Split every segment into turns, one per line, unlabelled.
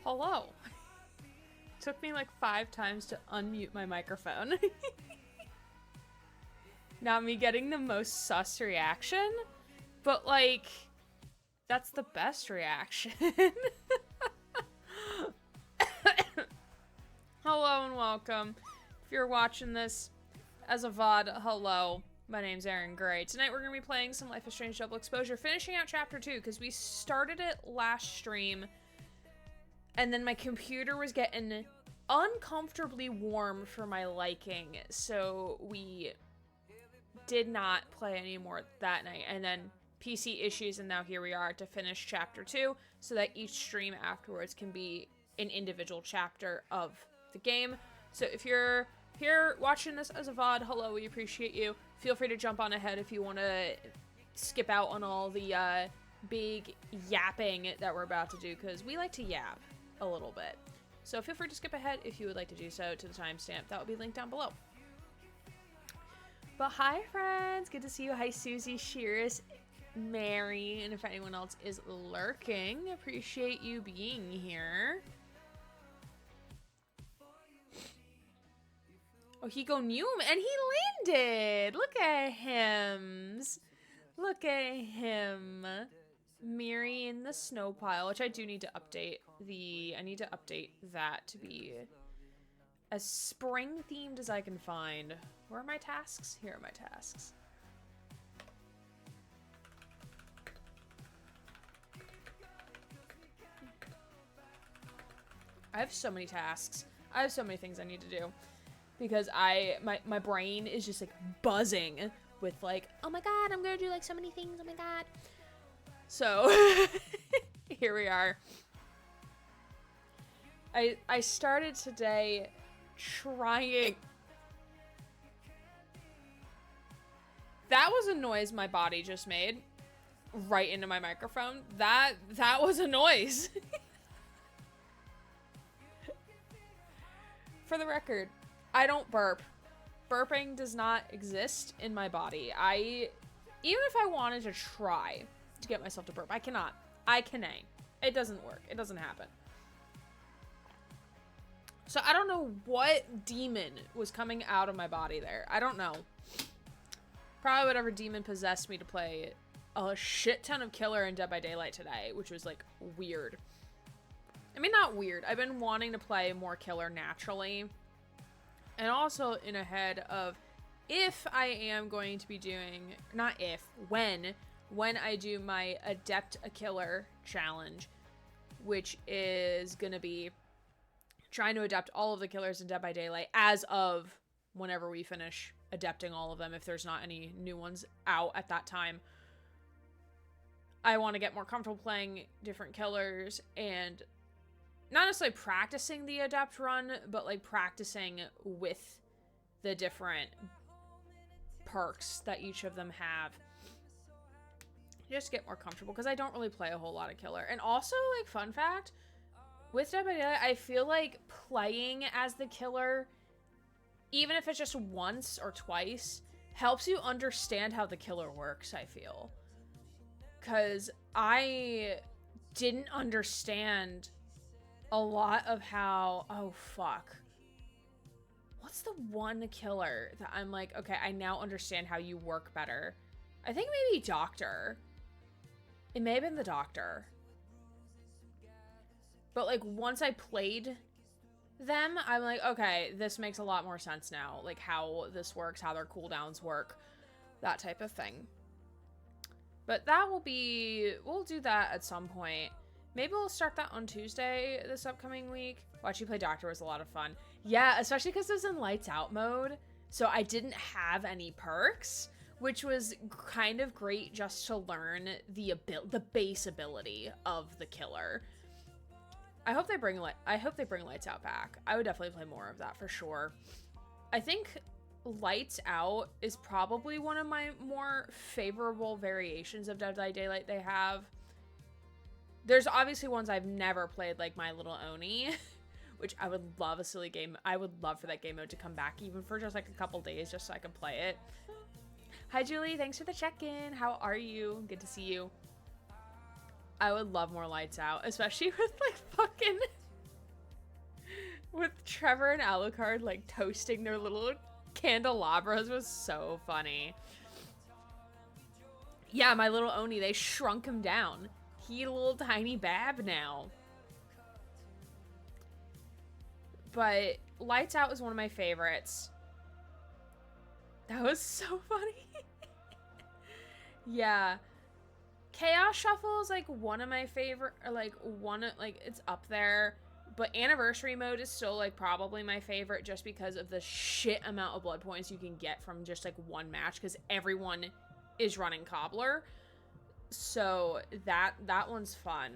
Hello. Took me like 5 times to unmute my microphone. Not me getting the most sus reaction, but like, that's the best reaction. Hello and welcome. If you're watching this as a VOD, hello. My name's Aaron Gray. Tonight we're going to be playing some Life is Strange Double Exposure, finishing out Chapter 2, because we started it last stream, and then my computer was getting uncomfortably warm for my liking, so we did not play anymore that night, and then PC issues, and now here we are to finish Chapter 2, so that each stream afterwards can be an individual chapter of the game. So if you're here watching this as a VOD, hello, we appreciate you. Feel free to jump on ahead if you want to skip out on all the big yapping that we're about to do, because we like to yap a little bit. So feel free to skip ahead if you would like to do so to the timestamp. That will be linked down below. But hi, friends. Good to see you. Hi, Susie, Shearis, Mary, and if anyone else is lurking, appreciate you being here. Oh, he go Noom, and he landed. Look at him. Look at him. Miri in the snow pile, which I do need to update. I need to update that to be as spring themed as I can find. Where are my tasks? Here are my tasks. I have so many tasks. I have so many things I need to do. Because my brain is just like buzzing with like, oh my god, I'm gonna do like so many things, oh my god. So here we are. I started today trying. That was a noise my body just made right into my microphone. That was a noise. For the record, I don't burp. Burping does not exist in my body. Even if I wanted to try to get myself to burp, I cannot. I can't. It doesn't work. It doesn't happen. So I don't know what demon was coming out of my body there. I don't know. Probably whatever demon possessed me to play a shit ton of Killer and Dead by Daylight today, which was like weird. I mean, not weird. I've been wanting to play more Killer naturally. And also in a head of if I am going to be doing, not if, when I do my Adept a Killer challenge, which is going to be trying to adept all of the killers in Dead by Daylight as of whenever we finish adepting all of them, if there's not any new ones out at that time. I want to get more comfortable playing different killers and not necessarily practicing the adept run, but like practicing with the different perks that each of them have. Just get more comfortable, because I don't really play a whole lot of Killer. And also, like, fun fact, with Dead by Daylight, I feel like playing as the Killer, even if it's just once or twice, helps you understand how the Killer works, I feel. Because I didn't understand a lot of how, oh fuck, what's the one killer that I'm like, okay, I now understand how you work better. I think maybe Doctor. It may have been the Doctor. But like once I played them, I'm like, okay, this makes a lot more sense now. Like how this works, how their cooldowns work, that type of thing. But that will be, we'll do that at some point. Maybe we'll start that on Tuesday this upcoming week. Watching play Doctor was a lot of fun. Yeah, especially because it was in lights out mode. So I didn't have any perks, which was kind of great just to learn the base ability of the Killer. I hope they bring lights out back. I would definitely play more of that for sure. I think lights out is probably one of my more favorable variations of Dead by Daylight they have. There's obviously ones I've never played, like My Little Oni, which I would love a silly game. I would love for that game mode to come back, even for just like a couple days, just so I can play it. Hi, Julie. Thanks for the check-in. How are you? Good to see you. I would love more lights out, especially with like fucking with Trevor and Alucard like toasting their little candelabras was so funny. Yeah, my little Oni, they shrunk him down. He a little tiny bab now. But Lights Out was one of my favorites. That was so funny. Yeah. Chaos Shuffle is like one of my favorite, or like it's up there. But Anniversary Mode is still like probably my favorite just because of the shit amount of blood points you can get from just like one match, because everyone is running Cobbler. So that one's fun.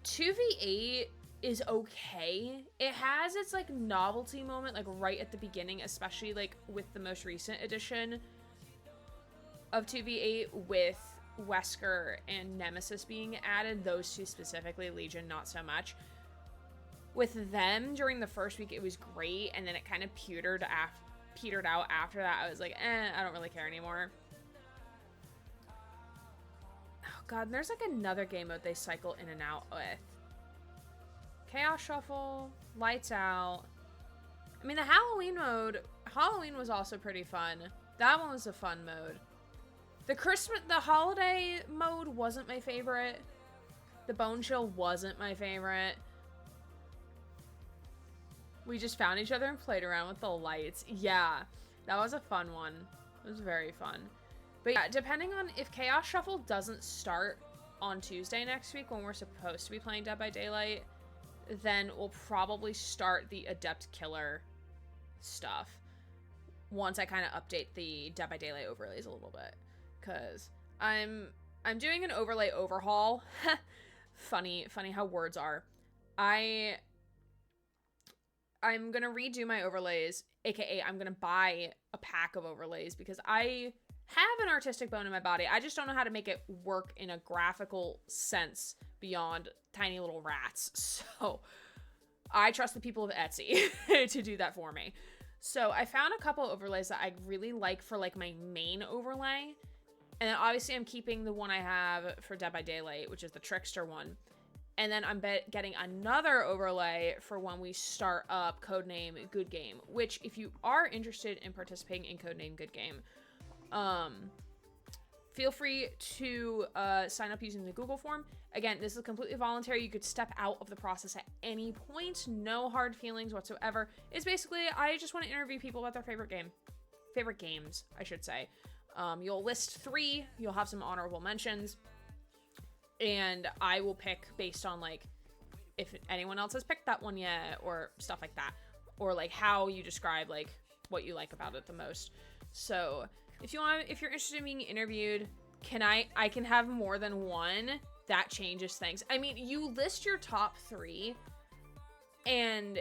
2v8 is okay. It has its like novelty moment like right at the beginning, especially like with the most recent edition of 2v8 with Wesker and Nemesis being added. Those two specifically, Legion not so much. With them during the first week it was great, and then it kind of petered out after that. I was like, I don't really care anymore. Oh god, and there's like another game mode they cycle in and out with. Chaos Shuffle, Lights Out. I mean, the Halloween mode, Halloween was also pretty fun. That one was a fun mode. The holiday mode wasn't my favorite. The Bone Chill wasn't my favorite. We just found each other and played around with the lights. Yeah, that was a fun one. It was very fun. But yeah, depending on if Chaos Shuffle doesn't start on Tuesday next week when we're supposed to be playing Dead by Daylight, then we'll probably start the Adept Killer stuff once I kind of update the Dead by Daylight overlays a little bit. Because I'm doing an overlay overhaul. funny how words are. I'm gonna redo my overlays, aka I'm gonna buy a pack of overlays, because I have an artistic bone in my body. I just don't know how to make it work in a graphical sense beyond tiny little rats. So I trust the people of Etsy to do that for me. So I found a couple overlays that I really like for like my main overlay. And then obviously I'm keeping the one I have for Dead by Daylight, which is the Trickster one. And then I'm getting another overlay for when we start up Codename Good Game, which if you are interested in participating in Codename Good Game, feel free to sign up using the Google form. Again, this is completely voluntary. You could step out of the process at any point. No hard feelings whatsoever. It's basically, I just want to interview people about their favorite games, I should say. You'll list 3. You'll have some honorable mentions. And I will pick based on, like, if anyone else has picked that one yet, or stuff like that. Or, like, how you describe, like, what you like about it the most. So, if you're interested in being interviewed, I can have more than one. That changes things. I mean, you list your top 3, and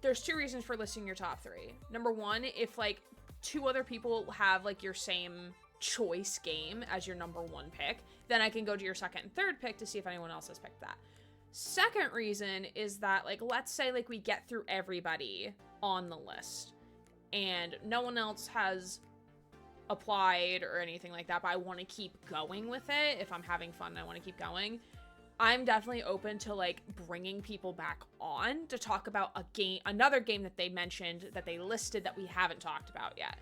there's 2 reasons for listing your top 3. Number 1, if, like, 2 other people have, like, your same choice game as your number 1 pick, then I can go to your 2nd and 3rd pick to see if anyone else has picked that. Second reason is that, like, let's say, like, we get through everybody on the list and no one else has applied or anything like that, but I want to keep going with it. If I'm having fun and I want to keep going, I'm definitely open to, like, bringing people back on to talk about another game that they mentioned, that they listed, that we haven't talked about yet.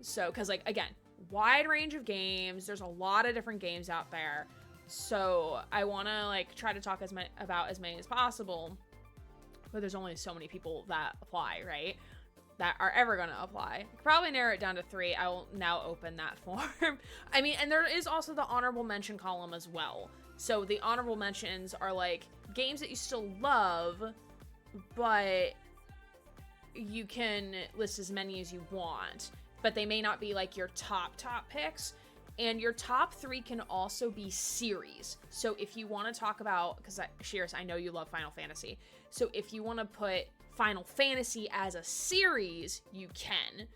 So, because, like, again, wide range of games, there's a lot of different games out there, so I want to, like, try to talk about as many as possible, but there's only so many people that apply, right? That are ever going to apply. Probably narrow it down to 3. I will now open that form. I mean, and there is also the honorable mention column as well. So the honorable mentions are, like, games that you still love, but you can list as many as you want, but they may not be, like, your top picks. And your top 3 can also be series. So if you want to talk about, because Shears, I know you love Final Fantasy. So if you want to put Final Fantasy as a series, you can.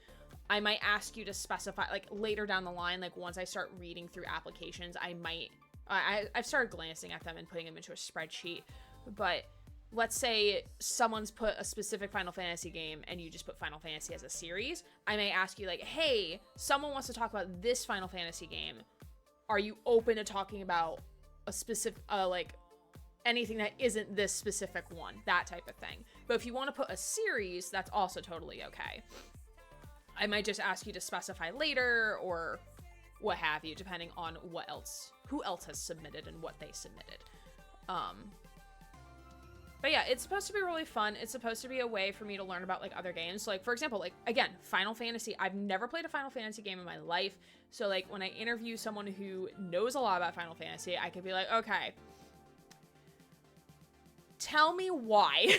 I might ask you to specify, like, later down the line, like, once I start reading through applications, I've started glancing at them and putting them into a spreadsheet. But let's say someone's put a specific Final Fantasy game and you just put Final Fantasy as a series. I may ask you, like, hey, someone wants to talk about this Final Fantasy game. Are you open to talking about a specific, like, anything that isn't this specific one, that type of thing. But if you want to put a series, that's also totally okay. I might just ask you to specify later or what have you, depending on who else has submitted and what they submitted. But yeah, it's supposed to be really fun. It's supposed to be a way for me to learn about like other games. So like, for example, like again, Final Fantasy. I've never played a Final Fantasy game in my life. So like when I interview someone who knows a lot about Final Fantasy, I could be like, okay, tell me why.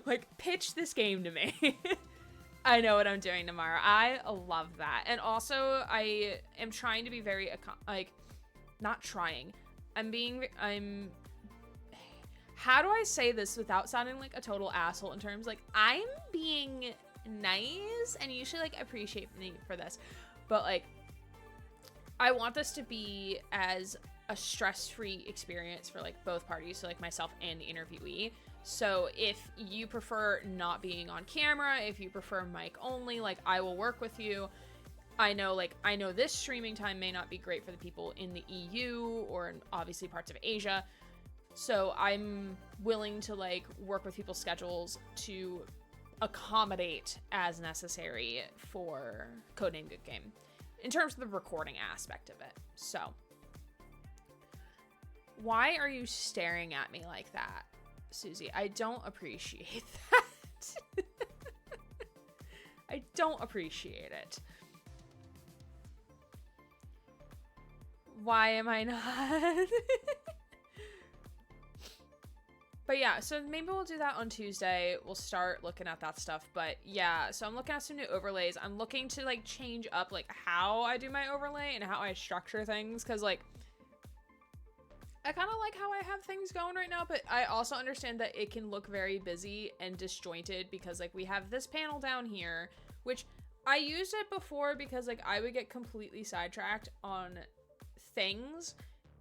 Like, pitch this game to me. I know what I'm doing tomorrow. I love that. And also, I am trying to be very, like, not trying. How do I say this without sounding like a total asshole in terms, like, I'm being nice and you should, like, appreciate me for this. But, like, I want this to be as a stress-free experience for, like, both parties, so, like, myself and the interviewee. So if you prefer not being on camera, if you prefer mic only, like, I will work with you. I know this streaming time may not be great for the people in the EU or in obviously parts of Asia. So I'm willing to, like, work with people's schedules to accommodate as necessary for Codename Good Game in terms of the recording aspect of it. So why are you staring at me like that, Susie? I don't appreciate that. I don't appreciate it. Why am I not? But yeah, so maybe we'll do that on Tuesday. We'll start looking at that stuff. But yeah, so I'm looking at some new overlays. I'm looking to, like, change up, like, how I do my overlay and how I structure things. Because, like, I kind of like how I have things going right now, but I also understand that it can look very busy and disjointed because, like, we have this panel down here, which I used it before because, like, I would get completely sidetracked on things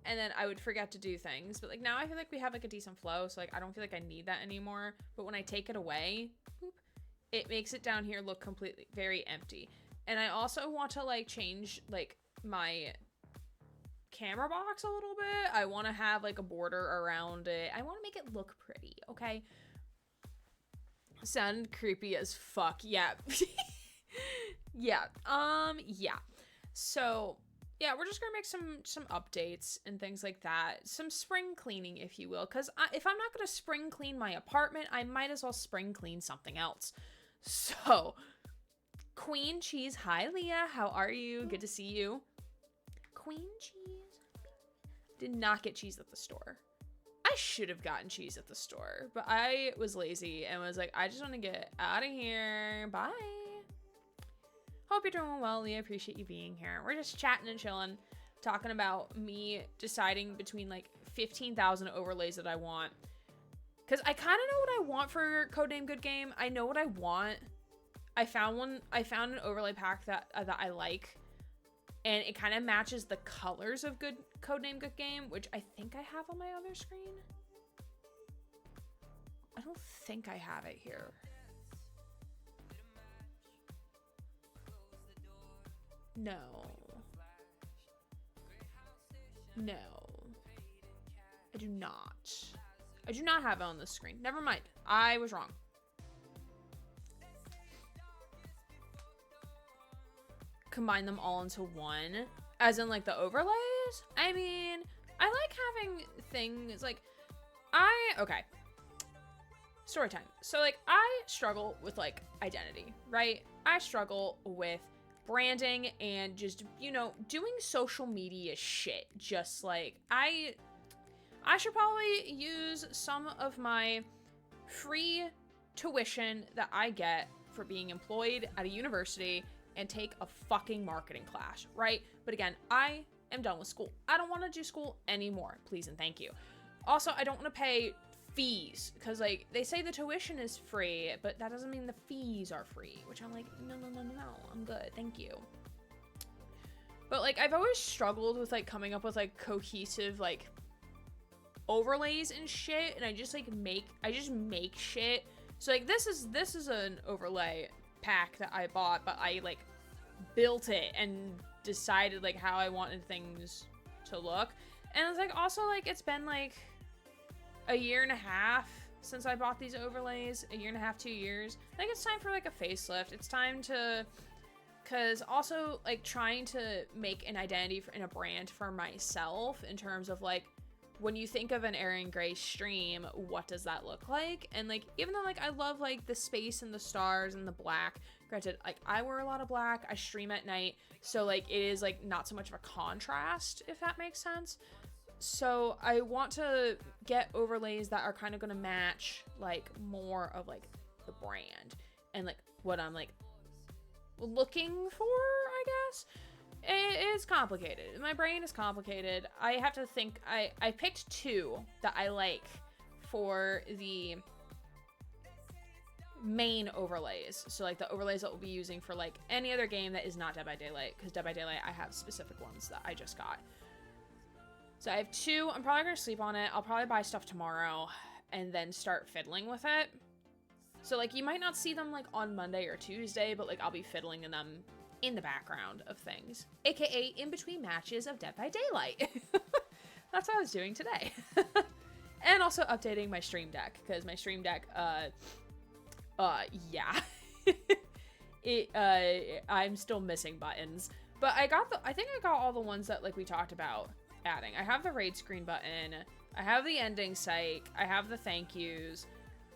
and then I would forget to do things. But, like, now I feel like we have, like, a decent flow, so, like, I don't feel like I need that anymore. But when I take it away, boop, it makes it down here look completely very empty. And I also want to, like, change, like, my camera box a little bit. I want to have, like, a border around it. I want to make it look pretty, okay? Sound creepy as fuck. Yeah. Yeah. Yeah. So, yeah, we're just gonna make some updates and things like that. Some spring cleaning, if you will. Because if I'm not gonna spring clean my apartment, I might as well spring clean something else. So, Queen Cheese. Hi, Leah. How are you? Good to see you. Queen Cheese. Did not get cheese at the store. I should have gotten cheese at the store, but I was lazy and was like, I just want to get out of here. Bye. Hope you're doing well, Leah. Appreciate you being here. We're just chatting and chilling, talking about me deciding between, like, 15,000 overlays that I want. Because I kind of know what I want for Codename Good Game. I know what I want. I found an overlay pack that I like. And it kind of matches the colors of Codename Good Game, which I think I have on my other screen. I don't think I have it here. No. No. I do not. I do not have it on the screen. Never mind. I was wrong. Combine them all into one, as in, like, the overlays. I mean, I like having things like okay, story time. So, like, I struggle with, like, identity, right? I struggle with branding and just, you know, doing social media shit. Just, like, I should probably use some of my free tuition that I get for being employed at a university and take a fucking marketing class, right? But again, I am done with school. I don't want to do school anymore, please and thank you. Also, I don't want to pay fees, because, like, they say the tuition is free, but that doesn't mean the fees are free, which I'm like, no, I'm good, thank you. But, like, I've always struggled with, like, coming up with, like, cohesive, like, overlays and shit, and I just make shit. So, like, this is an overlay pack that I bought, but I, like, built it and decided, like, how I wanted things to look. And it's, like, also, like, it's been, like, a year and a half since I bought these overlays. A year and a half, 2 years. I think it's time for like a facelift. It's time to, because also like trying to make an identity and a brand for myself in terms of like, when you think of an Aaron Gray stream, what does that look like? And like, even though like I love like the space and the stars and the black, granted, like I wear a lot of black, I stream at night, so like it is like not so much of a contrast, if that makes sense. So I want to get overlays that are kind of going to match like more of like the brand and like what I'm like looking for, I guess. It is complicated. My brain is complicated. I have to think. I picked two that I like for the main overlays. So like the overlays that we'll be using for like any other game that is not Dead by Daylight, because Dead by Daylight I have specific ones that I just got. So I have two. I'm probably gonna sleep on it. I'll probably buy stuff tomorrow and then start fiddling with it. So like you might not see them like on Monday or Tuesday, but like I'll be fiddling in them in the background of things, aka in between matches of Dead by Daylight. That's what I was doing today. And also updating my stream deck, because my stream deck yeah. I'm still missing buttons, but I think I got all the ones that like we talked about adding. I have the raid screen button, I have the ending psych, I have the thank yous,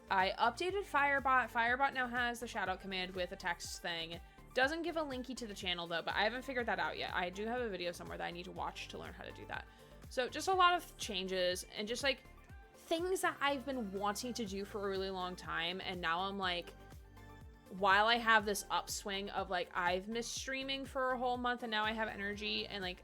I updated Firebot. Firebot now has the shout out command with a text thing. Doesn't give a linky to the channel though, but I haven't figured that out yet. I do have a video somewhere that I need to watch to learn how to do that. So just a lot of changes and just like things that I've been wanting to do for a really long time. And now I'm like, while I have this upswing of like, I've missed streaming for a whole month and now I have energy and like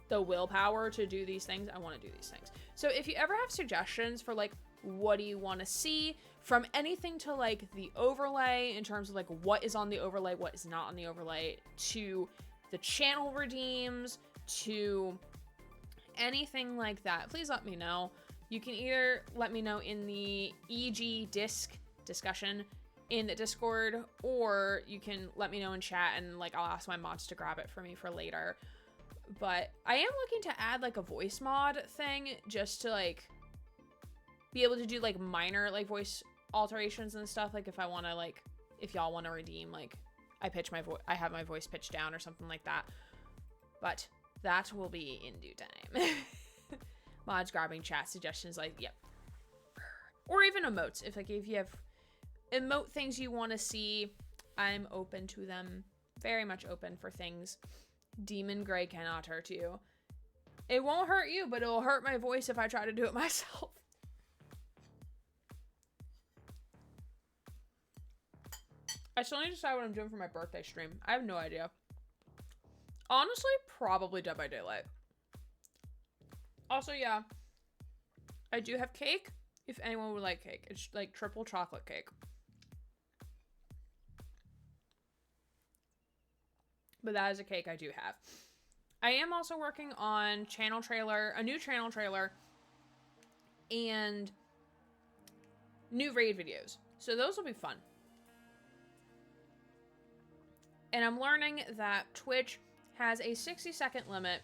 the willpower to do these things, I want to do these things. So if you ever have suggestions for like, what do you want to see, from anything to like the overlay in terms of like what is on the overlay, what is not on the overlay, to the channel redeems, to anything like that, please let me know. You can either let me know in the EG disc discussion in the Discord, or you can let me know in chat and like I'll ask my mods to grab it for me for later. But I am looking to add like a voice mod thing just to like be able to do like minor like voice alterations and stuff. Like if I want to like, if y'all want to redeem, like I have my voice pitched down or something like that. But that will be in due time. Mods grabbing chat suggestions, like, yep. Or even emotes. If you have emote things you want to see, I'm open to them. Very much open for things. Demon Gray cannot hurt you. It won't hurt you, but it'll hurt my voice if I try to do it myself. I still need to decide what I'm doing for my birthday stream. I have no idea. Honestly, probably Dead by Daylight. Also, yeah, I do have cake, if anyone would like cake. It's like triple chocolate cake. But that is a cake I do have. I am also working on a new channel trailer, and new raid videos. So those will be fun. And I'm learning that Twitch has a 60-second limit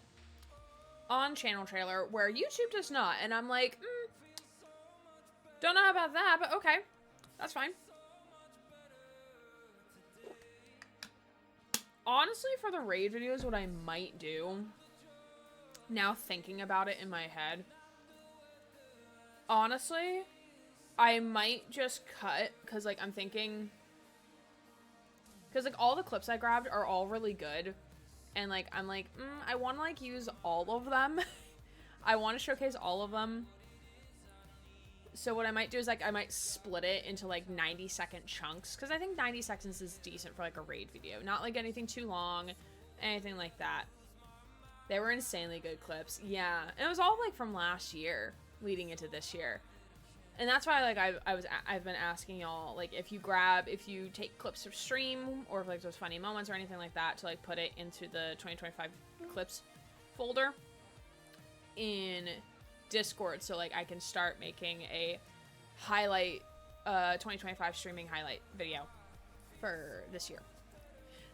on channel trailer where YouTube does not. And I'm like, don't know about that, but okay. That's fine. Honestly, for the raid videos, what I might do, now thinking about it in my head, honestly, I might just cut, because like I'm thinking, because like all the clips I grabbed are all really good, and like I'm like, I want to like use all of them. I want to showcase all of them. So what I might do is like I might split it into like 90-second chunks, because I think 90 seconds is decent for like a raid video, not like anything too long, anything like that. They were insanely good clips. Yeah, and it was all like from last year leading into this year. And that's why like I've been asking y'all, like, if you take clips of stream or like those funny moments or anything like that, to like put it into the 2025 clips folder in Discord, so like I can start making a highlight 2025 streaming highlight video for this year.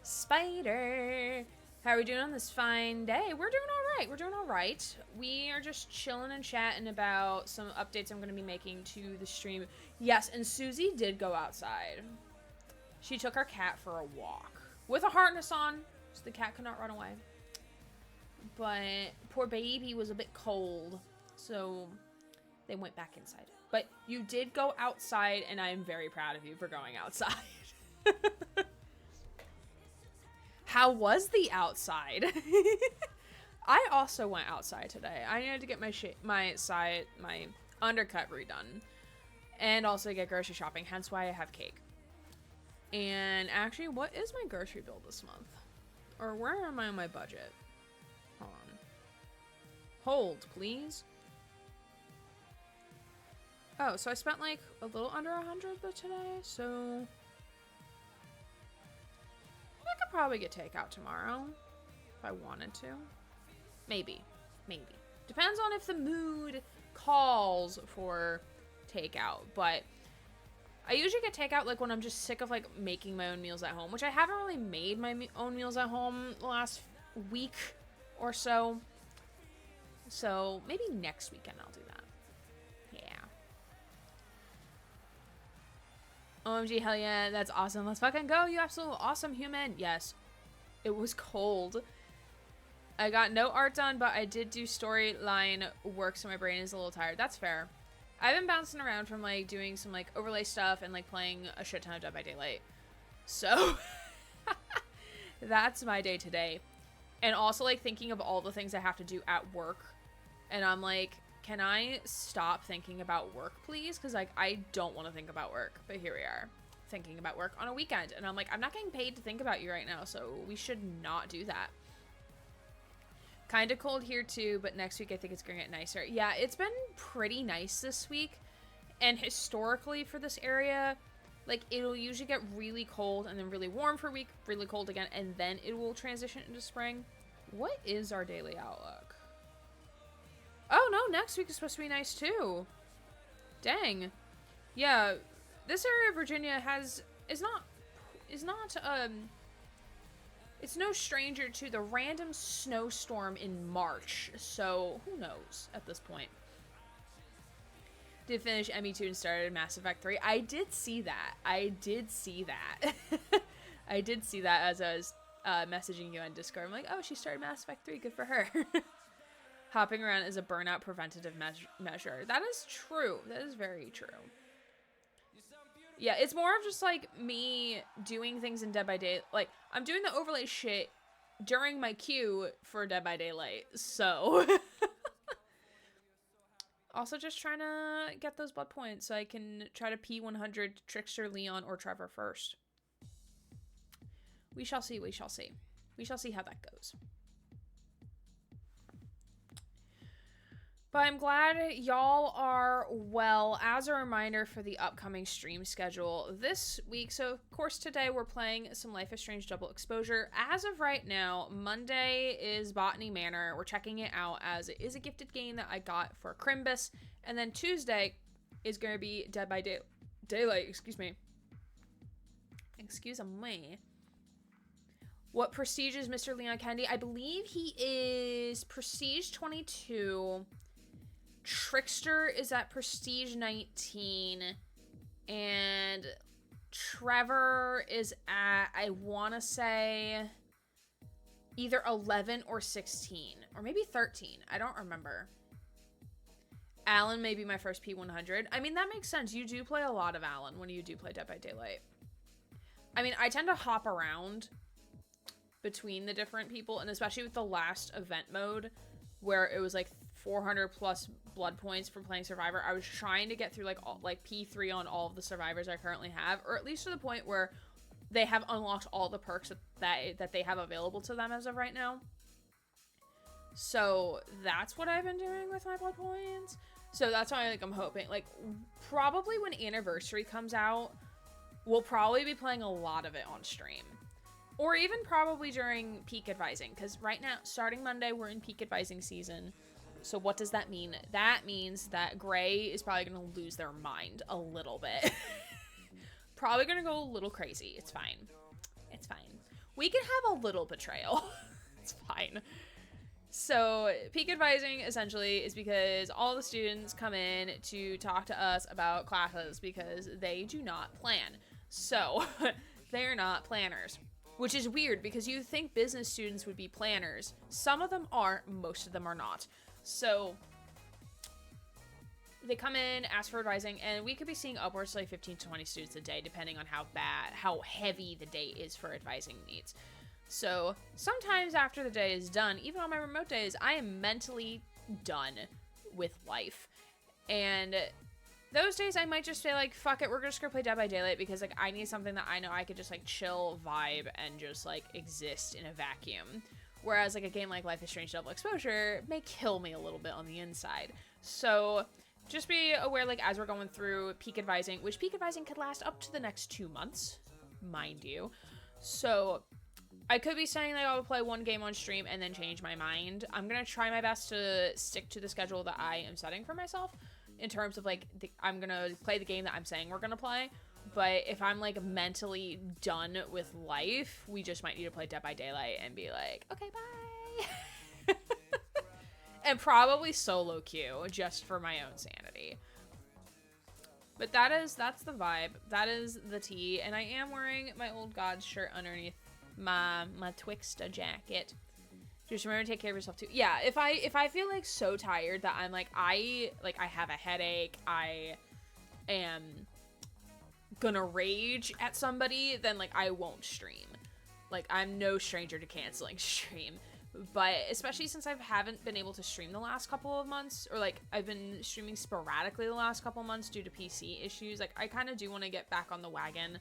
Spider, how are we doing on this fine day? We're doing all right. We're doing all right. We are just chilling and chatting about some updates I'm going to be making to the stream. Yes, and Susie did go outside. She took our cat for a walk with a harness on, so the cat could not run away. But poor baby was a bit cold, so they went back inside. But you did go outside, and I am very proud of you for going outside. How was the outside? I also went outside today. I needed to get my undercut redone, and also get grocery shopping. Hence why I have cake. And actually, what is my grocery bill this month? Or where am I on my budget? Hold on. Hold, please. Oh, so I spent like a little under 100 today, so I could probably get takeout tomorrow if I wanted to. Maybe. Depends on if the mood calls for takeout, but I usually get takeout like when I'm just sick of like making my own meals at home, which I haven't really made my own meals at home the last week or so. So maybe next weekend I'll do that. Yeah. OMG, hell yeah, that's awesome. Let's fucking go, you absolute awesome human. Yes, it was cold. I got no art done, but I did do storyline work, so my brain is a little tired. That's fair. I've been bouncing around from like doing some like overlay stuff and like playing a shit ton of Dead by Daylight. So that's my day today. And also like thinking of all the things I have to do at work. And I'm like, can I stop thinking about work, please? Because like I don't want to think about work. But here we are, thinking about work on a weekend. And I'm like, I'm not getting paid to think about you right now, so we should not do that. Kind of cold here too, but next week I think it's going to get nicer. Yeah, it's been pretty nice this week. And historically for this area, like it'll usually get really cold and then really warm for a week, really cold again, and then it will transition into spring. What is our daily outlook? Oh no, next week is supposed to be nice too. Dang. Yeah, this area of Virginia is not it's no stranger to the random snowstorm in March, so who knows at this point. Did finish ME2 and started Mass Effect 3. I did see that. I did see that as I was messaging you on Discord. I'm like, oh, she started Mass Effect 3. Good for her. Hopping around is a burnout preventative measure. That is true. That is very true. Yeah, it's more of just, like, me doing things in Dead by Daylight. Like, I'm doing the overlay shit during my queue for Dead by Daylight, so. Also just trying to get those blood points so I can try to P100 Trickster, Leon, or Trevor first. We shall see, we shall see. We shall see how that goes. But I'm glad y'all are well. As a reminder for the upcoming stream schedule this week, so of course today we're playing some Life is Strange Double Exposure. As of right now, Monday is Botany Manor. We're checking it out as it is a gifted game that I got for Crimbus. And then Tuesday is going to be Dead by Daylight, excuse me. Excuse me. What prestige is Mr. Leon Kennedy? I believe he is Prestige 22. Trickster is at Prestige 19, and Trevor is at, I want to say, either 11 or 16, or maybe 13. I don't remember. Alan may be my first P100. I mean, that makes sense. You do play a lot of Alan when you do play Dead by Daylight. I mean, I tend to hop around between the different people, and especially with the last event mode, where it was like 400 plus blood points for playing Survivor. I was trying to get through like P3 on all of the survivors I currently have, or at least to the point where they have unlocked all the perks that they have available to them as of right now. So that's what I've been doing with my blood points. So that's why I'm hoping, like, probably when Anniversary comes out, we'll probably be playing a lot of it on stream. Or even probably during peak advising, because right now, starting Monday, we're in peak advising season. So what does that mean? That means that Gray is probably going to lose their mind a little bit. Probably going to go a little crazy. It's fine. It's fine. We can have a little betrayal. It's fine. So peak advising essentially is because all the students come in to talk to us about classes because they do not plan. So they're not planners, which is weird because you think business students would be planners. Some of them are, most of them are not. So they come in, ask for advising, and we could be seeing upwards to like 15 to 20 students a day, depending on how heavy the day is for advising needs. So sometimes after the day is done, even on my remote days, I am mentally done with life. And those days I might just say like, fuck it, we're just gonna play Dead by Daylight because like I need something that I know I could just like chill, vibe, and just like exist in a vacuum. Whereas like a game like Life is Strange Double Exposure may kill me a little bit on the inside. So just be aware, like, as we're going through peak advising, which peak advising could last up to the next 2 months, mind you. So I could be saying like I'll play one game on stream and then change my mind. I'm gonna try my best to stick to the schedule that I am setting for myself in terms of like I'm gonna play the game that I'm saying we're gonna play. But if I'm like mentally done with life, we just might need to play Dead by Daylight and be like, okay, bye. And probably solo queue just for my own sanity. But that's the vibe. That is the tea. And I am wearing my old God's shirt underneath my Twixta jacket. Just remember to take care of yourself too. Yeah, if I feel like so tired that I'm like I have a headache, I am gonna rage at somebody, then like I won't stream. Like I'm no stranger to canceling stream. But especially since I haven't been able to stream the last couple of months, or like I've been streaming sporadically the last couple of months due to PC issues, like I kind of do want to get back on the wagon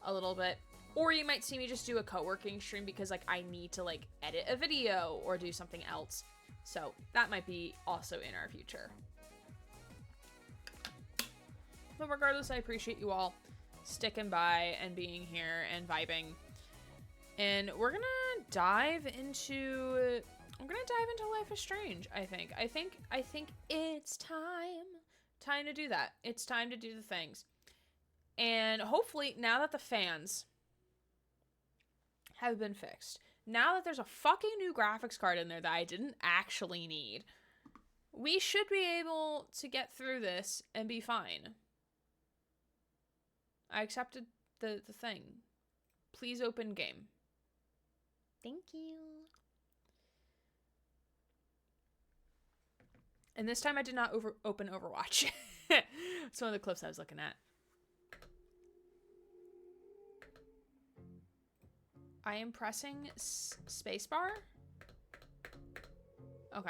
a little bit. Or you might see me just do a co-working stream because like I need to like edit a video or do something else. So that might be also in our future. But regardless, I appreciate you all sticking by and being here and vibing. And we're gonna dive into Life is Strange, I think. I think it's time to do that. It's time to do the things. And hopefully now that the fans have been fixed, now that there's a fucking new graphics card in there that I didn't actually need, we should be able to get through this and be fine. I accepted the thing. Please open game. Thank you. And this time I did not open Overwatch. It's one of the clips I was looking at. I am pressing spacebar. Okay.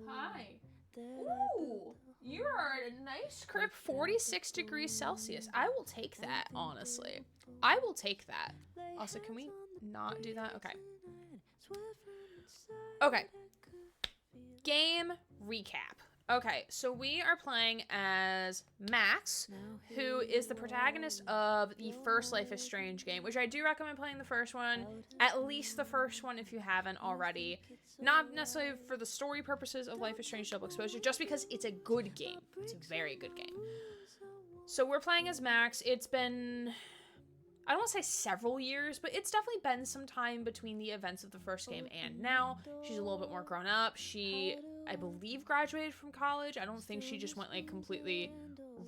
Hi. Ooh, you are at a nice crisp 46 degrees Celsius. I will take that, honestly. I will take that. Also, can we not do that? Okay. Okay. Game recap. Okay, so we are playing as Max, who is the protagonist of the first Life is Strange game, which I do recommend playing the first one, at least the first one if you haven't already. Not necessarily for the story purposes of Life is Strange Double Exposure, just because it's a good game. It's a very good game. So we're playing as Max. It's been, I don't want to say several years, but it's definitely been some time between the events of the first game and now. She's a little bit more grown up. She, I believe, graduated from college. I don't think she just went like completely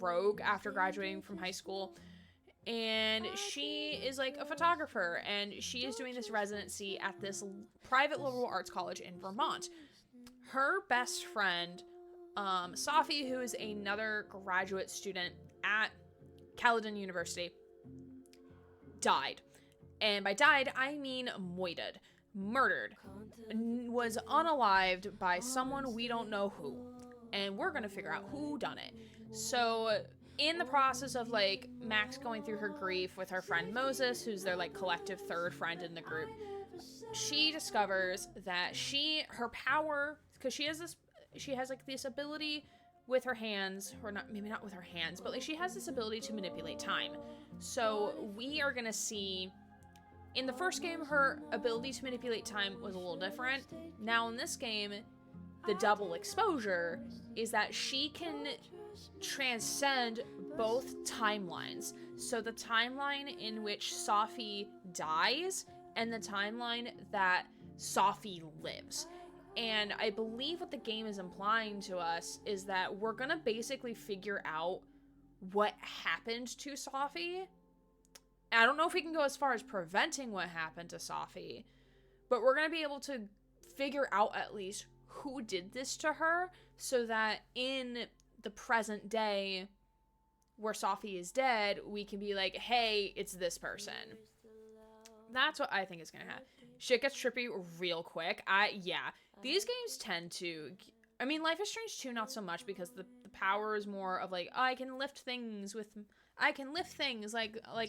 rogue after graduating from high school. And she is like a photographer, and she is doing this residency at this private liberal arts college in Vermont. Her best friend, Safi, who is another graduate student at Caledon University, died. And by died, I mean moited, murdered, was unalived by someone we don't know who. And we're gonna figure out who done it. So in the process of like Max going through her grief with her friend Moses, who's their like collective third friend in the group, she discovers that her power, because she has like this ability with her hands, or not, maybe not with her hands, but like she has this ability to manipulate time. So we are gonna see, in the first game, her ability to manipulate time was a little different. Now in this game, the double exposure is that she can transcend both timelines. So the timeline in which Safi dies and the timeline that Safi lives. And I believe what the game is implying to us is that we're gonna basically figure out what happened to Safi. I don't know if we can go as far as preventing what happened to Safi, but we're gonna be able to figure out at least who did this to her, so that in the present day where Safi is dead, we can be like, hey, it's this person. That's what I think is gonna happen. Shit gets trippy real quick. These games tend to, I mean, Life is Strange 2 not so much, because the power is more of like, oh, I can lift things like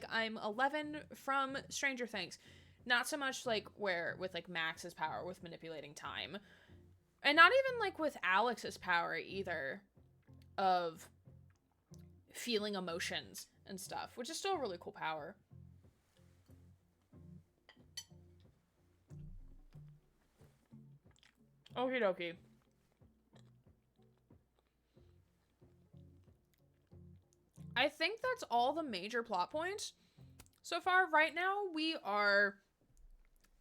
I'm 11 from Stranger Things. Not so much like where with like Max's power with manipulating time. And not even like with Alex's power either of feeling emotions and stuff, which is still a really cool power. Okie dokie. I think that's all the major plot points so far. Right now, we are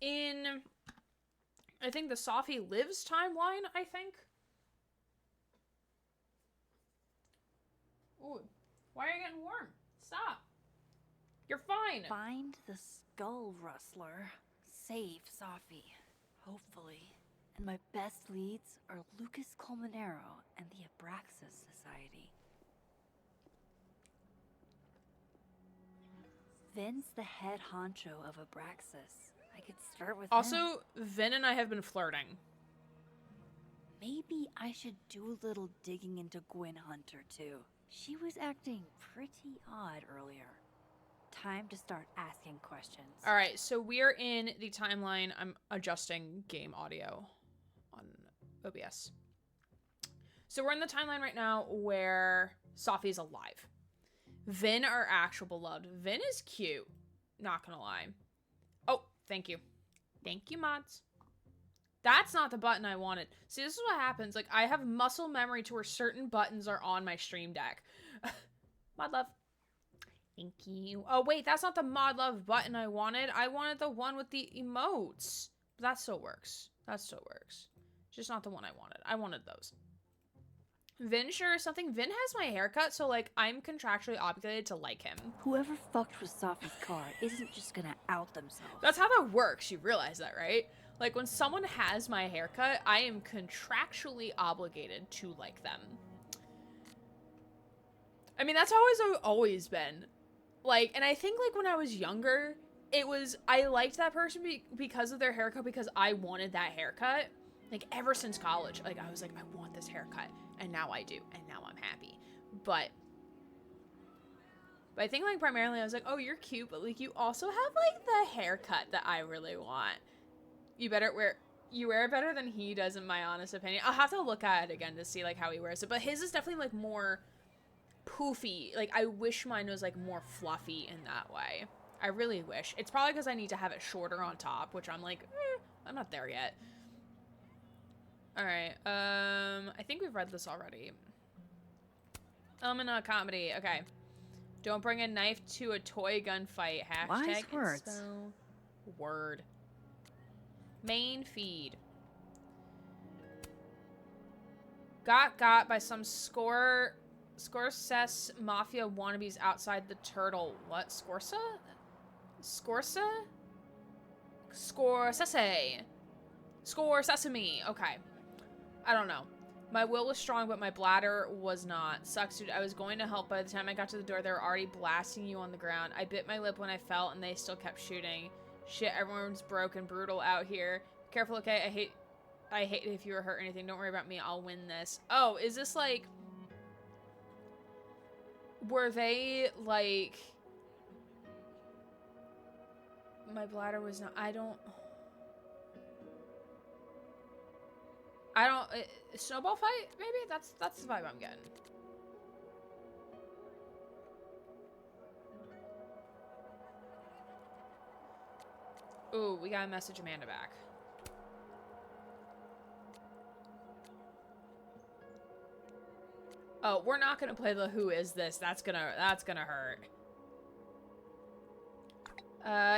in, I think, the Safi Lives timeline, I think. Ooh, why are you getting warm? Stop. You're fine.
Find the Skull Rustler. Save Safi. Hopefully. And my best leads are Lucas Colmenero and the Abraxas Society. Vin's the head honcho of Abraxas. I could start with him.
Also, Vinh and I have been flirting.
Maybe I should do a little digging into Gwyn Hunter, too. She was acting pretty odd earlier. Time to start asking questions.
All right, so we're in the timeline. I'm adjusting game audio on OBS. So we're in the timeline right now where Safi's alive. Vinh, our actual beloved. Vinh is cute. Not gonna lie. Oh, thank you. Thank you, mods. That's not the button I wanted. See, this is what happens. Like, I have muscle memory to where certain buttons are on my stream deck. Mod love. Thank you. Oh, wait, that's not the mod love button I wanted. I wanted the one with the emotes. But that still works. That still works. Just not the one I wanted. I wanted those. Vinh sure is something. Vinh has my haircut, so, like, I'm contractually obligated to like him.
Whoever fucked with Safi's car isn't just gonna out themselves.
That's how that works. You realize that, right? Like, when someone has my haircut, I am contractually obligated to like them. I mean, that's how it's always been. Like, and I think, like, when I was younger, it was, I liked that person because of their haircut, because I wanted that haircut. Like, ever since college, like, I was like, I want this haircut. And now I do. And now I'm happy. But I think, like, primarily I was like, oh, you're cute, but, like, you also have, like, the haircut that I really want. You wear it better than he does, in my honest opinion. I'll have to look at it again to see, like, how he wears it. But his is definitely, like, more poofy. Like, I wish mine was, like, more fluffy in that way. I really wish. It's probably because I need to have it shorter on top, which I'm like, I'm not there yet. Alright, I think we've read this already. Element comedy, okay. Don't bring a knife to a toy gunfight. Hashtag
Wise words.
inspo word. Main feed. Got by some Scorsese mafia wannabes outside the turtle. What? Scorsese? Scorsese. Okay. I don't know. My will was strong, but my bladder was not. Sucks, dude. I was going to help. By the time I got to the door, they were already blasting you on the ground. I bit my lip when I fell, and they still kept shooting. Shit, everyone's broke and brutal out here. Careful, okay? I hate if you were hurt or anything. Don't worry about me. I'll win this. Oh, is this like... Were they, like... My bladder was not... snowball fight, maybe? That's the vibe I'm getting. Ooh, we gotta message Amanda back. Oh, we're not gonna play the who is this. That's gonna hurt.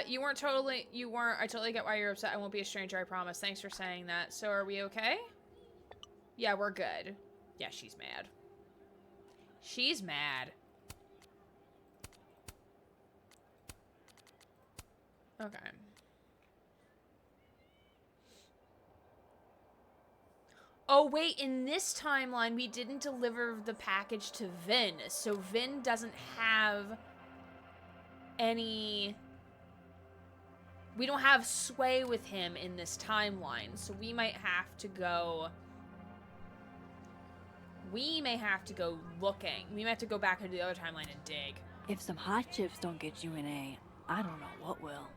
You weren't, I totally get why you're upset. I won't be a stranger, I promise. Thanks for saying that. So are we okay? Yeah, we're good. Yeah, she's mad. She's mad. Okay. Oh, wait, in this timeline, we didn't deliver the package to Vinh, so Vinh doesn't have any... We don't have sway with him in this timeline, so we might have to go... We may have to go looking. We might have to go back into the other timeline and dig.
If some hot chips don't get you an A, I don't know what will.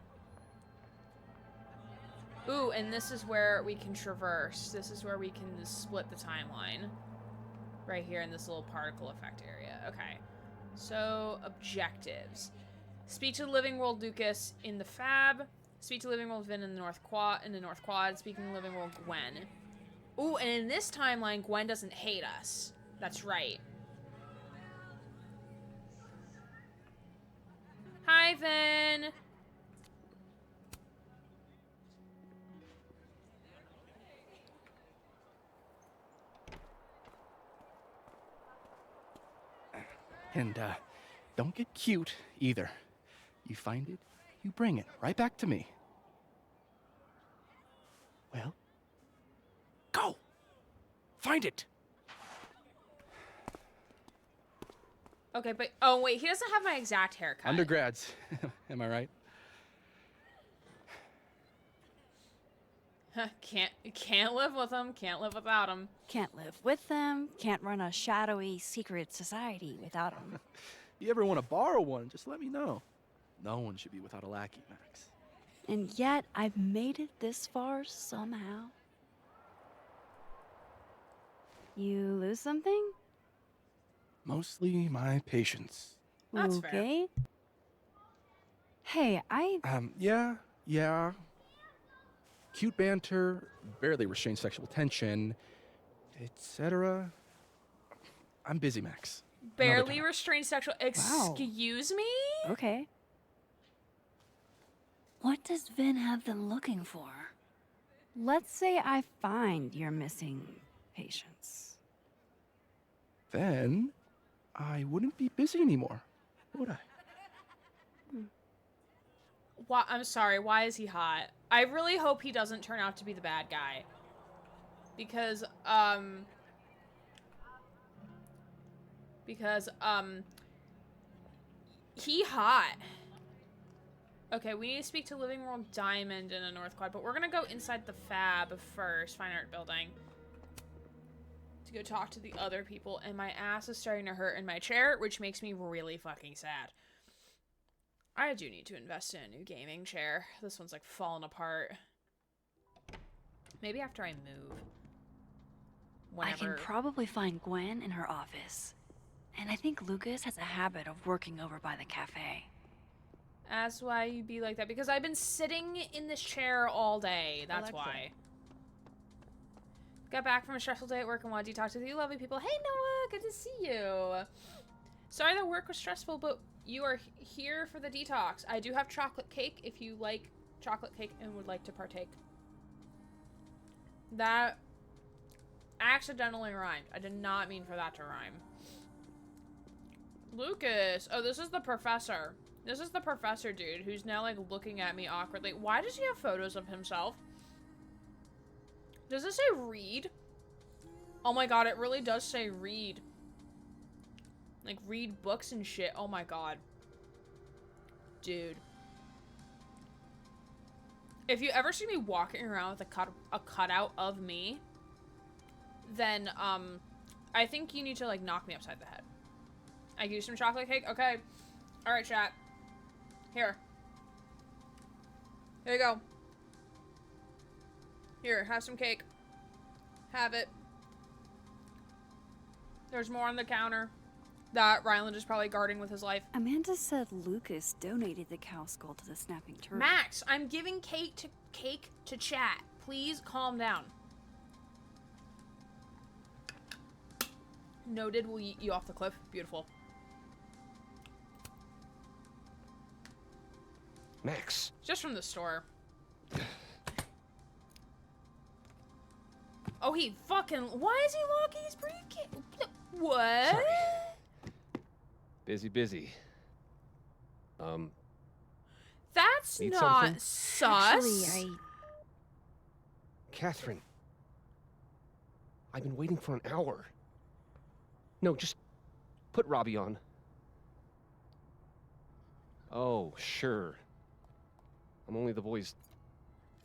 Ooh, and this is where we can traverse. This is where we can split the timeline. Right here in this little particle effect area. Okay. So, objectives. Speak to the living world Lucas in the Fab. Speak to living world Vinh in the North Quad. Speak to the living world Gwen. Ooh, and in this timeline, Gwen doesn't hate us. That's right. Hi, Vinh.
And, don't get cute, either. You find it, you bring it right back to me. Well, go! Find it!
Okay, but... Oh, wait, he doesn't have my exact haircut.
Undergrads, am I right?
Can't live with him. Can't live without him.
Can't live with them, can't run a shadowy secret society without them.
You ever want to borrow one, just let me know. No one should be without a lackey, Max.
And yet, I've made it this far somehow. You lose something?
Mostly my patience.
That's fair.
Okay. Hey,
Yeah. Cute banter, barely restrained sexual tension, etc. I'm busy, Max.
Barely restrained sexual... Excuse me?
Okay. What does Vinh have them looking for? Let's say I find your missing patience.
Then I wouldn't be busy anymore, would I?
Why, I'm sorry, why is he hot? I really hope he doesn't turn out to be the bad guy. Because, he hot. Okay, we need to speak to Living World Diamond in a North Quad, but we're gonna go inside the Fab first, Fine Art Building, to go talk to the other people, and my ass is starting to hurt in my chair, which makes me really fucking sad. I do need to invest in a new gaming chair. This one's like falling apart. Maybe after I move. Whenever...
I can probably find Gwen in her office. And I think Lucas has a habit of working over by the cafe.
That's why you be like that. Because I've been sitting in this chair all day. That's why. Got back from a stressful day at work and wanted to talk to you lovely people. Hey, Noah. Good to see you. Sorry that work was stressful, but you are here for the detox. I do have chocolate cake if you like chocolate cake and would like to partake. That accidentally rhymed. I did not mean for that to rhyme. Lucas. Oh, this is the professor. This is the professor dude who's now like looking at me awkwardly. Why does he have photos of himself? Does it say read? Oh my god, it really does say read. Like read books and shit. Oh my god. Dude. If you ever see me walking around with a cutout of me, then I think you need to like knock me upside the head. I give you some chocolate cake? Okay. Alright, chat. Here. Here you go. Here, have some cake. Have it. There's more on the counter that Ryland is probably guarding with his life.
Amanda said Lucas donated the cow skull to the snapping turtle.
Max, I'm giving cake to chat. Please calm down. Noted, will yeet you off the cliff. Beautiful.
Max.
Just from the store. Oh, he fucking... Why is he locking his briefcase? What?
Sorry. Busy.
That's
Need
not
something?
sus.
Actually,
Catherine. I've been waiting for an hour. No, just put Robbie on. Oh, sure. I'm only the boy's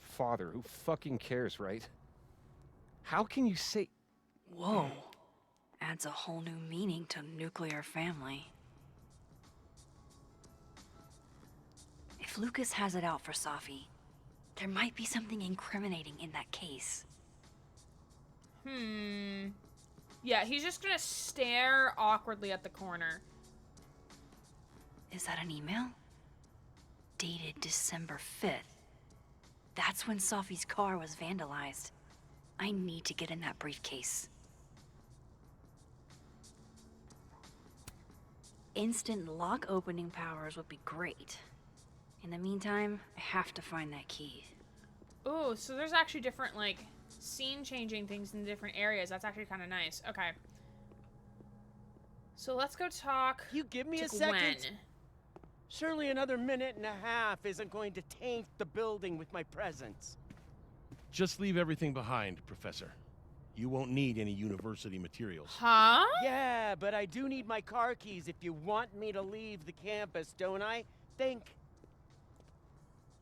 father. Who fucking cares, right? How can you say...
Whoa. Adds a whole new meaning to nuclear family. If Lucas has it out for Safi, there might be something incriminating in that case.
Yeah, he's just gonna stare awkwardly at the corner.
Is that an email? Dated December 5th. That's when Safi's car was vandalized. I need to get in that briefcase. Instant lock opening powers would be great. In the meantime, I have to find that key.
Ooh, so there's actually different, like, scene-changing things in different areas. That's actually kind of nice. Okay. So let's go talk
You give me
to
a second?
Gwen.
Surely another minute and a half isn't going to taint the building with my presence.
Just leave everything behind, Professor. You won't need any university materials.
Huh?
Yeah, but I do need my car keys if you want me to leave the campus, don't I? Think.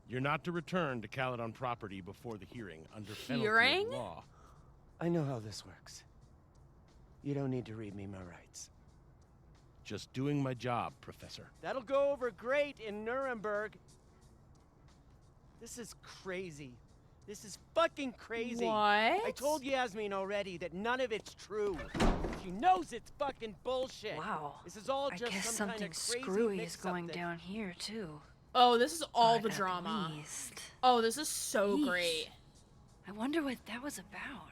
You're not to return to Caledon property before the hearing under penalty
Hearing?
of law.
I know how this works. You don't need to read me my rights.
Just doing my job, Professor.
That'll go over great in Nuremberg. This is crazy. This is fucking crazy.
What?
I told Yasmin already that none of it's true. She knows it's fucking bullshit.
Wow.
This is all
I
just
guess
some kind
something
of crazy
screwy is
mix-up
going
that-
down here, too.
Oh, this is all
But
the
at
drama.
least-
Oh, this is so
Yeesh.
great.
I wonder what that was about.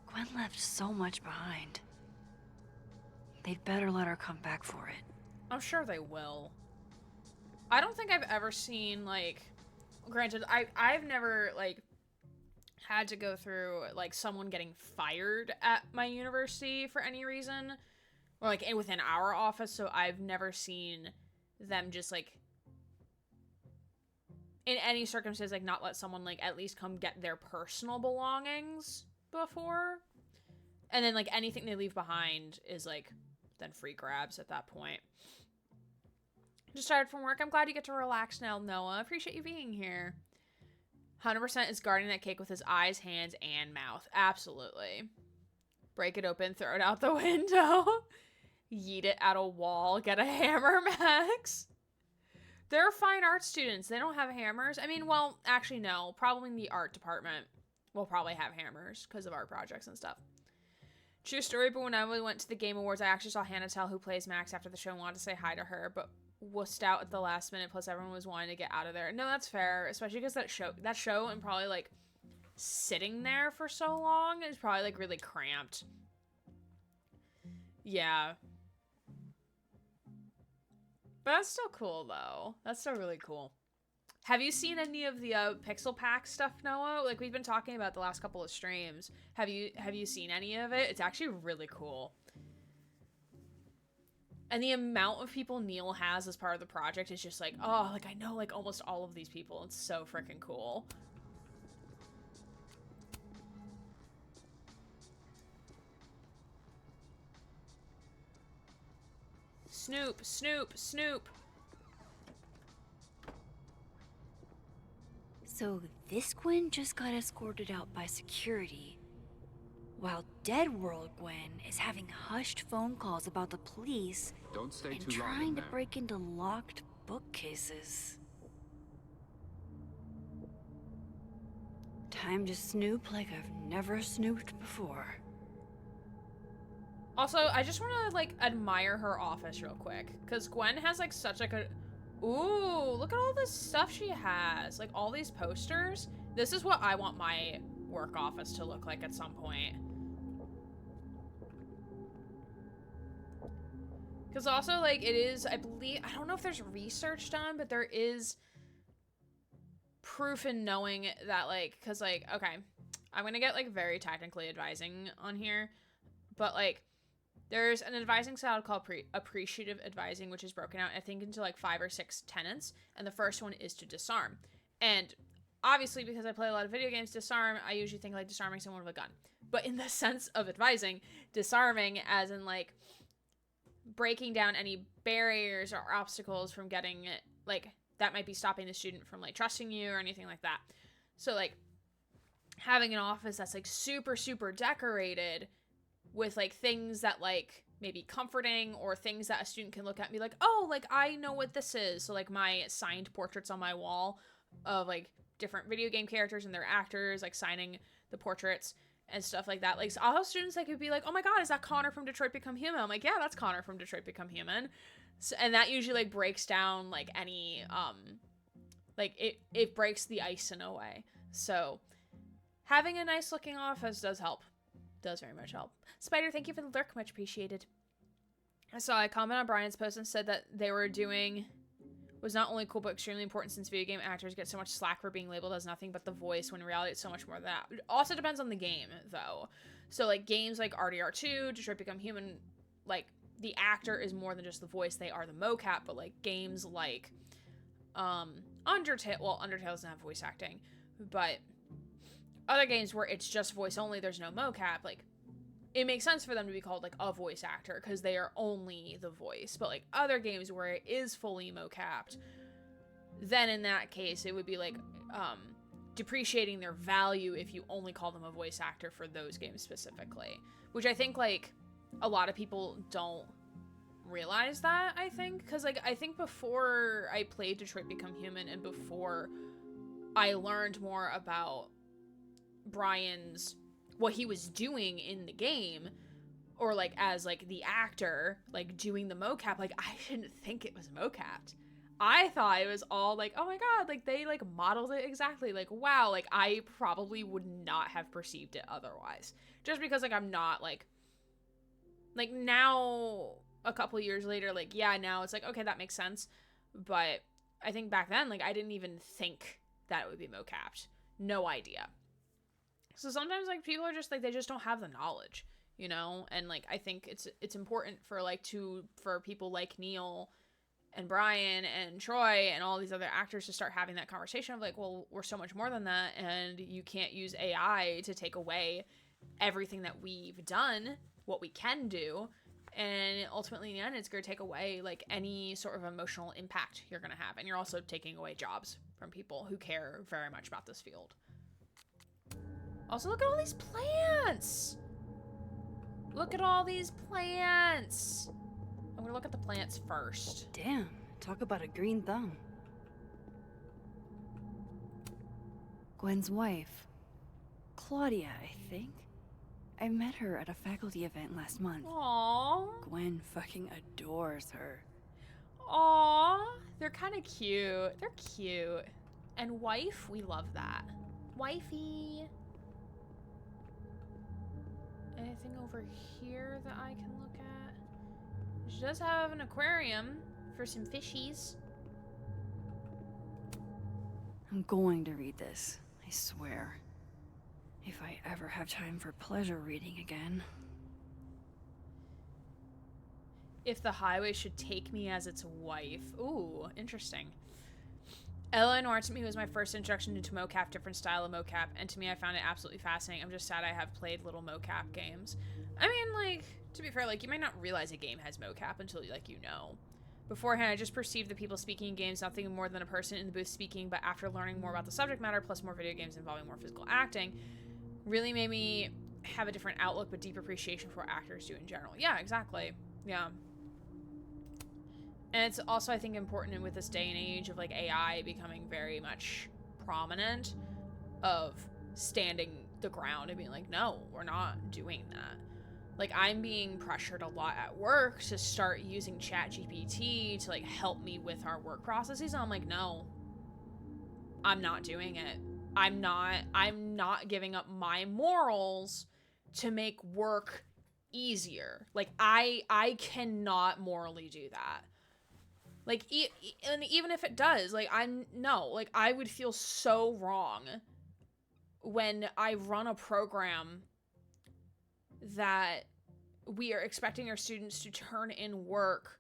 Gwen left so much behind. They'd better let her come back for it.
I'm sure they will. I don't think I've ever seen, like, granted, I've never, like, had to go through, like, someone getting fired at my university for any reason, or, like, within our office, so I've never seen them just, like, in any circumstance, like, not let someone, like, at least come get their personal belongings before, and then, like, anything they leave behind is, like, then free grabs at that point. Just started from work. I'm glad you get to relax now, Noah. Appreciate you being here. 100% is guarding that cake with his eyes, hands, and mouth. Absolutely. Break it open, throw it out the window. Yeet it at a wall, get a hammer, Max. They're fine art students. They don't have hammers. I mean, well, actually, no. Probably in the art department will probably have hammers because of art projects and stuff. True story, but when I went to the Game Awards, I actually saw Hannah Tell, who plays Max, after the show and wanted to say hi to her, but wussed out at the last minute, plus everyone was wanting to get out of there. No, that's fair, especially because that show and probably, like, sitting there for so long is probably, like, really cramped. Yeah. But that's still cool, though. That's still really cool. Have you seen any of the Pixel Pack stuff, Noah? Like, we've been talking about the last couple of streams. Have you seen any of it? It's actually really cool. And the amount of people Neil has as part of the project is just like, oh, like, I know, like, almost all of these people. It's so freaking cool. Snoop, Snoop, Snoop.
So this Gwen just got escorted out by security, while Dead World Gwen is having hushed phone calls about the police
Don't stay
and
too long in
trying to
there.
break into locked bookcases. Time to snoop like I've never snooped before.
Also, I just want to, like, admire her office real quick. Because Gwen has, like, such, like, a... Ooh, look at all this stuff she has. Like, all these posters. This is what I want my work office to look like at some point. Because also, like, it is, I believe, I don't know if there's research done, but there is proof in knowing that, like, because, like, okay, I'm going to get, like, very technically advising on here, but, like, there's an advising style called appreciative advising, which is broken out, I think, into, like, 5 or 6 tenets, and the first one is to disarm. And obviously, because I play a lot of video games, disarm, I usually think, like, disarming someone with a gun. But in the sense of advising, disarming as in, like, breaking down any barriers or obstacles from getting, like, that might be stopping the student from, like, trusting you or anything like that. So, like, having an office that's, like, super, super decorated with, like, things that, like, maybe comforting or things that a student can look at and be like, oh, like, I know what this is. So, like, my signed portraits on my wall of, like, different video game characters and their actors, like, signing the portraits and stuff like that. Like, so I'll have students that could be like, oh my god, is that Connor from Detroit Become Human? I'm like, yeah, that's Connor from Detroit Become Human. So, and that usually, like, breaks down, like, any, like, it breaks the ice in a way. So, having a nice looking office does help. Does very much help. Spider, thank you for the lurk, much appreciated. I saw a comment on Brian's post and said that they were doing was not only cool but extremely important since video game actors get so much slack for being labeled as nothing but the voice, when in reality it's so much more than that. It also depends on the game, though. So, like, games like RDR2, Detroit Become Human, like, the actor is more than just the voice, they are the mocap, but, like, games like, Undertale, well, Undertale doesn't have voice acting, but other games where it's just voice only, there's no mocap, like, it makes sense for them to be called, like, a voice actor, because they are only the voice. But, like, other games where it is fully mocapped, then in that case, it would be, like, depreciating their value if you only call them a voice actor for those games specifically. Which I think, like, a lot of people don't realize that, I think. Because, like, I think before I played Detroit Become Human and before I learned more about Brian's what he was doing in the game, or, like, as, like, the actor, like, doing the mocap, like, I didn't think it was mocapped. I thought it was all, like, oh my god, like, they, like, modeled it exactly, like, wow, like, I probably would not have perceived it otherwise. Just because, like, I'm not, like, now, a couple years later, like, yeah, now it's like, okay, that makes sense, but I think back then, like, I didn't even think that it would be mocapped. No idea. So sometimes, like, people are just, like, they just don't have the knowledge, you know? And, like, I think it's important for, like, for people like Neil and Brian and Troy and all these other actors to start having that conversation of, like, well, we're so much more than that, and you can't use AI to take away everything that we've done, what we can do, and ultimately in the end, it's going to take away, like, any sort of emotional impact you're going to have, and you're also taking away jobs from people who care very much about this field. Also, look at all these plants! Look at all these plants! I'm gonna look at the plants first.
Damn, talk about a green thumb. Gwen's wife. Claudia, I think. I met her at a faculty event last month.
Aww.
Gwen fucking adores her.
Aww. They're kind of cute. They're cute. And wife, we love that. Wifey. Anything over here that I can look at? She does have an aquarium for some fishies.
I'm going to read this, I swear. If I ever have time for pleasure reading again.
If the highway should take me as its wife. Ooh, interesting. Eleanor to me was my first introduction to mocap, different style of mocap, and to me I found it absolutely fascinating. I'm just sad I have played little mocap games. I mean, like, to be fair, like, you might not realize a game has mocap until, like, you know. Beforehand, I just perceived the people speaking in games nothing more than a person in the booth speaking, but after learning more about the subject matter, plus more video games involving more physical acting, really made me have a different outlook but deep appreciation for what actors do in general. Yeah, exactly. Yeah. And it's also, I think, important with this day and age of, like, AI becoming very much prominent, of standing the ground and being like, no, we're not doing that. Like, I'm being pressured a lot at work to start using ChatGPT to, like, help me with our work processes. And I'm like, no, I'm not doing it. I'm not giving up my morals to make work easier. Like, I cannot morally do that. Like, and even if it does, like, I would feel so wrong when I run a program that we are expecting our students to turn in work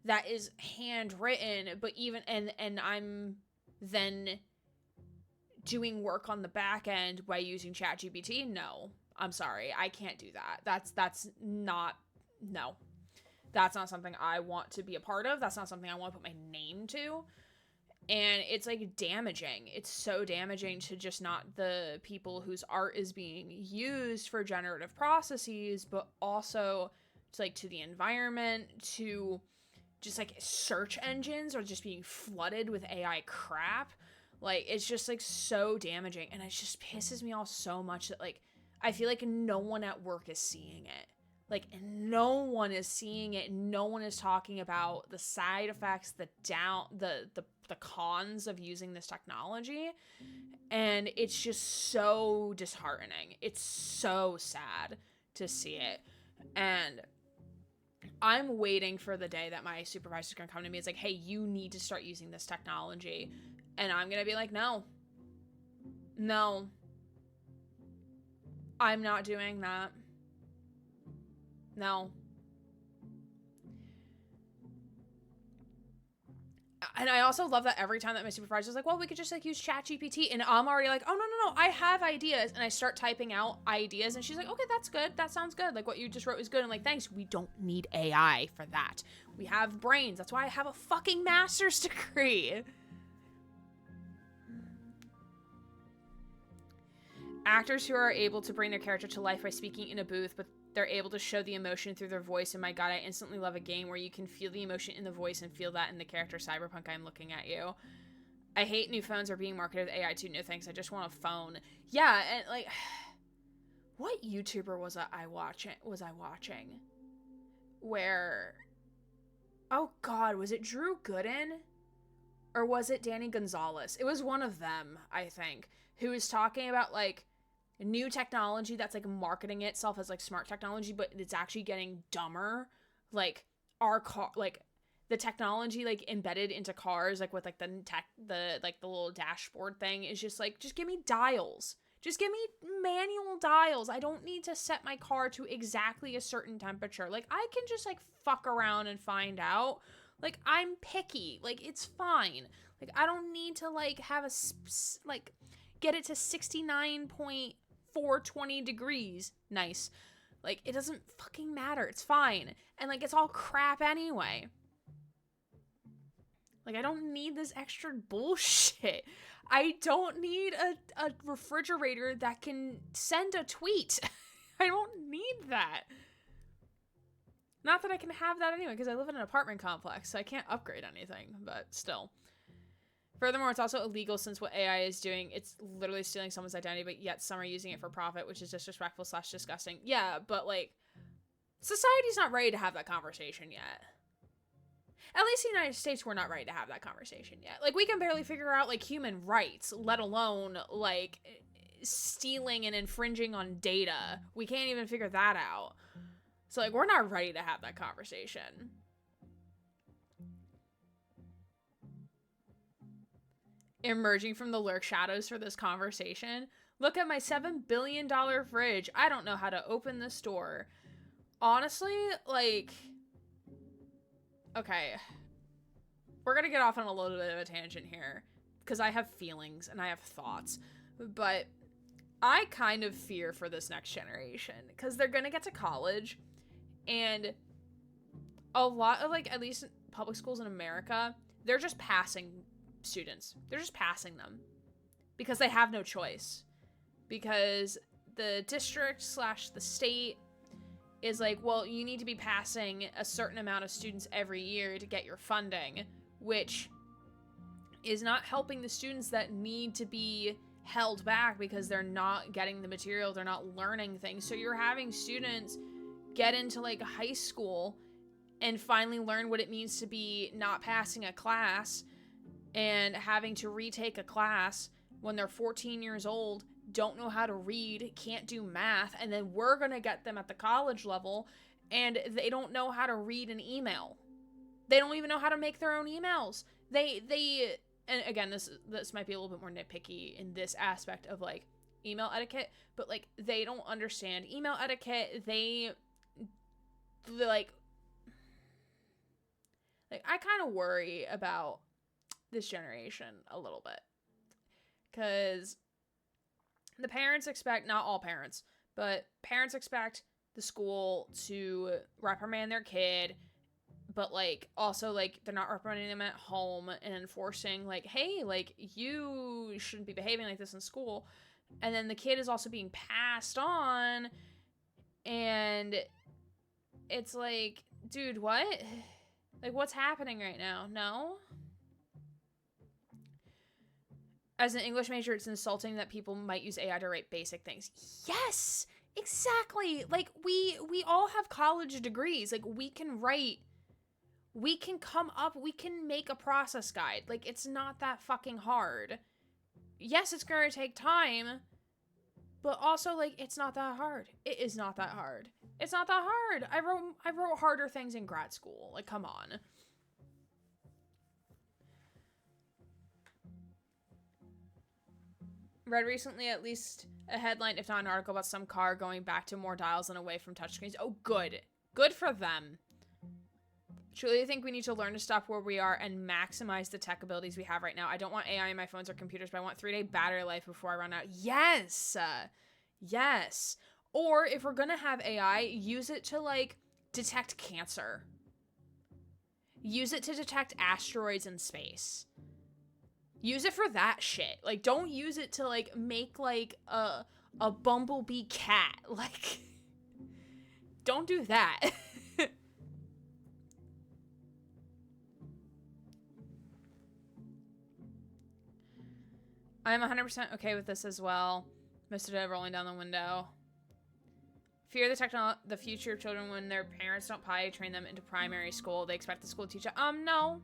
that is handwritten, but even, and I'm then doing work on the back end by using ChatGPT. No, I'm sorry. I can't do that. That's not something I want to be a part of. That's not something I want to put my name to. And it's like damaging. It's so damaging to just not the people whose art is being used for generative processes, but also to like to the environment, to just like search engines are just being flooded with AI crap. Like, it's just like so damaging. And it just pisses me off so much that like I feel like no one at work is seeing it. Like, no one is seeing it. No one is talking about the side effects, the cons of using this technology. And it's just so disheartening. It's so sad to see it. And I'm waiting for the day that my supervisor's gonna come to me. It's like, hey, you need to start using this technology. And I'm gonna be like, no, I'm not doing that. No. And I also love that every time that my supervisor's like, well, we could just like use ChatGPT, and I'm already like, oh, no, I have ideas. And I start typing out ideas, and she's like, okay, that's good. That sounds good. Like, what you just wrote is good. I'm like, thanks. We don't need AI for that. We have brains. That's why I have a fucking master's degree. Actors who are able to bring their character to life by speaking in a booth, but they're able to show the emotion through their voice. And my god, I instantly love a game where you can feel the emotion in the voice and feel that in the character. Cyberpunk, I'm looking at you. I hate new phones are being marketed with AI too. No thanks, I just want a phone. Yeah, and like, what YouTuber was I watching? Where, oh god, was it Drew Gooden? Or was it Danny Gonzalez? It was one of them, I think, who was talking about like new technology that's like marketing itself as like smart technology, but it's actually getting dumber. Like our car, like the technology like embedded into cars, like with like the little dashboard thing is just like, just give me dials. Just give me manual dials. I don't need to set my car to exactly a certain temperature. Like, I can just like fuck around and find out. Like, I'm picky. Like, it's fine. Like, I don't need to like have a like get it to 69.420 degrees. Nice. Like, it doesn't fucking matter. It's fine. And like, it's all crap anyway. Like, I don't need this extra bullshit. I don't need a refrigerator that can send a tweet. I don't need that. Not that I can have that anyway, because I live in an apartment complex, so I can't upgrade anything, but still. Furthermore, it's also illegal since what AI is doing, it's literally stealing someone's identity, but yet some are using it for profit, which is disrespectful / disgusting. Yeah, but like, society's not ready to have that conversation yet. At least in the United States, we're not ready to have that conversation yet. Like, we can barely figure out, like, human rights, let alone, like, stealing and infringing on data. We can't even figure that out. So, like, we're not ready to have that conversation. Emerging from the lurk shadows for this conversation. Look at my $7 billion fridge. I don't know how to open this door. Honestly, like... Okay, we're gonna get off on a little bit of a tangent here, because I have feelings and I have thoughts, but I kind of fear for this next generation, because they're gonna get to college, and a lot of, like, at least public schools in America, they're just passing students. They're just passing them, because they have no choice, because the district / the state is like, well, you need to be passing a certain amount of students every year to get your funding, which is not helping the students that need to be held back because they're not getting the material, they're not learning things. So you're having students get into like high school and finally learn what it means to be not passing a class and having to retake a class when they're 14 years old, don't know how to read, can't do math, and then we're gonna get them at the college level and they don't know how to read an email. They don't even know how to make their own emails. They and again, this might be a little bit more nitpicky in this aspect of like email etiquette, but like they don't understand email etiquette. They like I kind of worry about this generation a little bit, because the parents expect, not all parents, but parents expect the school to reprimand their kid, but like also like they're not reprimanding them at home and enforcing like, hey, like you shouldn't be behaving like this in school. And then the kid is also being passed on, and it's like, dude, what? Like, what's happening right now? No? As an English major, it's insulting that people might use AI to write basic things. Yes! Exactly! Like, we all have college degrees. Like, we can write. We can come up. We can make a process guide. Like, it's not that fucking hard. Yes, it's gonna take time. But also, like, it's not that hard. It is not that hard. It's not that hard. I wrote harder things in grad school. Like, come on. Read recently at least a headline, if not an article, about some car going back to more dials and away from touchscreens. Oh, good. Good for them. Truly, I think we need to learn to stop where we are and maximize the tech abilities we have right now. I don't want AI in my phones or computers, but I want 3-day battery life before I run out. Yes! Yes. Or, if we're gonna have AI, use it to, like, detect cancer. Use it to detect asteroids in space. Use it for that shit. Like, don't use it to, like, make, like, a bumblebee cat. Like, don't do that. I'm 100% okay with this as well. Mr. Dead rolling down the window. Fear the future of children when their parents don't potty train them into primary school. They expect the school to teach them. No.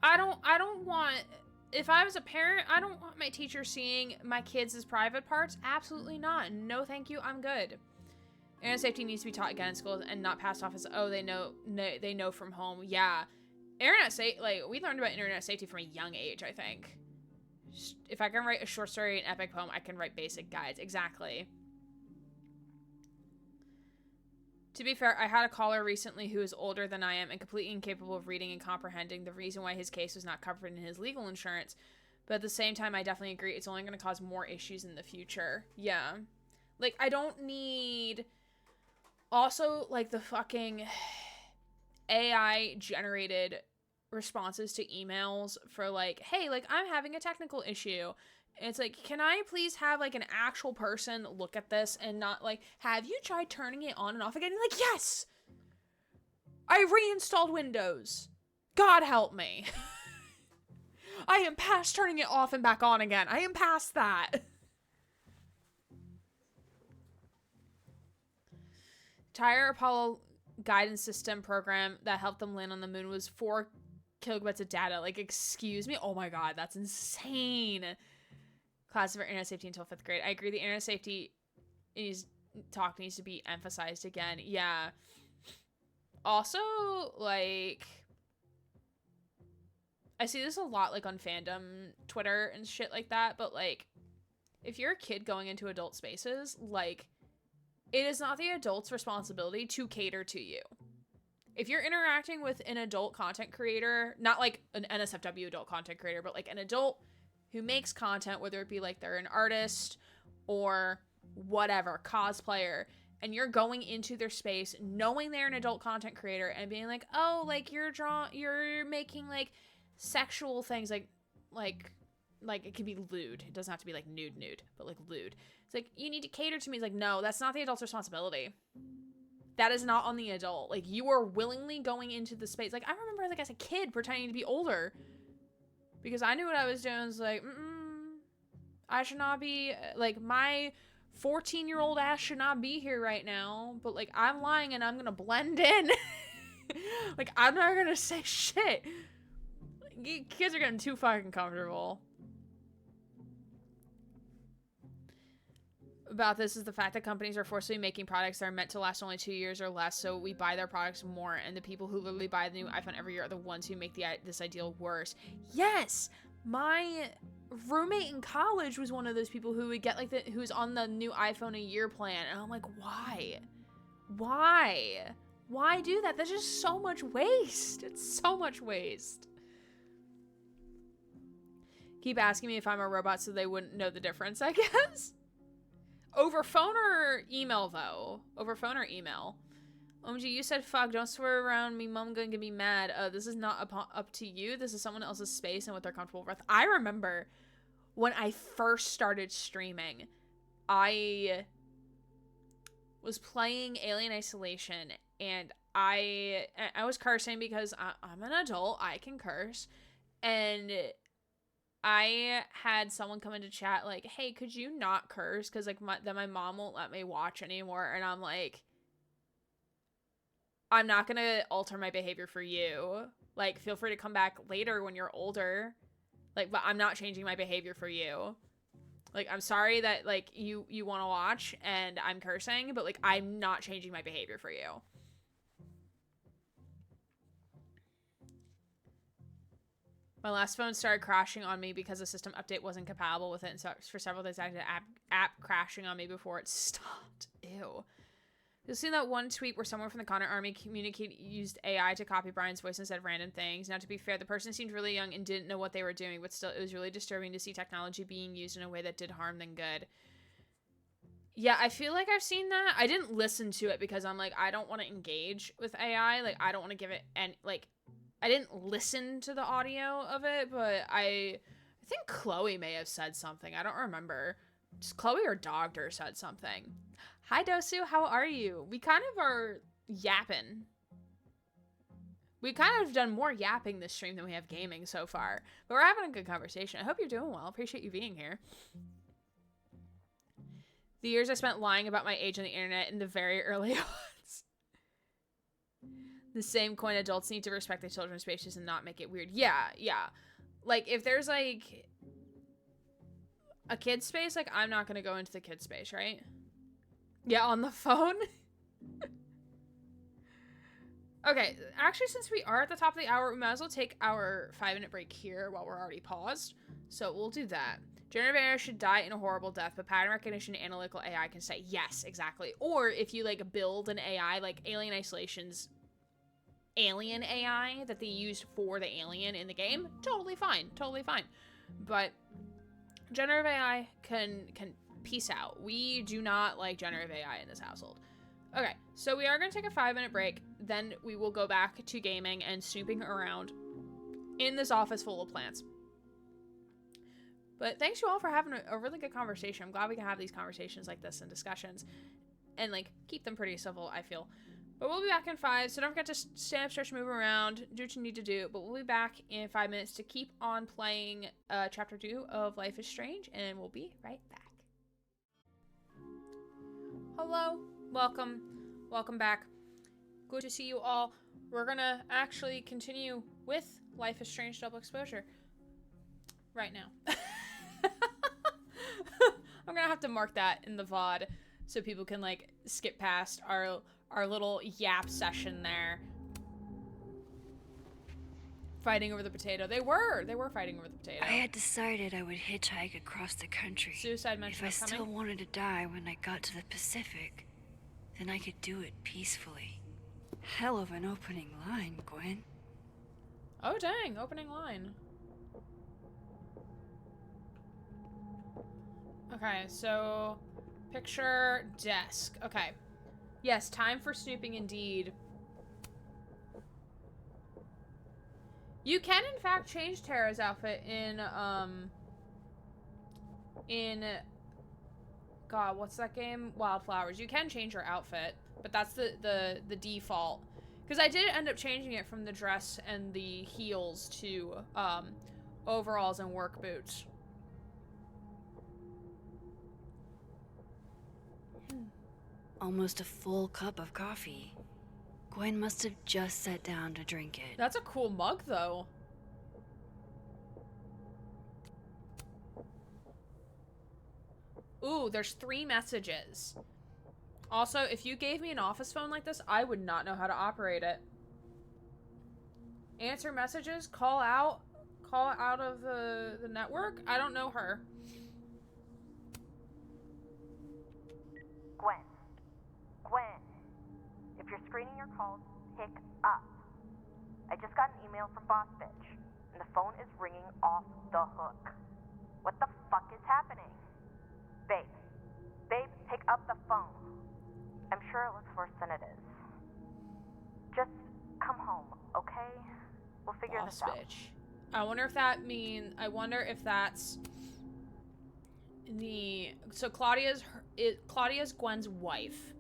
I don't want, if I was a parent, I don't want my teacher seeing my kids as private parts. Absolutely not. No, thank you. I'm good. Internet safety needs to be taught again in schools and not passed off as, oh, they know from home. Yeah. Internet safety, like, we learned about internet safety from a young age, I think. If I can write a short story, an epic poem, I can write basic guides. Exactly. To be fair, I had a caller recently who is older than I am and completely incapable of reading and comprehending the reason why his case was not covered in his legal insurance. But at the same time, I definitely agree it's only going to cause more issues in the future. Yeah. Like, I don't need... Also, like, the fucking AI-generated responses to emails for, like, hey, like, I'm having a technical issue. And it's like, can I please have, like, an actual person look at this and not, like, have you tried turning it on and off again? And like, yes! I reinstalled Windows. God help me. I am past turning it off and back on again. I am past that. Entire Apollo guidance system program that helped them land on the moon was 4 kilobits of data. Like, excuse me? Oh my god, that's insane. Class for internet safety until 5th grade. I agree, the internet safety needs to be emphasized again. Yeah. Also, like, I see this a lot, like, on fandom Twitter and shit like that, but, like, if you're a kid going into adult spaces, like, it is not the adult's responsibility to cater to you. If you're interacting with an adult content creator, not like an NSFW adult content creator, but like an adult who makes content, whether it be like they're an artist or whatever, cosplayer, and you're going into their space knowing they're an adult content creator and being like, oh, like you're making like sexual things, like it could be lewd. It doesn't have to be like nude, but like lewd. It's like, you need to cater to me. It's like, no, that's not the adult's responsibility. That is not on the adult. Like, you are willingly going into the space. Like, I remember, like, as a kid pretending to be older because I knew what I was doing. It's like, I should not be, like, my 14-year-old ass should not be here right now. But, like, I'm lying and I'm gonna blend in. Like, I'm not gonna say shit. Kids are getting too fucking comfortable. about this is the fact that companies are forcibly making products that are meant to last only 2 years or less, so we buy their products more, and the people who literally buy the new iPhone every year are the ones who make this ideal worse. Yes! My roommate in college was one of those people who would get like who's on the new iPhone a year plan, and I'm like, why? Why do that? That's just so much waste. It's so much waste. Keep asking me if I'm a robot so they wouldn't know the difference, I guess. Over phone or email, though? Over phone or email? OMG, you said fuck, don't swear around me, mom gonna get me mad. This is not up to you. This is someone else's space and what they're comfortable with. I remember when I first started streaming, I was playing Alien Isolation, and I was cursing because I'm an adult, I can curse, and I had someone come into chat like, hey, could you not curse? Because like then my mom won't let me watch anymore, and I'm like, I'm not gonna alter my behavior for you. Like, feel free to come back later when you're older. Like, but I'm not changing my behavior for you. Like, I'm sorry that, like, you want to watch and I'm cursing, but, like, I'm not changing my behavior for you. My last phone started crashing on me because the system update wasn't compatible with it, and so for several days I had an app crashing on me before it stopped. Ew. You'll see that one tweet where someone from the Connor Army used AI to copy Brian's voice and said random things. Now, to be fair, the person seemed really young and didn't know what they were doing, but still, it was really disturbing to see technology being used in a way that did harm than good. Yeah, I feel like I've seen that. I didn't listen to it because I'm like, I don't want to engage with AI. Like, I don't want to give it any, like, I didn't listen to the audio of it, but I think Chloe may have said something. I don't remember. Just Chloe or Dogder said something. Hi, Dosu. How are you? We kind of are yapping. We kind of done more yapping this stream than we have gaming so far. But we're having a good conversation. I hope you're doing well. Appreciate you being here. The years I spent lying about my age on the internet in the very early odds. The same coin, adults need to respect their children's spaces and not make it weird. Yeah, yeah. Like, if there's, like, a kid's space, like, I'm not gonna go into the kid's space, right? Yeah, on the phone? Okay, actually, since we are at the top of the hour, we might as well take our 5-minute break here while we're already paused. So we'll do that. Generative AI should die in a horrible death, but pattern recognition analytical AI can say yes, exactly. Or if you, like, build an AI, like Alien Isolation's alien AI that they used for the alien in the game, totally fine, totally fine. But generative AI can peace out. We do not like generative AI in this household. Okay, so we are going to take a 5-minute break. Then we will go back to gaming and snooping around in this office full of plants. But thanks you all for having a really good conversation. I'm glad we can have these conversations like this and discussions. And, like, keep them pretty civil, I feel. But we'll be back in 5, so don't forget to stand up, stretch, move around, do what you need to do. But we'll be back in 5 minutes to keep on playing Chapter 2 of Life is Strange, and we'll be right back. Hello, welcome back. Good to see you all. We're gonna actually continue with Life is Strange Double Exposure right now. I'm gonna have to mark that in the VOD so people can, like, skip past our little yap session there. Fighting over the potato. They were fighting over the potato.
I had decided I would hitchhike across the country.
Suicide mentioned
If I still wanted to die when I got to the Pacific, then I could do it peacefully. Hell of an opening line, Gwen.
Oh dang, opening line. Okay, so picture desk. Okay. Yes, time for snooping indeed. You can in fact change Tara's outfit in God, what's that game? Wildflowers. You can change her outfit, but that's the default. Because I did end up changing it from the dress and the heels to overalls and work boots.
Almost a full cup of coffee. Gwen must have just sat down to drink it.
That's a cool mug, though. Ooh, there's 3 messages. Also, if you gave me an office phone like this, I would not know how to operate it. Answer messages, call out of the network. I don't know her.
Gwen, if you're screening your calls, pick up. I just got an email from Boss Bitch, and the phone is ringing off the hook. What the fuck is happening? Babe, pick up the phone. I'm sure it looks worse than it is. Just come home, okay? We'll figure
Boss
this out.
bitch. I wonder if that's so Claudia's Gwen's wife.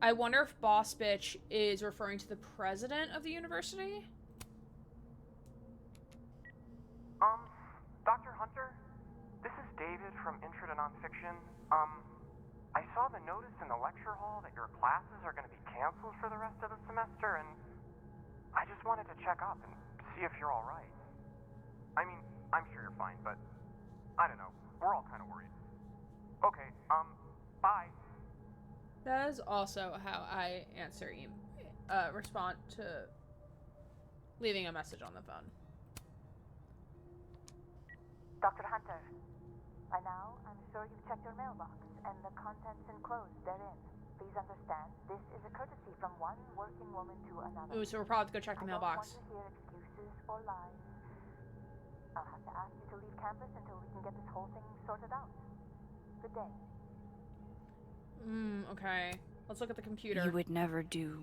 I wonder if Boss Bitch is referring to the president of the university?
Dr. Hunter, this is David from Intro to Nonfiction. I saw the notice in the lecture hall that your classes are going to be canceled for the rest of the semester, and I just wanted to check up and see if you're all right. I mean, I'm sure you're fine, but I don't know. We're all kind of worried. Okay, bye.
That is also how I answer respond to leaving a message on the phone.
Dr. Hunter, by now, I'm sure you've checked your mailbox and the contents enclosed therein. Please understand, this is a courtesy from one working woman to another.
Ooh, so we're probably to go check the mailbox.
I don't want to hear excuses or lies. I'll have to ask you to leave campus until we can get this whole thing sorted out. Good day.
Okay. Let's look at the computer.
You would never do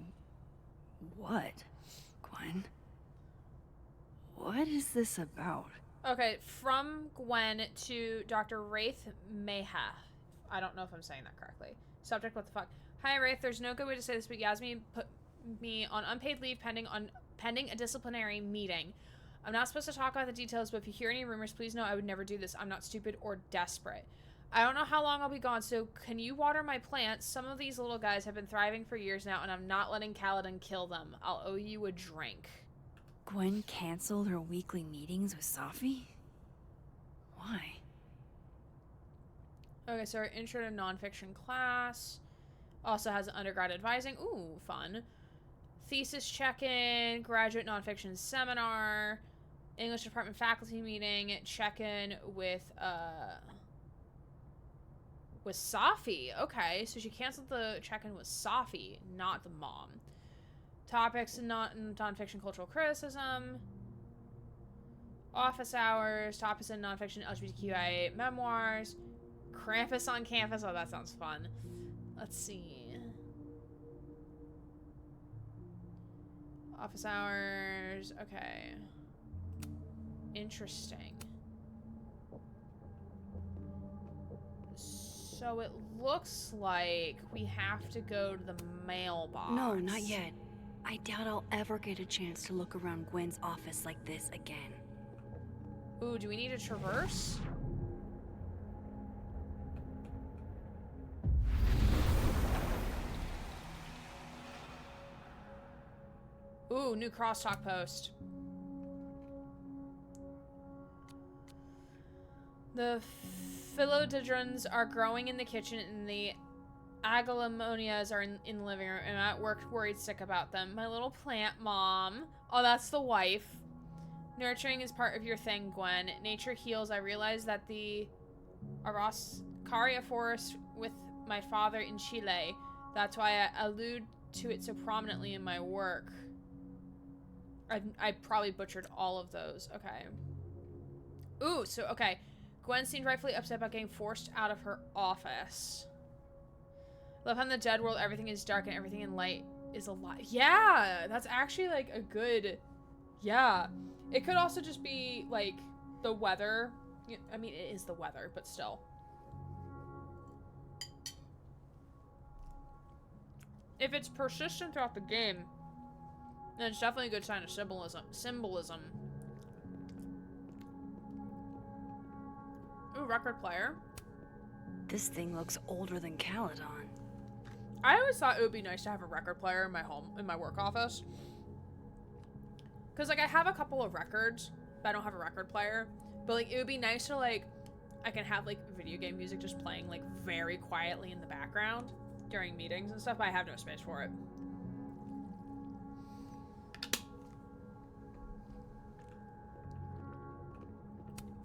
what, Gwen? What is this about?
Okay, from Gwen to Dr. Wraith Mayha. I don't know if I'm saying that correctly. Subject, what the fuck? Hi, Wraith. There's no good way to say this, but Yasmin put me on unpaid leave pending a disciplinary meeting. I'm not supposed to talk about the details, but if you hear any rumors, please know I would never do this. I'm not stupid or desperate. I don't know how long I'll be gone, so can you water my plants? Some of these little guys have been thriving for years now, and I'm not letting Kaladin kill them. I'll owe you a drink.
Gwen canceled her weekly meetings with Safi? Why?
Okay, so our intro to nonfiction class also has undergrad advising. Ooh, fun. Thesis check-in, graduate nonfiction seminar, English department faculty meeting, check-in with Safi. Okay, so she canceled the check-in with Safi, not the mom. Topics in nonfiction cultural criticism. Office hours. Topics in nonfiction LGBTQIA memoirs. Krampus on campus. Oh, that sounds fun. Let's see. Office hours. Okay. Interesting. So it looks like we have to go to the mailbox.
No, not yet. I doubt I'll ever get a chance to look around Gwen's office like this again.
Ooh, do we need to traverse? Ooh, new crosstalk post. The philodendrons are growing in the kitchen and the aglaomonias are in the living room. I'm at work worried sick about them. My little plant mom. Oh, that's the wife. Nurturing is part of your thing, Gwen. Nature heals. I realized that the Araucaria forest with my father in Chile. That's why I allude to it so prominently in my work. I probably butchered all of those. Okay. Ooh, so, okay. Gwen seemed rightfully upset about getting forced out of her office. Love how in the dead world everything is dark and everything in light is alive. Yeah, that's actually like a good, yeah. It could also just be like the weather. I mean, it is the weather, but still. If it's persistent throughout the game, then it's definitely a good sign of symbolism. Ooh, record player.
This thing looks older than Caledon.
I always thought it would be nice to have a record player in my work office. Cause like I have a couple of records, but I don't have a record player. But like it would be nice to like I can have like video game music just playing like very quietly in the background during meetings and stuff, but I have no space for it.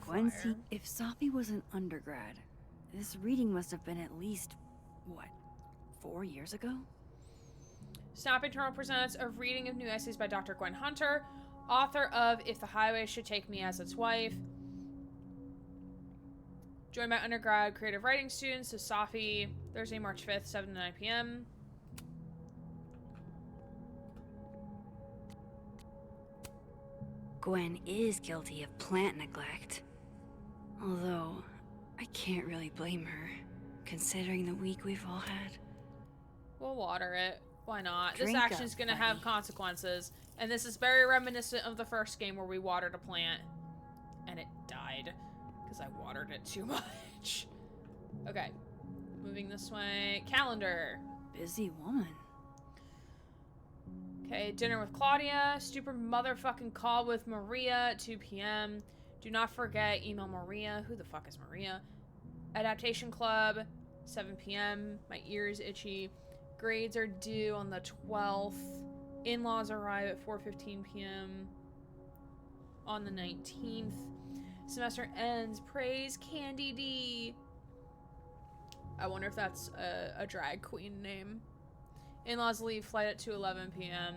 Gwen,
Fire.
if Safi was an undergrad, this reading must have been at least, what, 4 years ago?
Snapping Turtle presents a reading of new essays by Dr. Gwen Hunter, author of If the Highway Should Take Me as Its Wife. Joined by undergrad creative writing students, so Safi, Thursday, March 5th, 7 to 9 p.m.
Gwen is guilty of plant neglect. Although, I can't really blame her, considering the week we've all had.
We'll water it. Why not?
Drink
this action's
up,
gonna
buddy.
have consequences. And this is very reminiscent of the first game where we watered a plant. And it died. Because I watered it too much. Okay. Moving this way. Calendar.
Busy woman.
Okay, dinner with Claudia. Stupid motherfucking call with Maria at 2 p.m. Do not forget, email Maria. Who the fuck is Maria? Adaptation Club, 7 p.m. My ear's itchy. Grades are due on the 12th. In-laws arrive at 4:15 p.m. on the 19th. Semester ends. Praise Candy D. I wonder if that's a drag queen name. In-laws leave. Flight at 2:11 p.m.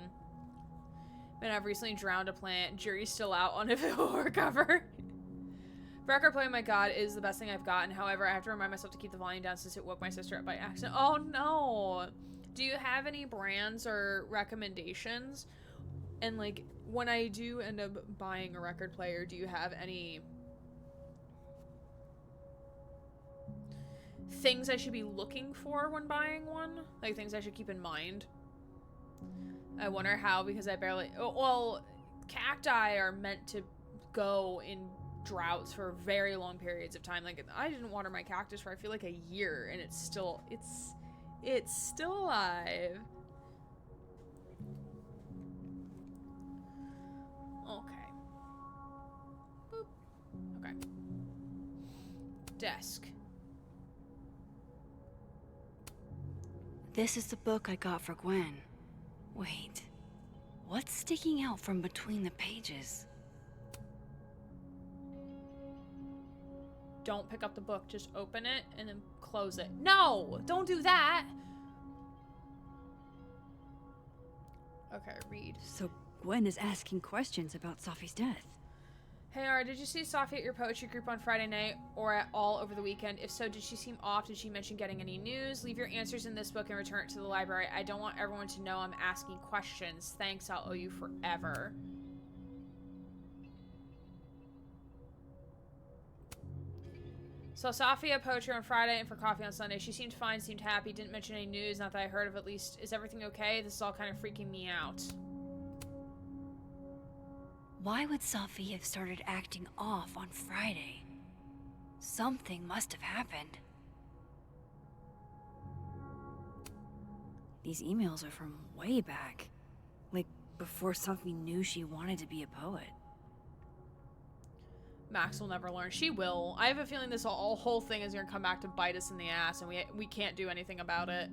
Man, I've recently drowned a plant. Jury's still out on if it will recover. Record play, my god, is the best thing I've gotten. However, I have to remind myself to keep the volume down since it woke my sister up by accident. Oh no! Do you have any brands or recommendations? And like, when I do end up buying a record player, do you have any things I should be looking for when buying one? Like things I should keep in mind? I wonder how, because I barely... Well, cacti are meant to go in droughts for very long periods of time. Like, I didn't water my cactus for, I feel like, a year, and it's still alive. Okay. Boop. Okay. Desk.
This is the book I got for Gwen. Wait, what's sticking out from between the pages?
Don't pick up the book, just open it and then close it. No! Don't do that! Okay, read.
So Gwen is asking questions about Safi's death.
Hey, Ara, did you see Safi at your poetry group on Friday night or at all over the weekend? If so, did she seem off? Did she mention getting any news? Leave your answers in this book and return it to the library. I don't want everyone to know I'm asking questions. Thanks, I'll owe you forever. So Safi at poetry on Friday and for coffee on Sunday. She seemed fine, seemed happy, didn't mention any news, not that I heard of at least. Is everything okay? This is all kind of freaking me out.
Why would Safi have started acting off on Friday? Something must have happened. These emails are from way back. Like, before Safi knew she wanted to be a poet.
Max will never learn. She will. I have a feeling this whole thing is going to come back to bite us in the ass, and we can't do anything about it.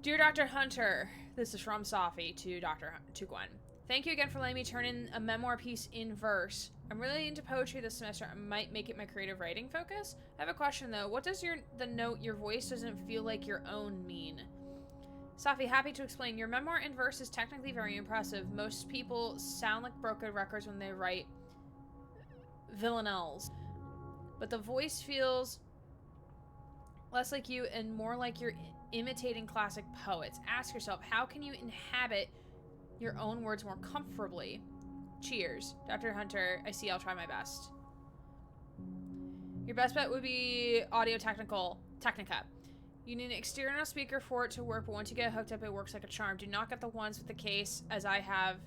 Dear Dr. Hunter, this is from Safi to Gwen. Thank you again for letting me turn in a memoir piece in verse. I'm really into poetry this semester. I might make it my creative writing focus. I have a question though. What does the note, your voice doesn't feel like your own mean? Safi, happy to explain. Your memoir in verse is technically very impressive. Most people sound like broken records when they write villanelles. But the voice feels less like you and more like you're imitating classic poets. Ask yourself, how can you inhabit your own words more comfortably? Cheers. Dr. Hunter, I see, I'll try my best. Your best bet would be Audio-Technica. You need an external speaker for it to work, but once you get hooked up, it works like a charm. Do not get the ones with the case, as I have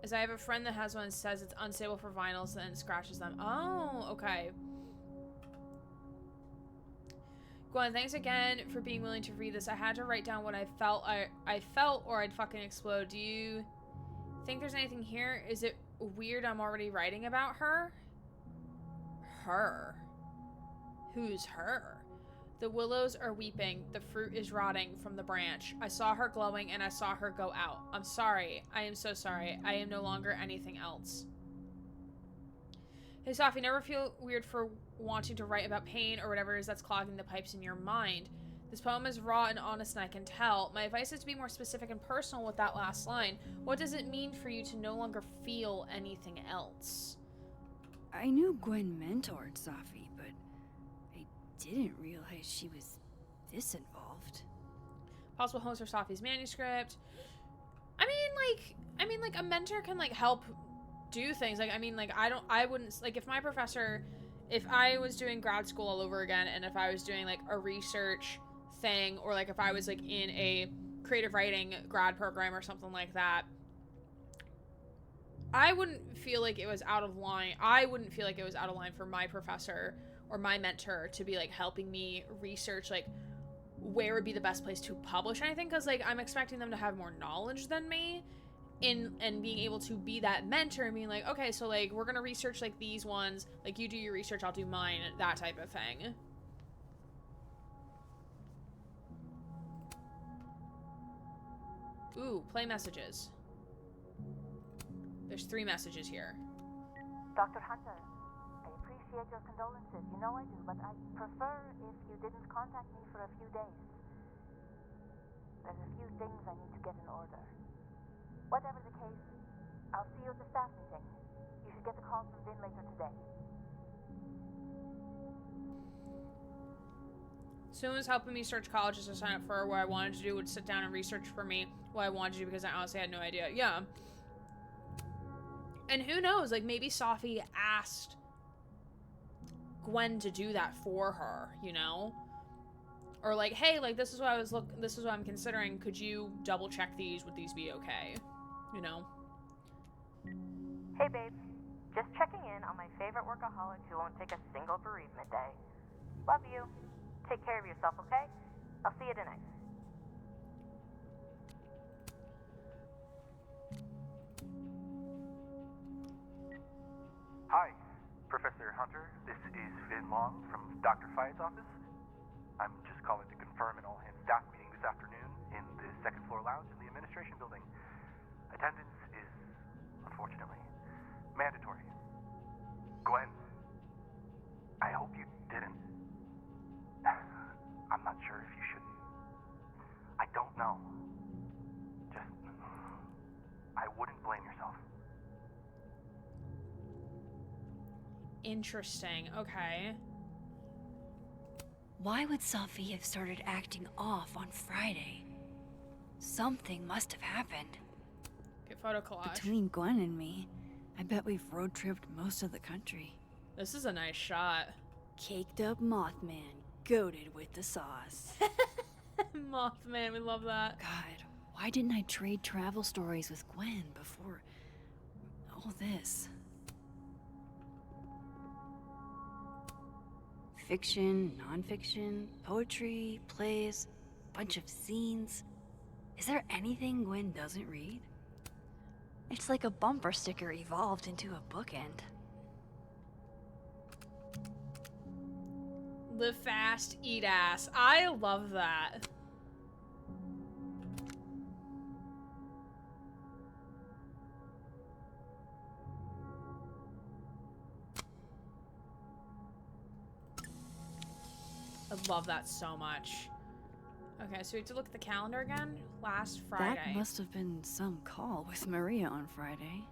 a friend that has one and says it's unstable for vinyls and scratches them. Oh, okay. Gwen, thanks again for being willing to read this. I had to write down what I felt or I'd fucking explode. Do you think there's anything here? Is it weird I'm already writing about her? Her. Who's her? The willows are weeping. The fruit is rotting from the branch. I saw her glowing and I saw her go out. I'm sorry. I am so sorry. I am no longer anything else. Hey, Sophie, never feel weird for wanting to write about pain or whatever it is that's clogging the pipes in your mind. This poem is raw and honest and I can tell. My advice is to be more specific and personal with that last line. What does it mean for you to no longer feel anything else?
I knew Gwen mentored Sophie, but I didn't realize she was this involved.
Possible host for Sophie's manuscript. I mean, like, a mentor can, like, help do things. Like, I mean, like, I wouldn't, like, if my professor, if I was doing grad school all over again, and if I was doing, like, a research thing, or, like, if I was, like, in a creative writing grad program or something like that, I wouldn't feel like it was out of line. I wouldn't feel like it was out of line for my professor or my mentor to be, like, helping me research, like, where would be the best place to publish anything, because, like, I'm expecting them to have more knowledge than me and being able to be that mentor and being like, okay, so, like, we're gonna research, like, these ones, like, you do your research, I'll do mine, that type of thing. Ooh, play messages. There's 3 messages here.
Dr. Hunter, I appreciate your condolences. You know I do, but I'd prefer if you didn't contact me for a few days. There's a few things I need to get in order. Whatever the case, I'll see you at the staff meeting. You should get the call from Vinh later today.
Soon was helping me search colleges to sign up for what I wanted to do, would sit down and research for me what I wanted to do because I honestly had no idea. Yeah. And who knows, like, maybe Sophie asked Gwen to do that for her, you know? Or like, hey, like, this is what this is what I'm considering. Could you double check these? Would these be okay? You know?
Hey, babe. Just checking in on my favorite workaholic who won't take a single bereavement day. Love you. Take care of yourself, okay? I'll see you tonight.
Hi, Professor Hunter. This is Vinh Long from Dr. Fayette's office. I'm just calling to confirm an all-hands staff meeting this afternoon in the second floor lounge in the administration building. Attendance is, unfortunately, mandatory. Gwen, I hope you didn't. I'm not sure if you should. I don't know. Just, I wouldn't blame yourself.
Interesting. Okay.
Why would Sophie have started acting off on Friday? Something must have happened.
Okay, photo collage.
Between Gwen and me, I bet we've road-tripped most of the country.
This is a nice shot.
Caked up Mothman, goated with the sauce.
Mothman, we love that.
God, why didn't I trade travel stories with Gwen before all this? Fiction, non-fiction, poetry, plays, bunch of scenes. Is there anything Gwen doesn't read? It's like a bumper sticker evolved into a bookend.
Live fast, eat ass. I love that. I love that so much. Okay, so we have to look at the calendar again. Last Friday.
That must have been some call with Maria on Friday.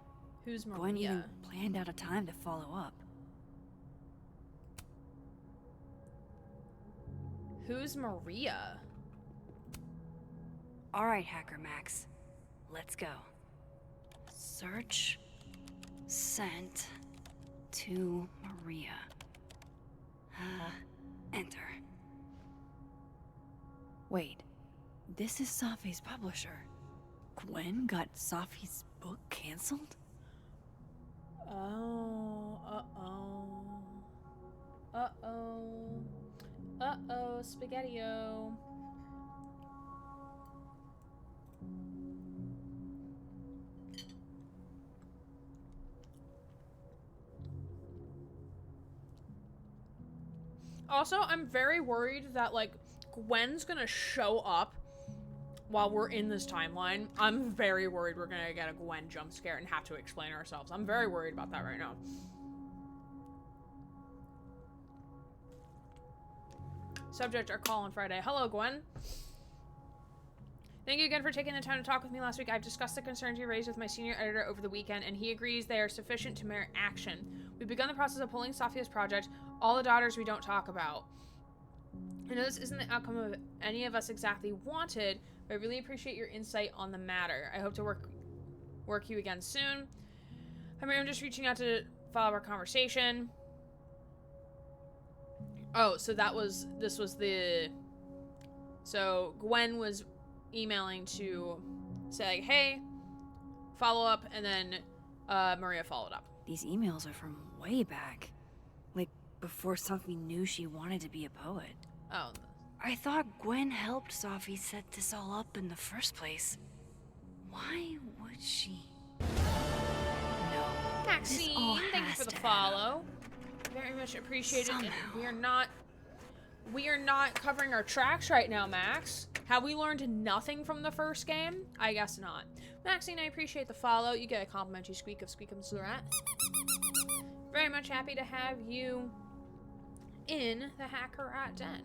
Who's Maria?
Gwen even planned out a time to follow up.
Who's Maria?
All right, Hacker Max. Let's go. Search. Sent. To Maria. Enter. Wait. This is Sophie's publisher. Gwen got Sophie's book canceled?
Oh, uh-oh. Uh-oh. Uh-oh, Spaghetti-O. Also, I'm very worried that, like, Gwen's gonna show up while we're in this timeline. I'm very worried we're gonna get a Gwen jump scare and have to explain ourselves. I'm very worried about that right now. Subject, our call on Friday. Hello, Gwen. Thank you again for taking the time to talk with me last week. I've discussed the concerns you raised with my senior editor over the weekend, and he agrees they are sufficient to merit action. We've begun the process of pulling Sophia's project, All the Daughters We Don't Talk About. I know this isn't the outcome of any of us exactly wanted, but I really appreciate your insight on the matter. I hope to work you again soon. I'm just reaching out to follow our conversation. Oh, so so Gwen was emailing to say, like, hey, follow up, and then Maria followed up.
These emails are from way back. Like, before Sophie knew she wanted to be a poet.
Oh.
I thought Gwen helped Sophie set this all up in the first place. Why would she? No.
Maxine, thank you for the follow. Very much appreciated. And we are not covering our tracks right now, Max. Have we learned nothing from the first game? I guess not. Maxine, I appreciate the follow. You get a complimentary squeak of Squeakums to the Rat. Very much happy to have you in the Hacker Rat Den.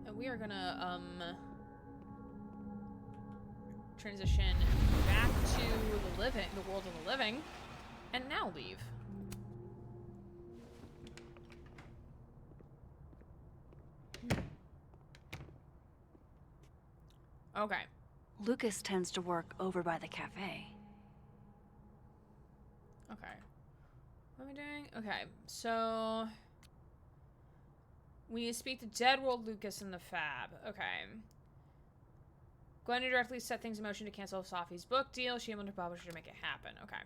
And we are gonna transition back to the world of the living, and now leave. Okay.
Lucas tends to work over by the cafe.
Okay. What am I doing? Okay, so we need to speak to Dead World Lucas in the Fab. Okay. Gwen directly set things in motion to cancel Sophie's book deal. She emailed her publisher to make it happen. Okay.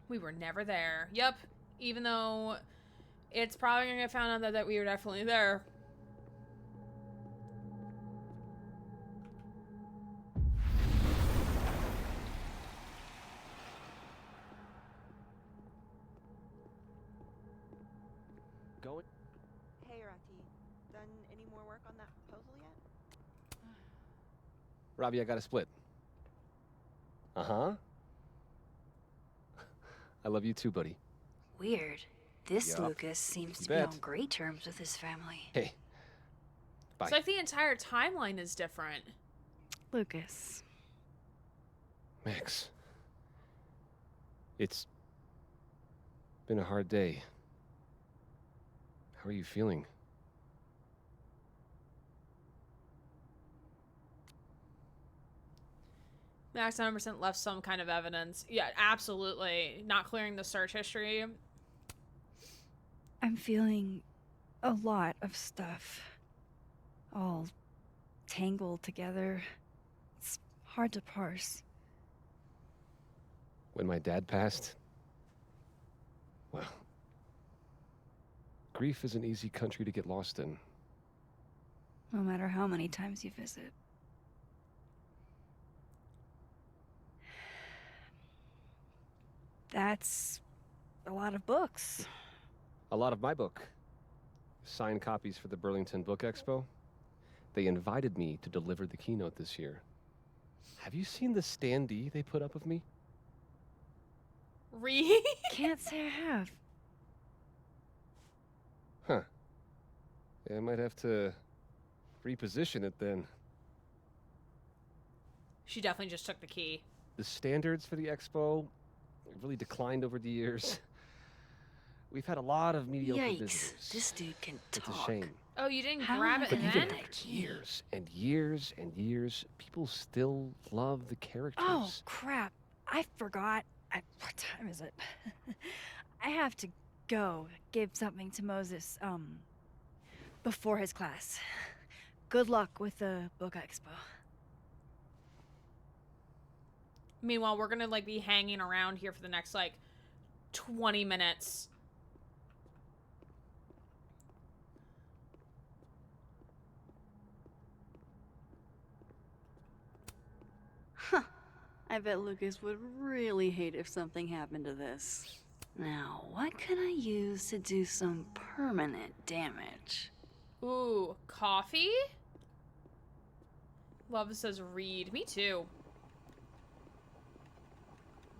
We were never there. Yep. Even though it's probably gonna get found out that we were definitely there.
Going?
Hey, Rati. Done any more work on that proposal yet?
Robbie, I got a split. Uh-huh. I love you too, buddy.
Weird. This
Yup.
Lucas seems to be
Bet.
on great terms with his family.
Hey. Bye.
It's like the entire timeline is different.
Lucas.
Max. It's been a hard day. How are you feeling?
Max 100% left some kind of evidence. Yeah, absolutely. Not clearing the search history.
I'm feeling a lot of stuff. All tangled together. It's hard to parse.
When my dad passed, well, grief is an easy country to get lost in.
No matter how many times you visit. That's a lot of books.
A lot of my book. Signed copies for the Burlington Book Expo. They invited me to deliver the keynote this year. Have you seen the standee they put up of me?
Really?
Can't say I have.
Huh. Yeah, I might have to reposition it then.
She definitely just took the key.
The standards for the expo have really declined over the years. We've had a lot of mediocre
Yikes.
visitors.
This dude can
It's
talk.
a shame.
Oh, you didn't
How
grab
am
it
I
and
gonna
then?
get
After years and years and years, people still love the characters.
Oh, crap. I forgot. What time is it? I have to go give something to Moses, before his class. Good luck with the book expo.
Meanwhile, we're gonna, like, be hanging around here for the next, like, 20 minutes.
Huh. I bet Lucas would really hate if something happened to this.
Now, what can I use to do some permanent damage?
Ooh, coffee? Love says read. Me too.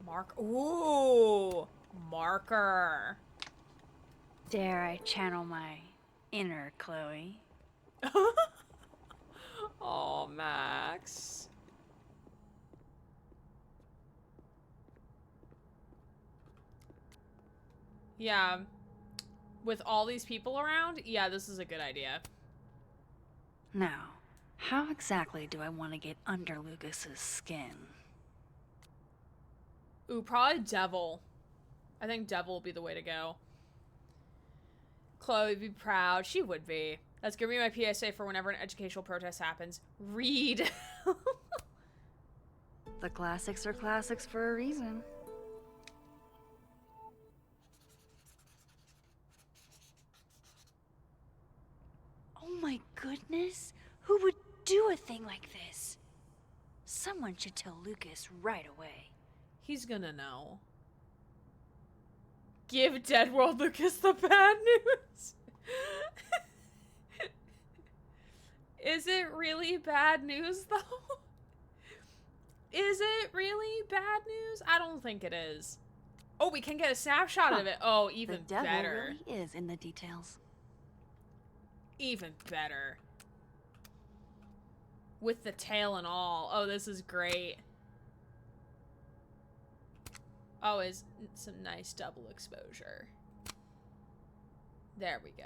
Mark. Ooh, marker.
Dare I channel my inner Chloe?
Oh, Max. Yeah. With all these people around, yeah, this is a good idea.
Now, how exactly do I want to get under Lucas's skin?
Ooh, probably devil. I think devil will be the way to go. Chloe would be proud. She would be. That's gonna be my PSA for whenever an educational protest happens. Read.
The classics are classics for a reason. Oh my goodness! Who would do a thing like this? Someone should tell Lucas right away.
He's gonna know. Give Dead World Lucas the bad news. Is it really bad news, though? Is it really bad news? I don't think it is. Oh, we can get a snapshot of it. Oh, even
The devil
better.
really is in the details.
Even better. With the tail and all. Oh, this is great. Oh, it's a nice double exposure. There we go.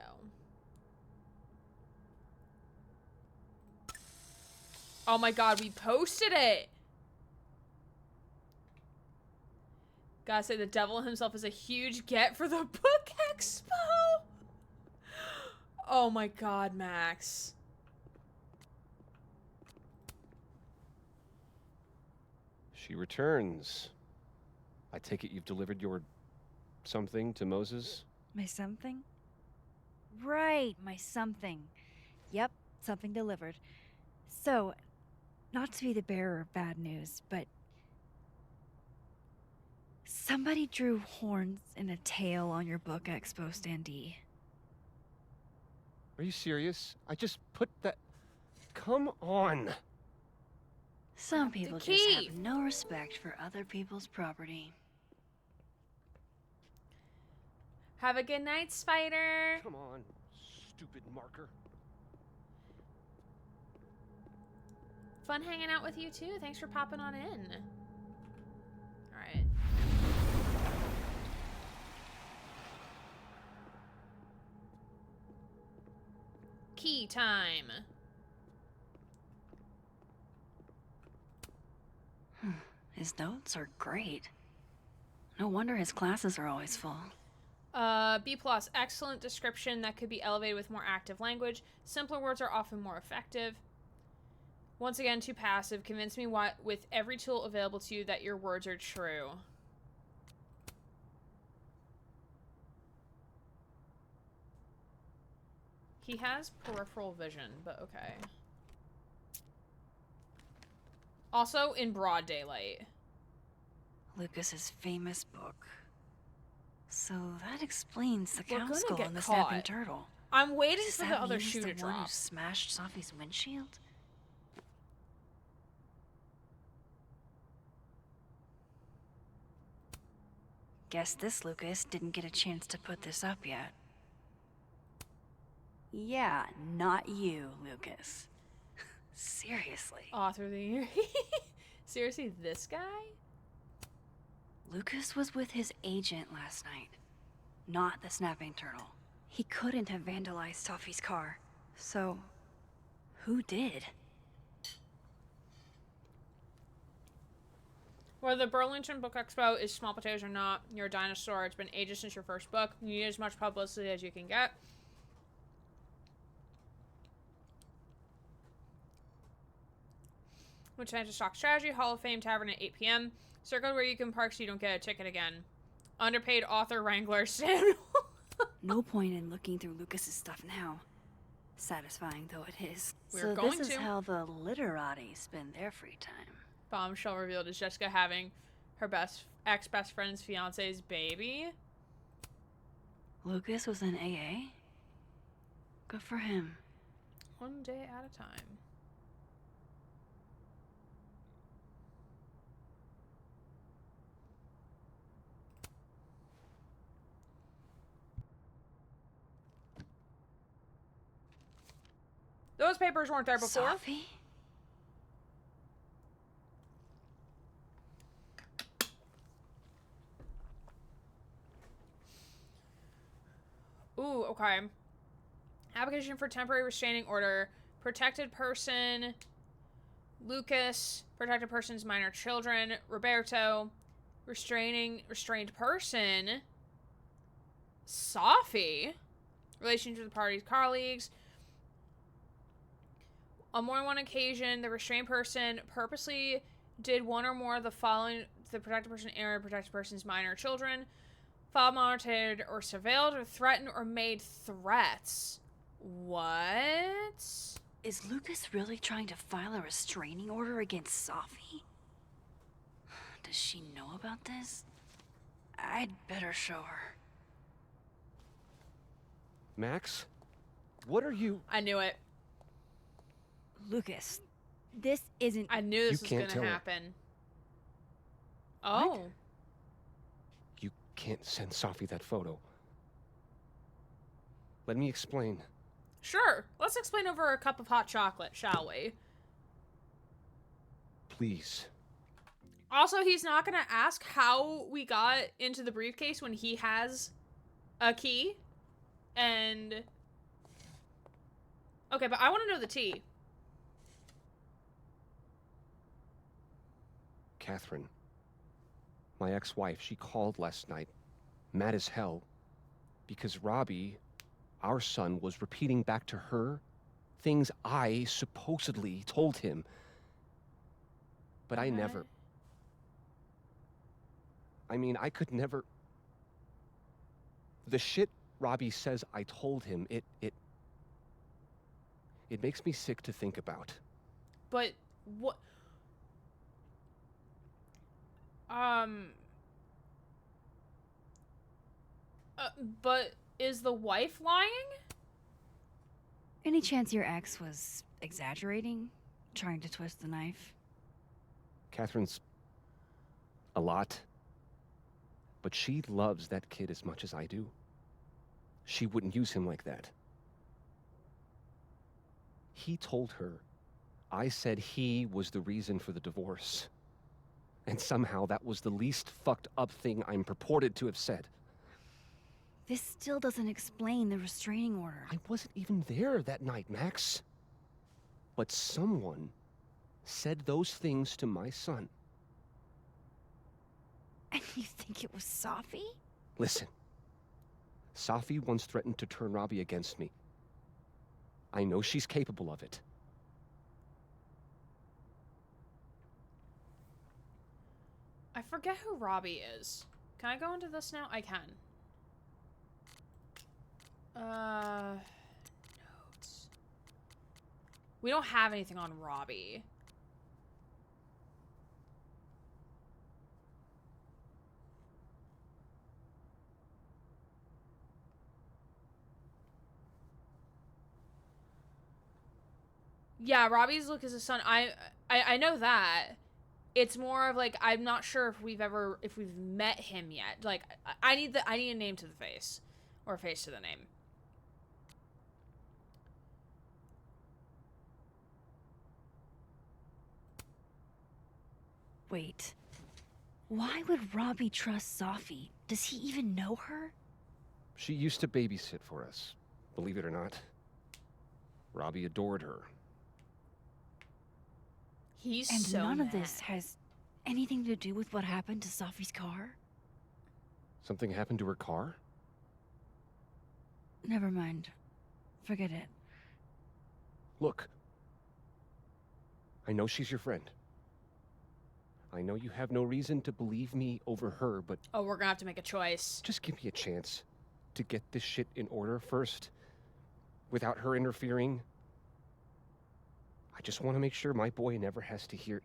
Oh my god, we posted it! Gotta say, the devil himself is a huge get for the book expo! Oh my god, Max.
She returns. I take it you've delivered your something to Moses?
My something? Right, my something. Yep, something delivered. So, not to be the bearer of bad news, but somebody drew horns and a tail on your book expo standee.
Are you serious? I just put that... Come on!
Some people just
key.
have no respect for other people's property.
Have a good night, Spider.
Come on, stupid marker.
Fun hanging out with you too. Thanks for popping on in. Alright. Key time.
His notes are great. No wonder his classes are always full.
B+, excellent description that could be elevated with more active language. Simpler words are often more effective. Once again, too passive. Convince me why, with every tool available to you that your words are true. He has peripheral vision, but okay. Also in broad daylight.
Lucas's famous book. So that explains the
We're
cow
gonna
skull
get
and the
caught.
snapping turtle.
I'm waiting
Does
for the
that
other
mean
shoe
he's
to
the one who
drop.
smashed Sophie's windshield? Guess this Lucas didn't get a chance to put this up yet. Yeah, not you, Lucas. Seriously.
Author of the year. Seriously, this guy?
Lucas was with his agent last night, not the snapping turtle. He couldn't have vandalized Sophie's car. So, who did?
Whether the Burlington Book Expo is small potatoes or not, you're a dinosaur. It's been ages since your first book. You need as much publicity as you can get. Which time to Stock Strategy, Hall of Fame Tavern at 8 p.m. Circle where you can park so you don't get a ticket again. Underpaid author wrangler Samuel.
No point in looking through Lucas's stuff now. Satisfying though it is.
We're
So
going
this is
to.
how the literati spend their free time.
Bombshell revealed is Jessica having her best friend's fiance's baby.
Lucas was in AA? Good for him.
One day at a time. Those papers weren't there before.
Sophie?
Ooh, okay. Application for temporary restraining order. Protected person. Lucas. Protected person's minor children. Roberto. Restrained person. Sophie. Relations with the party's colleagues. On more than one occasion, the restrained person purposely did one or more of the following: the protected person and protected person's minor children. Followed, monitored, or surveilled, or threatened, or made threats. What?
Is Lucas really trying to file a restraining order against Sophie? Does she know about this? I'd better show her.
Max? What are you...
I knew it.
Lucas, this isn't.
I knew this was
can't
gonna
tell her.
happen. Oh.
You can't send Sophie that photo. Let me explain.
Sure. Let's explain over a cup of hot chocolate, shall we?
Please.
Also, he's not gonna ask how we got into the briefcase when he has a key. And... Okay, but I want to know the tea.
Catherine, my ex-wife, she called last night, mad as hell, because Robbie, our son, was repeating back to her things I supposedly told him. But I never... I mean, I could never... The shit Robbie says I told him, it makes me sick to think about.
But what? But is the wife lying?
Any chance your ex was exaggerating? Trying to twist the knife?
Catherine's a lot, but she loves that kid as much as I do. She wouldn't use him like that. He told her I said he was the reason for the divorce. And somehow that was the least fucked up thing I'm purported to have said.
This still doesn't explain the restraining order.
I wasn't even there that night, Max. But someone said those things to my son.
And you think it was Sophie?
Listen. Sophie once threatened to turn Robbie against me. I know she's capable of it.
I forget who Robbie is. Can I go into this now? I can. Notes. We don't have anything on Robbie. Yeah, Robbie's Lucas' son. I know that. It's more of like I'm not sure if we've met him yet. Like I need a name to the face, or a face to the name.
Wait. Why would Robbie trust Sophie? Does he even know her?
She used to babysit for us, believe it or not. Robbie adored her.
He's
and
so
none
mad.
of this has anything to do with what happened to Sophie's car?
Something happened to her car?
Never mind. Forget it.
Look. I know she's your friend. I know you have no reason to believe me over her, but...
Oh, we're gonna have to make a choice.
Just give me a chance to get this shit in order first, without her interfering. I just want to make sure my boy never has to hear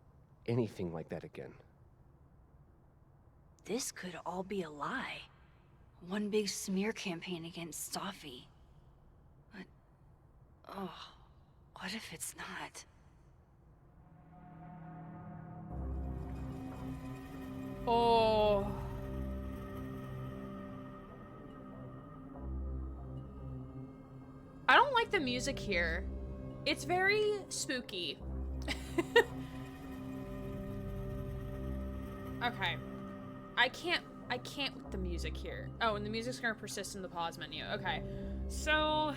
anything like that again.
This could all be a lie. one big smear campaign against Safi. But, oh, what if it's not?
Oh. I don't like the music here. It's very spooky. Okay. I can't with the music here. Oh, and the music's gonna persist in the pause menu. Okay. So...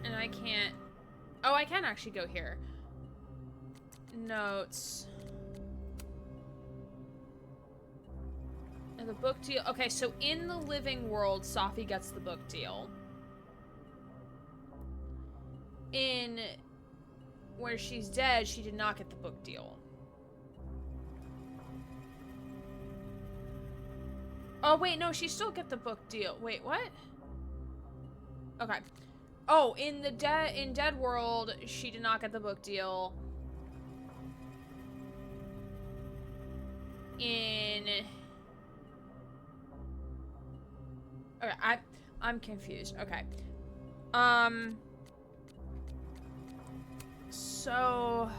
And I can't... Oh, I can actually go here. Notes. And the book deal. Okay, so in the living world, Safi gets the book deal. In where she's dead, she did not get the book deal. Oh, wait, no, she still get the book deal. Wait, what? Okay. Oh, in the Dead World, she did not get the book deal. Okay, I'm confused. Okay. So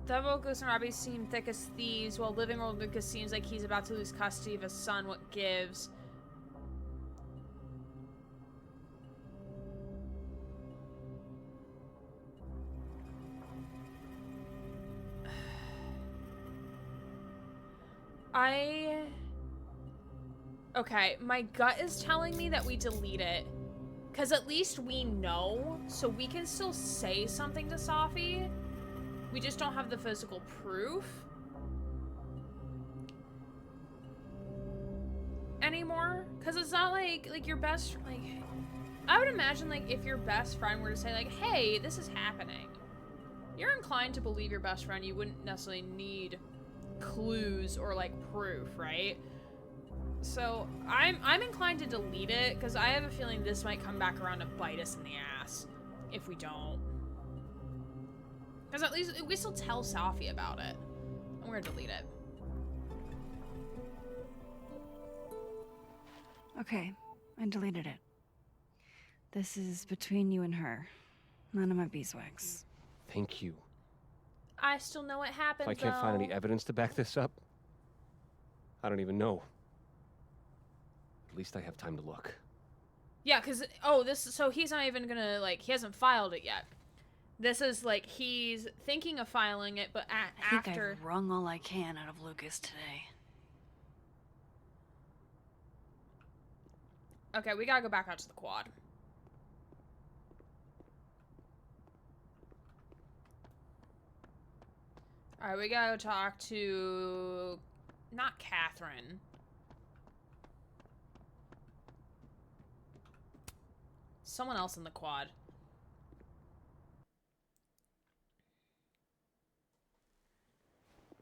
Devil, Lucas, and Robbie seem thick as thieves, while living world Lucas seems like he's about to lose custody of his son. What gives? Okay, my gut is telling me that we delete it. Because at least we know, so we can still say something to Safi. We just don't have the physical proof anymore. Because it's not like your best, like, I would imagine, like, if your best friend were to say, like, hey, this is happening, you're inclined to believe your best friend. You wouldn't necessarily need clues or, like, proof, right? So I'm inclined to delete it because I have a feeling this might come back around to bite us in the ass if we don't. Because at least we still tell Safi about it. I'm gonna delete it.
Okay, I deleted it. This is between you and her. None of my beeswax.
Thank you.
I still know what happened,
If I can't find any evidence to back this up, I don't even know. At least I have time to look.
Yeah, because, so he's not even gonna, like, he hasn't filed it yet. This is, like, he's thinking of filing it, but
I think I've wrung all I can out of Lucas today.
Okay, we gotta go back out to the quad. Alright, we gotta go talk to... not Catherine. Someone else in the quad.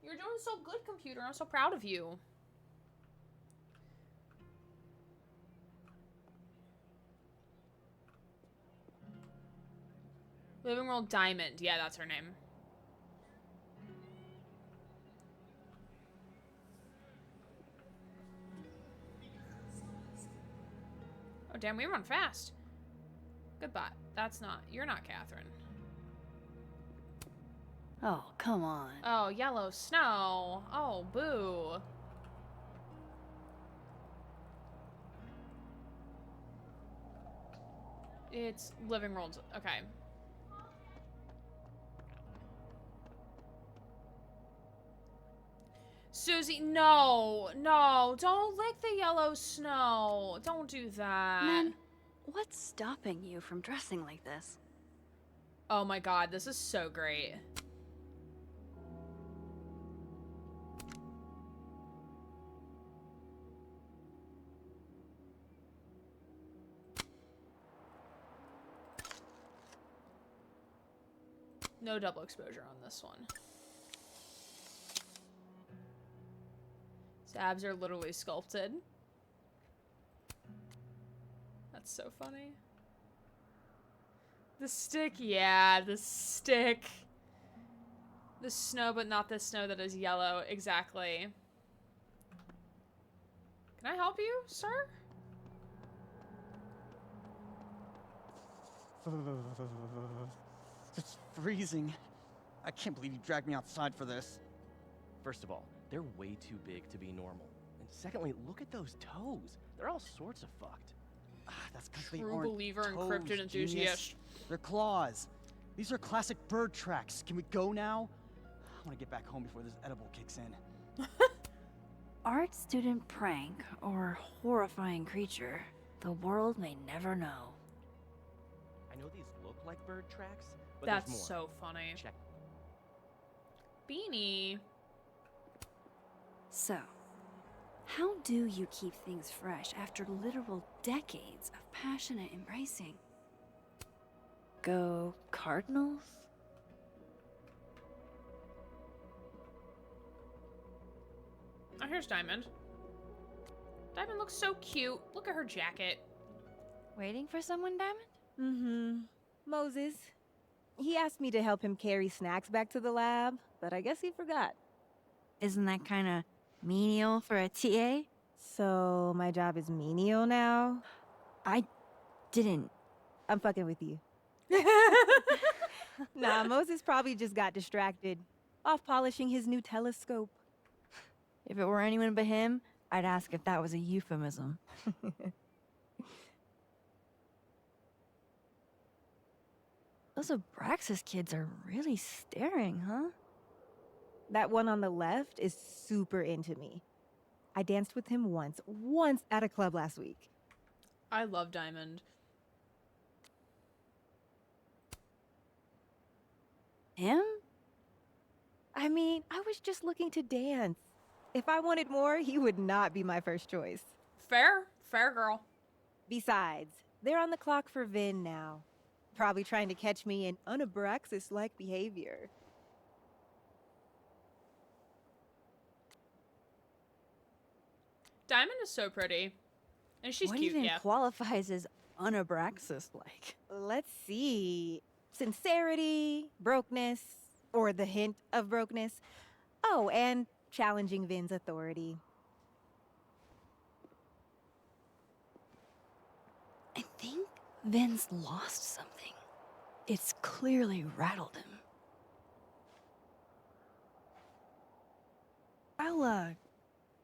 You're doing so good, computer. I'm so proud of you. Living World Diamond. Yeah, that's her name. Oh, damn, we run fast. Goodbye. That's not... You're not Catherine.
Oh, come on.
Oh, yellow snow. Oh, boo. It's Living World. Okay. Susie, no. No, don't lick the yellow snow. Don't do that.
Man, what's stopping you from dressing like this?
Oh my god, this is so great. No double exposure on this one. His abs are literally sculpted. That's so funny. The stick, yeah, the stick. The snow, but not the snow that is yellow. Exactly. Can I help you, sir?
It's freezing. I can't believe you dragged me outside for this.
First of all, they're way too big to be normal. And secondly, look at those toes. They're all sorts of fucked.
That's because they
True
aren't
believer and
toes,
cryptid
genius.
enthusiast.
They're claws. These are classic bird tracks. Can we go now? I want to get back home before this edible kicks in.
Art student prank or horrifying creature. The world may never know.
I know these look like bird tracks, but
That's
there's more.
so funny.
Check.
Beanie.
So, how do you keep things fresh after literal decades of passionate embracing? Go Cardinals?
Oh, here's Diamond. Diamond looks so cute. Look at her jacket.
Waiting for someone, Diamond?
Mm-hmm. Moses. He asked me to help him carry snacks back to the lab, but I guess he forgot.
Isn't that kind of menial for a TA?
So my job is menial now?
I didn't.
I'm fucking with you. Nah, Moses probably just got distracted. Off polishing his new telescope.
If it were anyone but him, I'd ask if that was a euphemism. Those Abraxas kids are really staring, huh?
That one on the left is super into me. I danced with him once at a club last week.
I love Diamond.
Him?
I mean, I was just looking to dance. If I wanted more, he would not be my first choice.
Fair. Fair, girl.
Besides, they're on the clock for Vinh now. Probably trying to catch me in unabraxas-like behavior.
Diamond is so pretty. And she's
what
cute,
even
yeah.
qualifies as unabraxas-like?
Let's see. Sincerity, brokenness, or the hint of brokenness. Oh, and challenging Vinh's authority.
I think Vin's lost something. It's clearly rattled him. I'll,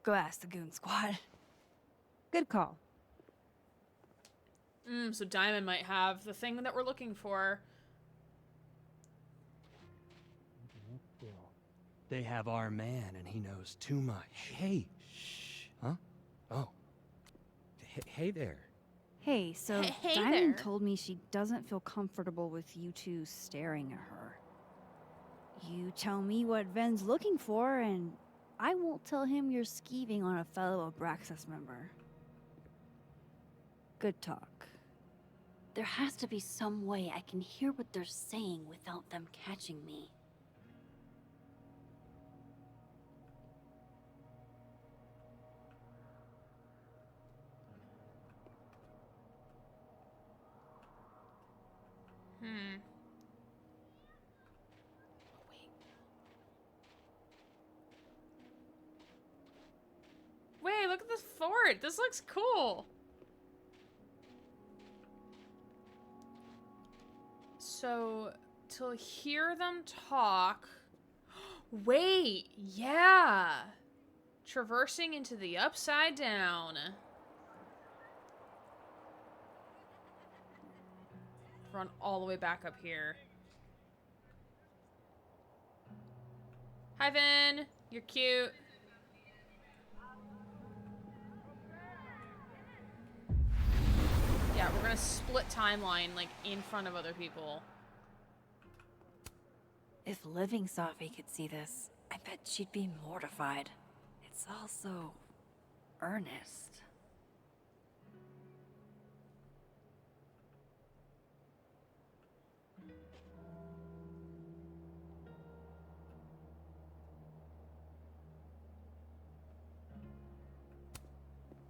go ask the Goon Squad.
Good call.
So Diamond might have the thing that we're looking for.
They have our man, and he knows too much.
Hey, shh.
Huh? Oh.
Hey there.
Hey, so
Hey
Diamond
there.
told me she doesn't feel comfortable with you two staring at her. You tell me what Ven's looking for, and I won't tell him you're skeeving on a fellow Abraxas member. Good talk. There has to be some way I can hear what they're saying without them catching me.
Wait, look at this fort. This looks cool. So, to hear them talk... Wait, yeah. Traversing into the upside down. Run all the way back up here. Hi, Vin. You're cute. Yeah, we're gonna split timeline, like, in front of other people.
If Living Sophie could see this, I bet she'd be mortified. It's all so earnest.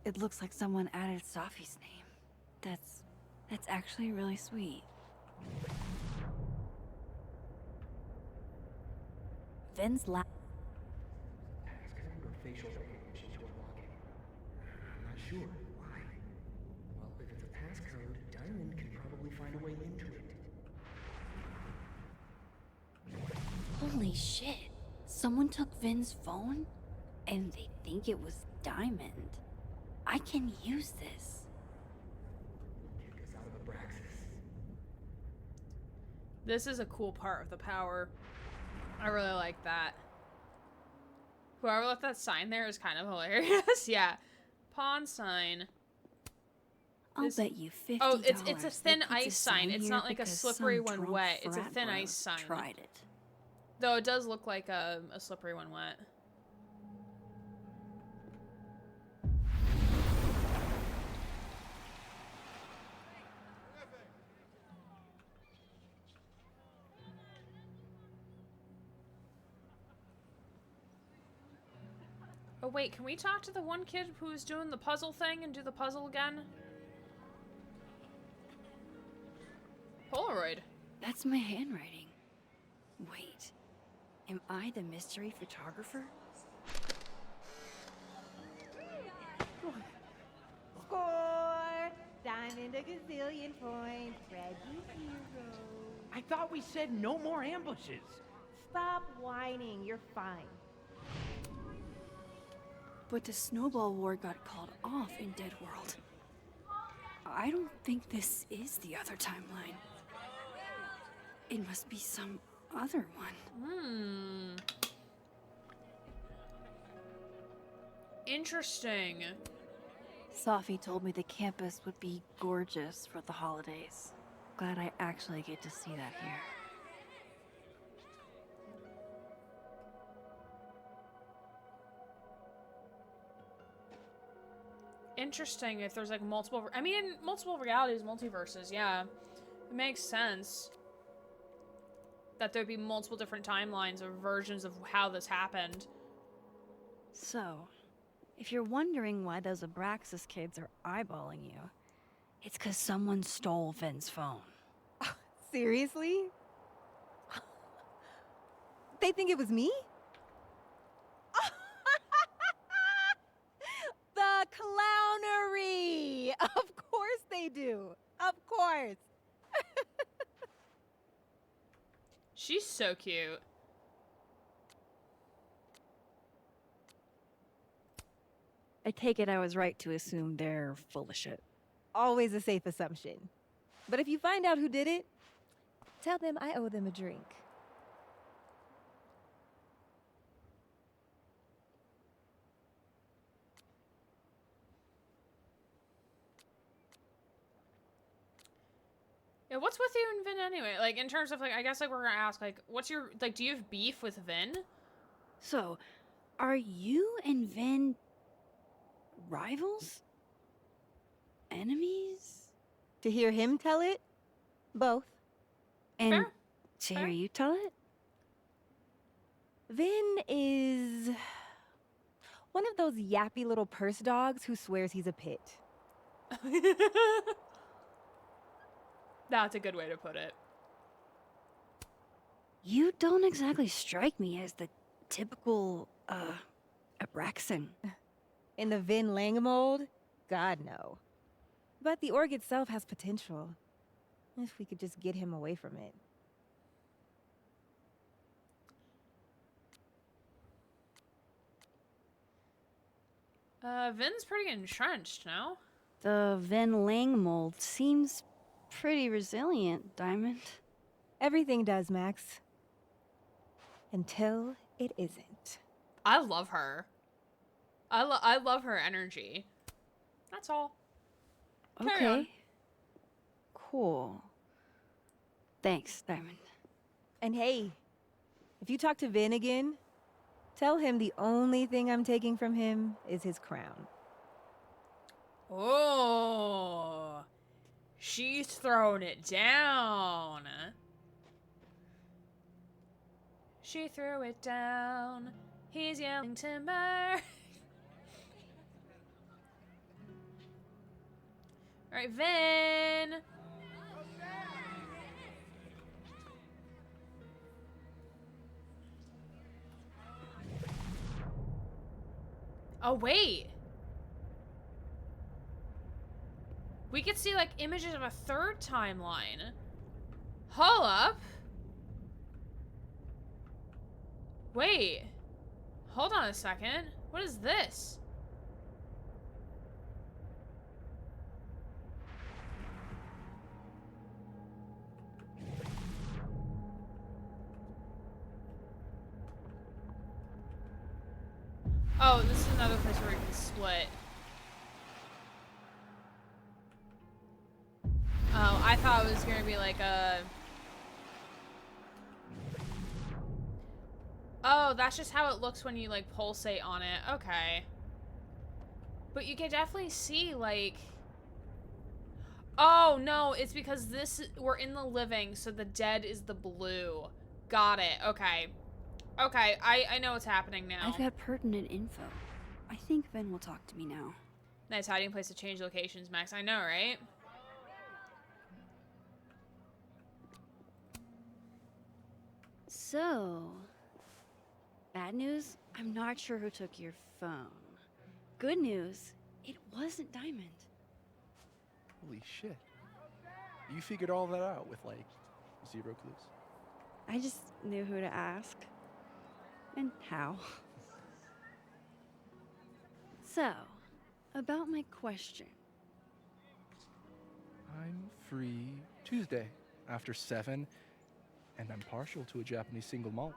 It looks like someone added Sophie's name. That's actually really sweet. Vin's la-
Passcode or facial recognition to unlock it? I'm not sure. Why? Well, if it's a passcode, Diamond can probably find a way into it.
Holy shit. Someone took Vin's phone, and they think it was Diamond. I can use this.
Kick us out of Abraxas.
This is a cool part of the power. I really like that. Whoever left that sign there is kind of hilarious. Yeah. Pawn sign.
I'll bet you $50.
Oh, it's a thin
they put
ice
this
sign. It's
here
not like a
because
slippery
some
when
drunk
wet. It's a
frat
thin
bro
ice sign.
Tried it.
Though it does look like a slippery when wet. Oh wait, can we talk to the one kid who was doing the puzzle thing and do the puzzle again? Polaroid.
That's my handwriting. Wait, am I the mystery photographer?
Score! Diamond a gazillion points. Reggie hero.
I thought we said no more ambushes.
Stop whining. You're fine.
But the snowball war got called off in Dead World. I don't think this is the other timeline. It must be some other one.
Interesting.
Safi told me the campus would be gorgeous for the holidays. Glad I actually get to see that here.
Interesting if there's like multiple, I mean, multiple realities, multiverses, yeah. It makes sense that there'd be multiple different timelines or versions of how this happened.
So, if you're wondering why those Abraxas kids are eyeballing you, it's because someone stole Vin's phone.
Seriously? They think it was me? The clownery! Of course they do. Of course.
She's so cute.
I take it I was right to assume they're full of shit.
Always a safe assumption. But if you find out who did it, tell them I owe them a drink.
Yeah, what's with you and Vin anyway? Like, in terms of, like, I guess, like, we're gonna ask, like, what's your, like, do you have beef with Vin?
So, are you and Vin rivals? Enemies?
To hear him tell it, both.
And
Fair.
to hear you tell it?
Vin is one of those yappy little purse dogs who swears he's a pit.
That's a good way to put it.
You don't exactly strike me as the typical, Abraxan.
In the Vin Lang mold? God, no. But the org itself has potential. If we could just get him away from it.
Vin's pretty entrenched, no?
The Vin Lang mold seems pretty resilient, Diamond.
Everything does, Max. Until it isn't.
I love her. I love her energy. That's all. Carry on.
Cool. Thanks, Diamond.
And hey, if you talk to Vin again, tell him the only thing I'm taking from him is his crown.
Oh, she's throwing it down. She threw it down. He's yelling timber. Alright, Vinh! Oh, wait! We could see, like, images of a third timeline. Hold up! Wait. Hold on a second. What is this? Oh, this is another place where we can split. Oh, I thought it was gonna be like a... Oh, that's just how it looks when you, like, pulsate on it. Okay. But you can definitely see, like... Oh, no, it's because we're in the living, so the dead is the blue. Got it. Okay. Okay, I know what's happening now.
I've got pertinent info. I think Vinh will talk to me now.
Nice hiding place to change locations, Max. I know, right?
So, bad news, I'm not sure who took your phone. Good news, it wasn't Diamond.
Holy shit. You figured all that out with, like, 0 clues?
I just knew who to ask. And how. So, about my question.
I'm free Tuesday after 7, and I'm partial to a Japanese single malt.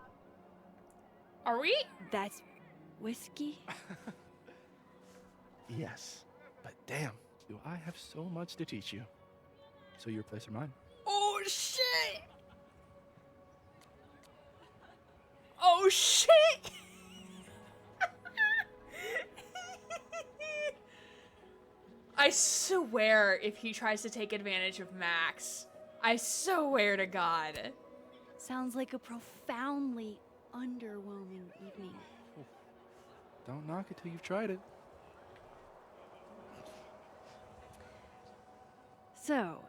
Are we?
That's whiskey?
Yes, but damn, do I have so much to teach you. So your place or mine?
Oh, shit! Oh, shit! I swear if he tries to take advantage of Max, I swear to God.
Sounds like a profoundly underwhelming evening.
Don't knock it till you've tried it.
So,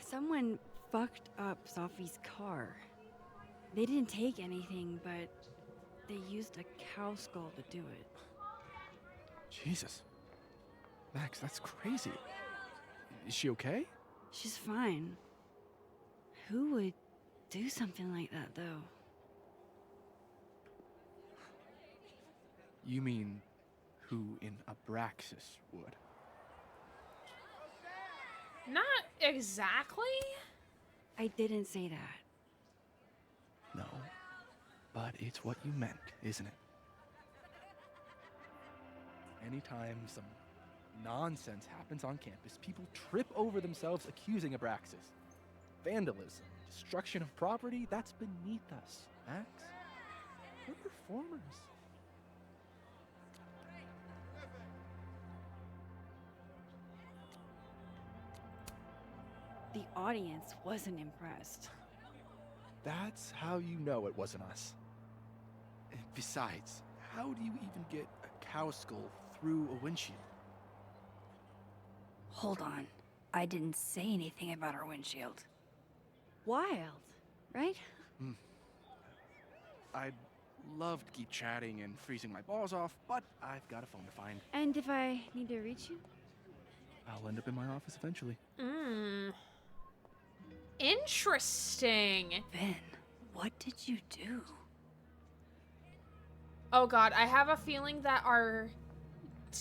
someone fucked up Sophie's car. They didn't take anything, but they used a cow skull to do it.
Jesus. Max, that's crazy. Is she okay?
She's fine. Who would do something like that, though?
You mean who in Abraxas would?
Not exactly.
I didn't say that.
No, but it's what you meant, isn't it? Anytime some nonsense happens on campus, people trip over themselves accusing Abraxas. Vandalism, destruction of property, that's beneath us, Max. We're performers.
The audience wasn't impressed.
That's how you know it wasn't us. And besides, how do you even get a cow skull through a windshield?
Hold on. I didn't say anything about our windshield. Wild, right?
I'd love to keep chatting and freezing my balls off, but I've got a phone to find.
And if I need to reach you?
I'll end up in my office eventually.
Interesting.
Vinh, what did you do?
Oh God, I have a feeling that our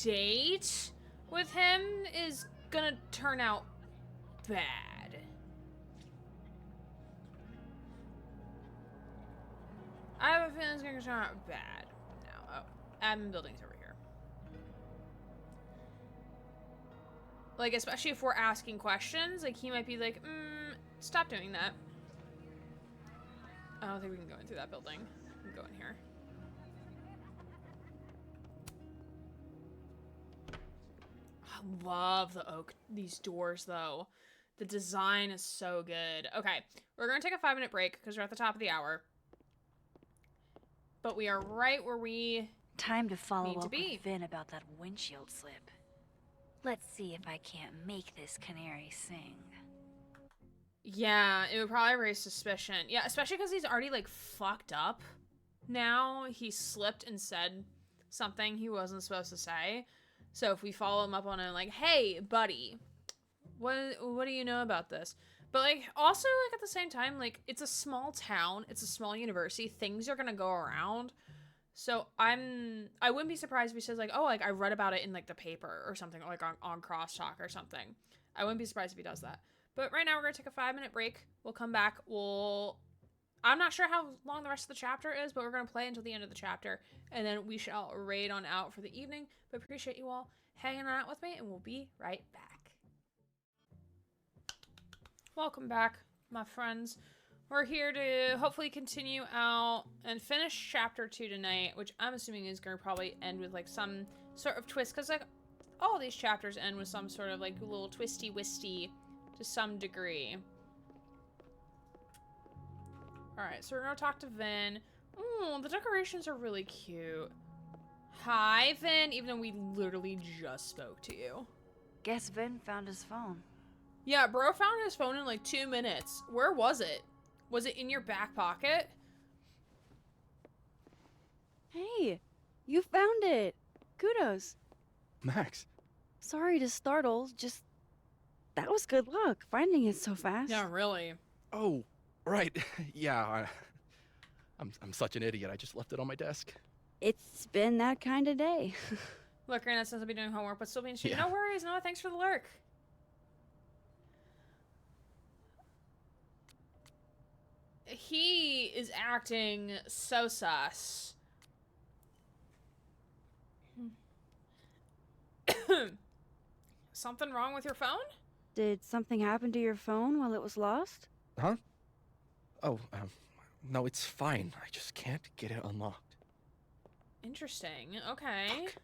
date with him is gonna turn out bad. I have a feeling it's gonna turn out bad. Now, oh, admin building's over here. Like, especially if we're asking questions, like, he might be like, stop doing that. I don't think we can go in through that building. We can go in here. I love the oak, these doors, though. The design is so good. Okay, we're gonna take a 5-minute break because we're at the top of the hour. But we are right where we
Time to follow
need to
up
be.
with Vinh about that windshield slip. Let's see if I can't make this canary sing.
Yeah, it would probably raise suspicion. Yeah, especially because he's already, like, fucked up now. He slipped and said something he wasn't supposed to say. So if we follow him up on it, like, hey, buddy, what do you know about this? But, like, also, like, at the same time, like, it's a small town. It's a small university. Things are gonna go around. So I wouldn't be surprised if he says, like, oh, like, I read about it in, like, the paper or something, like, on Crosstalk or something. I wouldn't be surprised if he does that. But right now we're going to take a 5-minute break. We'll come back. I'm not sure how long the rest of the chapter is, but we're going to play until the end of the chapter. And then we shall raid on out for the evening. But appreciate you all hanging out with me, and we'll be right back. Welcome back, my friends. We're here to hopefully continue out and finish chapter 2 tonight, which I'm assuming is going to probably end with, like, some sort of twist. Because, like, all these chapters end with some sort of, like, little twisty-wisty to some degree. Alright, so we're gonna talk to Vinh. Oh, the decorations are really cute. Hi, Vinh, even though we literally just spoke to you.
Guess Vinh found his phone.
Yeah, bro found his phone in like 2 minutes. Where was it? Was it in your back pocket?
Hey, you found it. Kudos.
Max.
Sorry to startle, just that was good luck, finding it so fast.
Yeah, really.
Oh, right. Yeah, I'm such an idiot. I just left it on my desk.
It's been that kind of day.
Look, Granite says I'll be doing homework, but still being shitty.
Yeah.
No worries, no, thanks for the lurk. He is acting so sus. Something wrong with your phone?
Did something happen to your phone while it was lost?
Huh? Oh, no, it's fine. I just can't get it unlocked.
Interesting. Okay.
Fuck.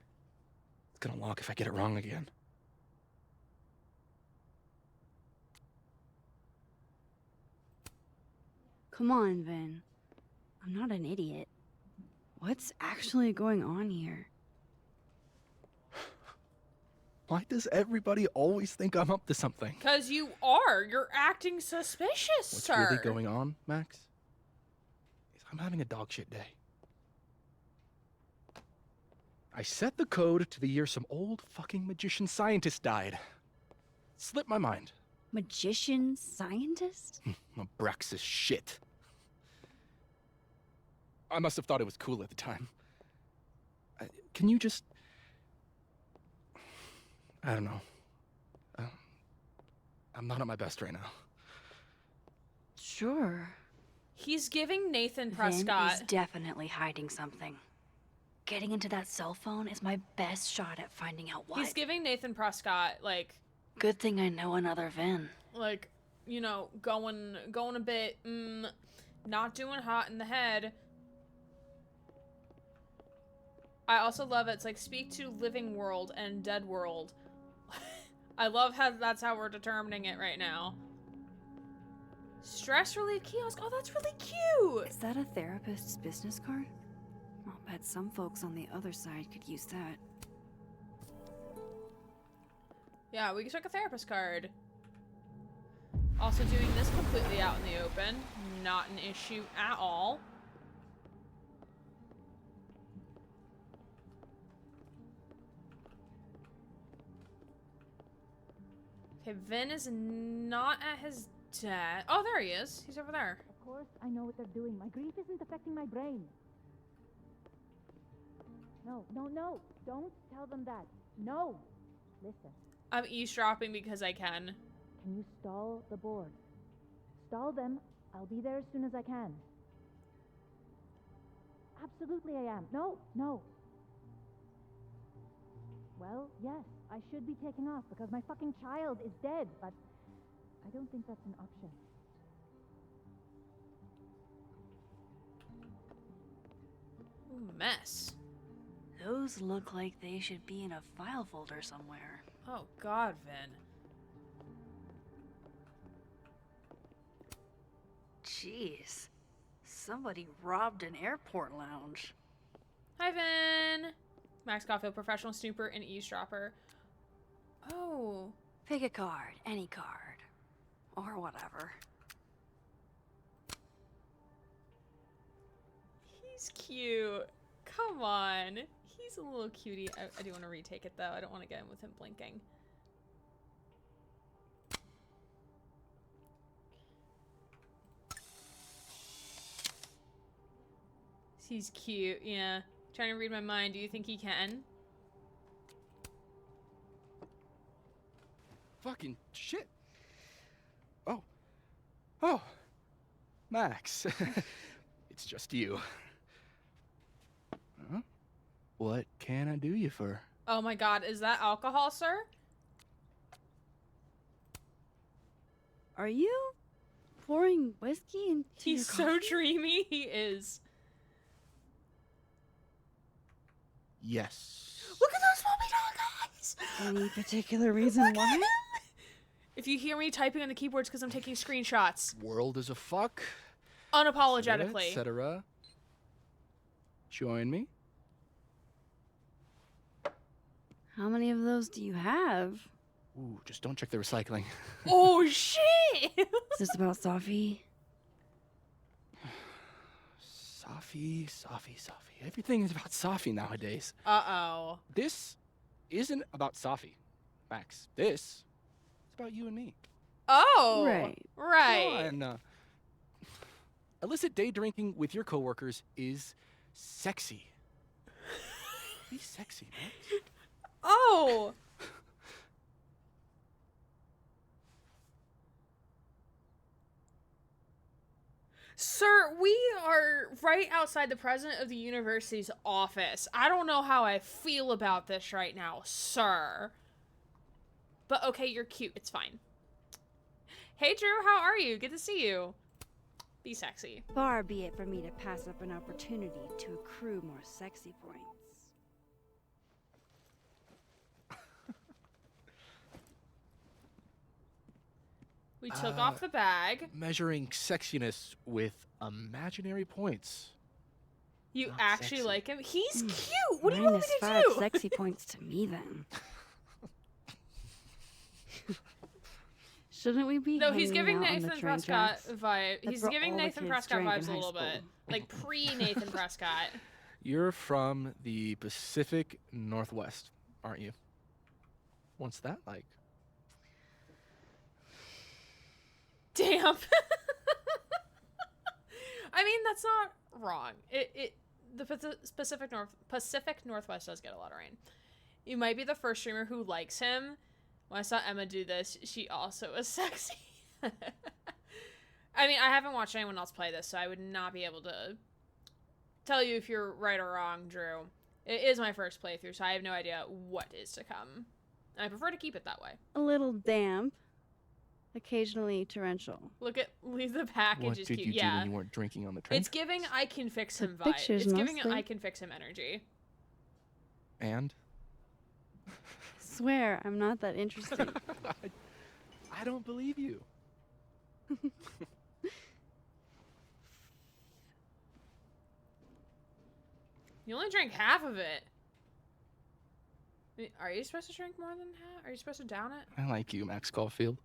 It's gonna lock if I get it wrong again.
Come on, Vinh. I'm not an idiot. What's actually going on here?
Why does everybody always think I'm up to something?
Because you are. You're acting suspicious,
What's
sir.
really going on, Max? Is I'm having a dogshit day. I set the code to the year some old fucking magician scientist died. Slipped my mind.
Magician scientist?
Abraxas shit. I must have thought it was cool at the time. Can you just... I don't know. I'm not at my best right now.
Sure.
He's giving Nathan
Vinh
Prescott.
is definitely hiding something. Getting into that cell phone is my best shot at finding out what.
He's giving Nathan Prescott, like...
Good thing I know another Vinh.
Like, you know, going a bit, not doing hot in the head. I also love it. It's like, speak to living world and dead world. I love how that's how we're determining it right now. Stress relief kiosk. Oh, that's really cute.
Is that a therapist's business card? I'll bet some folks on the other side could use that.
Yeah, we took a therapist card. Also doing this completely out in the open. Not an issue at all. Okay, Vinh is not at his desk. Oh, there he is. He's over there.
Of course, I know what they're doing. My grief isn't affecting my brain. No, no, no. Don't tell them that. No. Listen.
I'm eavesdropping because I can.
Can you stall the board? Stall them. I'll be there as soon as I can. Absolutely I am. No, no. Well, yes, I should be taking off because my fucking child is dead, but I don't think that's an option.
Ooh, mess.
Those look like they should be in a file folder somewhere.
Oh God, Vinh.
Jeez. Somebody robbed an airport lounge.
Hi, Vinh. Max Caulfield, professional snooper and eavesdropper. Oh.
Pick a card, any card, or whatever.
He's cute. Come on. He's a little cutie. I do want to retake it, though. I don't want to get him with him blinking. He's cute, yeah. Trying to read my mind. Do you think he can?
Fucking shit. Oh. Oh. Max. It's just you. Huh? What can I do you for?
Oh my god, is that alcohol, sir?
Are you pouring whiskey into your
He's so
coffee?
dreamy. He is.
Yes.
Look at those puppy dog eyes!
Any particular reason why?
If you hear me typing on the keyboards because I'm taking screenshots.
World is a fuck.
Unapologetically.
Etc. Join me.
How many of those do you have?
Ooh, just don't check the recycling.
Oh shit!
Is this about Safi?
Safi. Everything is about Safi nowadays.
Uh-oh.
This isn't about Safi, Max. This is about you and me.
Oh!
Right.
Come on. Illicit day drinking with your coworkers is sexy. Be sexy, Max.
Oh! Sir, we are right outside the president of the university's office. I don't know how I feel about this right now, sir. But okay, you're cute. It's fine. Hey, Drew, how are you? Good to see you. Be sexy.
Far be it from me to pass up an opportunity to accrue more sexy points.
We took off the bag.
Measuring sexiness with imaginary points.
You
Not
actually
sexy.
like him? He's cute. What do you want me to
-5
do?
sexy points to me then. Shouldn't we be?
No, he's giving
hanging out on the
Nathan
train
Prescott
tracks?
vibe.
That's
He's
where
giving
all the
Nathan
kids
Prescott
drank in
vibes a
high
little
school.
bit. Like pre-Nathan Prescott.
You're from the Pacific Northwest, aren't you? What's that like?
Damn. I mean, that's not wrong. The Pacific Northwest does get a lot of rain. You might be the first streamer who likes him. When I saw Emma do this, she also was sexy. I mean, I haven't watched anyone else play this, so I would not be able to tell you if you're right or wrong, Drew. It is my first playthrough, so I have no idea what is to come. And I prefer to keep it that way.
A little damp, occasionally torrential.
Leave the package
What
is
did
cute.
you do
Yeah.
when you weren't drinking on the train?
It's giving I can fix him vibe.
Pictures
It's giving
mostly.
I can fix him energy.
And?
Swear, I'm not that interested.
I don't believe you.
You only drank half of it. Are you supposed to drink more than half? Are you supposed to down it?
I like you, Max Caulfield.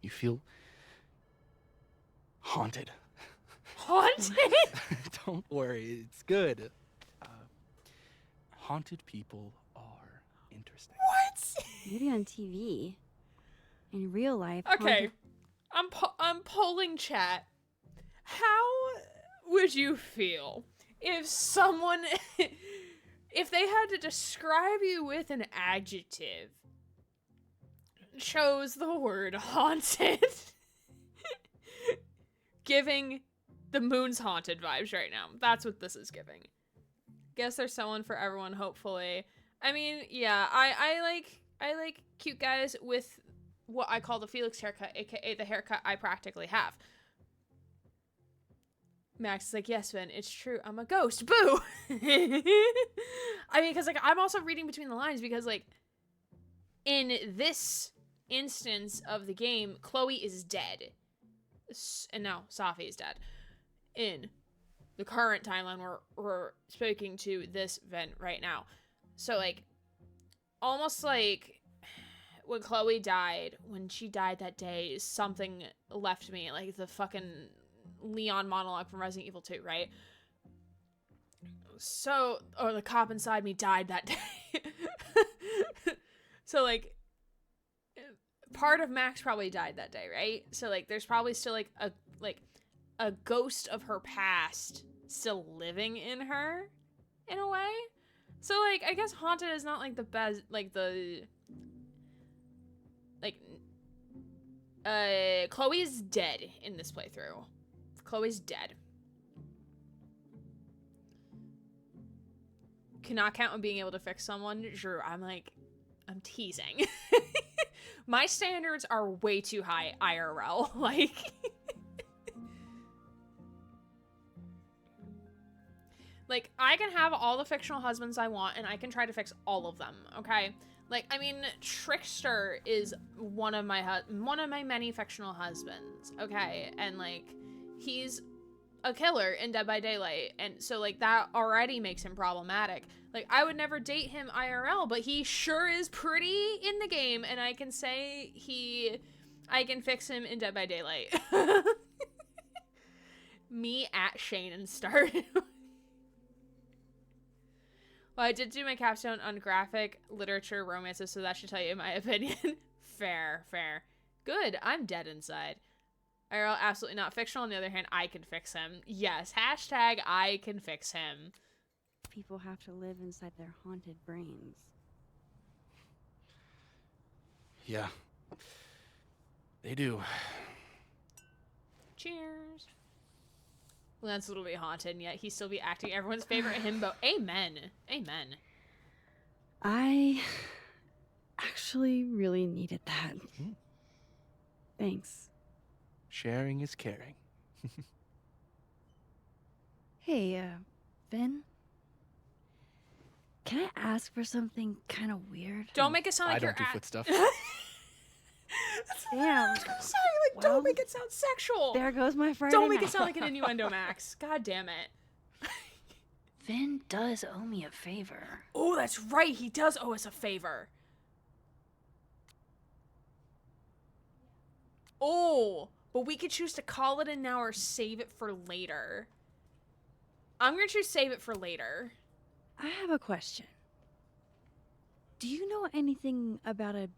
You feel haunted.
Haunted?
Don't worry, it's good. Haunted people are interesting.
What?
Maybe on TV. In real life.
Okay. I'm polling chat. How would you feel if someone if they had to describe you with an adjective chose the word haunted? Giving the moon's haunted vibes right now. That's what this is giving. Guess there's someone for everyone, hopefully. I mean, yeah, I like cute guys with what I call the Felix haircut, aka the haircut I practically have. Max is like, yes, Vin, it's true. I'm a ghost. Boo! I mean, because, like, I'm also reading between the lines because, like, in this instance of the game, Chloe is dead. And now Safi is dead. In the current timeline, we're speaking to this Vin right now. So, like, almost like when Chloe died, when she died that day, something left me, like the fucking Leon monologue from Resident Evil 2, right? So, or the cop inside me died that day. So, like, part of Max probably died that day, right? So, like, there's probably still, like, a ghost of her past still living in her, in a way. So, like, I guess haunted is not, like, the best, like, Chloe's dead in this playthrough. Chloe's dead. Cannot count on being able to fix someone. Drew, I'm teasing. My standards are way too high IRL. Like, like, I can have all the fictional husbands I want, and I can try to fix all of them, okay? Like, I mean, Trickster is one of my many fictional husbands, okay? And, like, he's a killer in Dead by Daylight, and so, like, that already makes him problematic. Like, I would never date him IRL, but he sure is pretty in the game, and I can say I can fix him in Dead by Daylight. Me at Shane and start. Well, I did do my capstone on graphic literature romances, so that should tell you my opinion. Fair, fair. Good, I'm dead inside. IRL, absolutely not. Fictional, on the other hand, I can fix him. Yes, hashtag I can fix him.
People have to live inside their haunted brains.
Yeah. They do.
Cheers. Lance will be haunted, and yet he still be acting everyone's favorite himbo. Amen. Amen.
I actually really needed that. Thanks.
Sharing is caring.
Hey, Vinh? Can I ask for something kind of weird?
Don't make it sound like
I
you're
don't do foot stuff.
Damn.
Sorry, like, don't make it sound sexual.
There goes my Friday
Don't make
night.
it sound like an innuendo, Max. God damn it.
Vinh does owe me a favor.
Oh, that's right. He does owe us a favor. Oh, but we could choose to call it in now or save it for later. I'm gonna choose save it for later.
I have a question. Do you know anything about a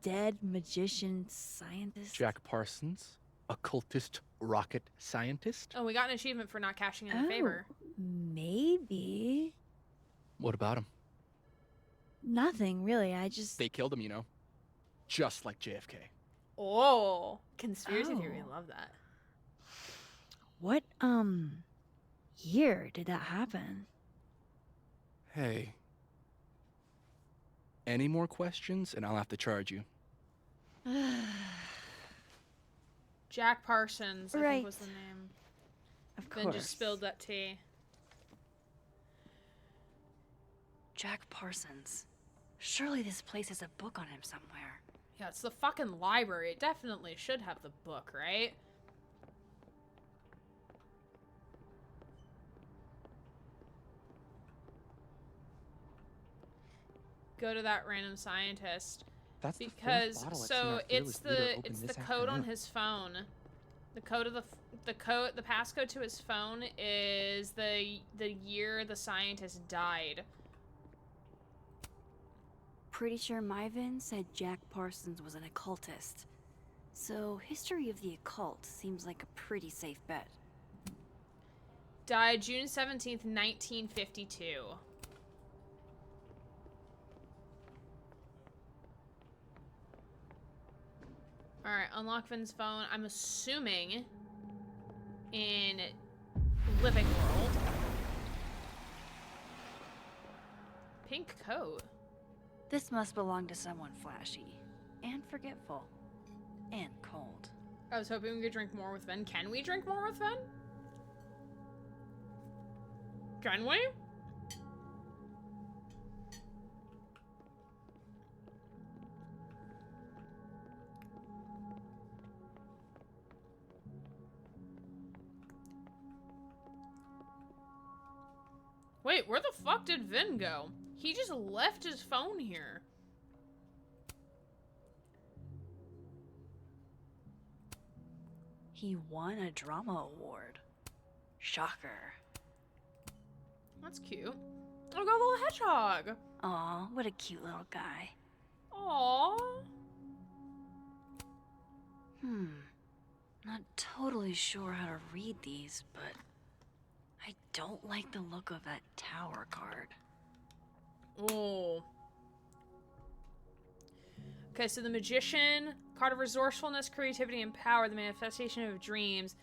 dead magician scientist?
Jack Parsons, occultist rocket scientist.
Oh, we got an achievement for not cashing in the favor.
Maybe.
What about him?
Nothing, really. I just...
They killed him, you know. Just like JFK.
Oh, conspiracy theory. I love that.
What, year did that happen?
Hey. Any more questions and I'll have to charge you.
Jack Parsons, I think was the name.
Of
Ben
course.
just spilled that tea.
Jack Parsons. Surely this place has a book on him somewhere.
Yeah, it's the fucking library. It definitely should have the book, right? Go to that random scientist.
That's
because
the fourth bottle
so
at Smith Field is
it's
open
the
this
code on
afternoon.
his phone. The code of the passcode to his phone is the year the scientist died.
Pretty sure my Vinh said Jack Parsons was an occultist. So history of the occult seems like a pretty safe bet.
Died June 17th, 1952. Alright, unlock Vin's phone. I'm assuming in living world. Pink coat.
This must belong to someone flashy, and forgetful, and cold.
I was hoping we could drink more with Vin. Can we drink more with Vin? Can we? Wait, where the fuck did Vin go? He just left his phone here.
He won a drama award. Shocker.
That's cute. Oh, got a little hedgehog.
Aw, what a cute little guy.
Aww.
Not totally sure how to read these, but I don't like the look of that tower card.
Oh. Okay, so the Magician, card of resourcefulness, creativity, and power, the manifestation of dreams.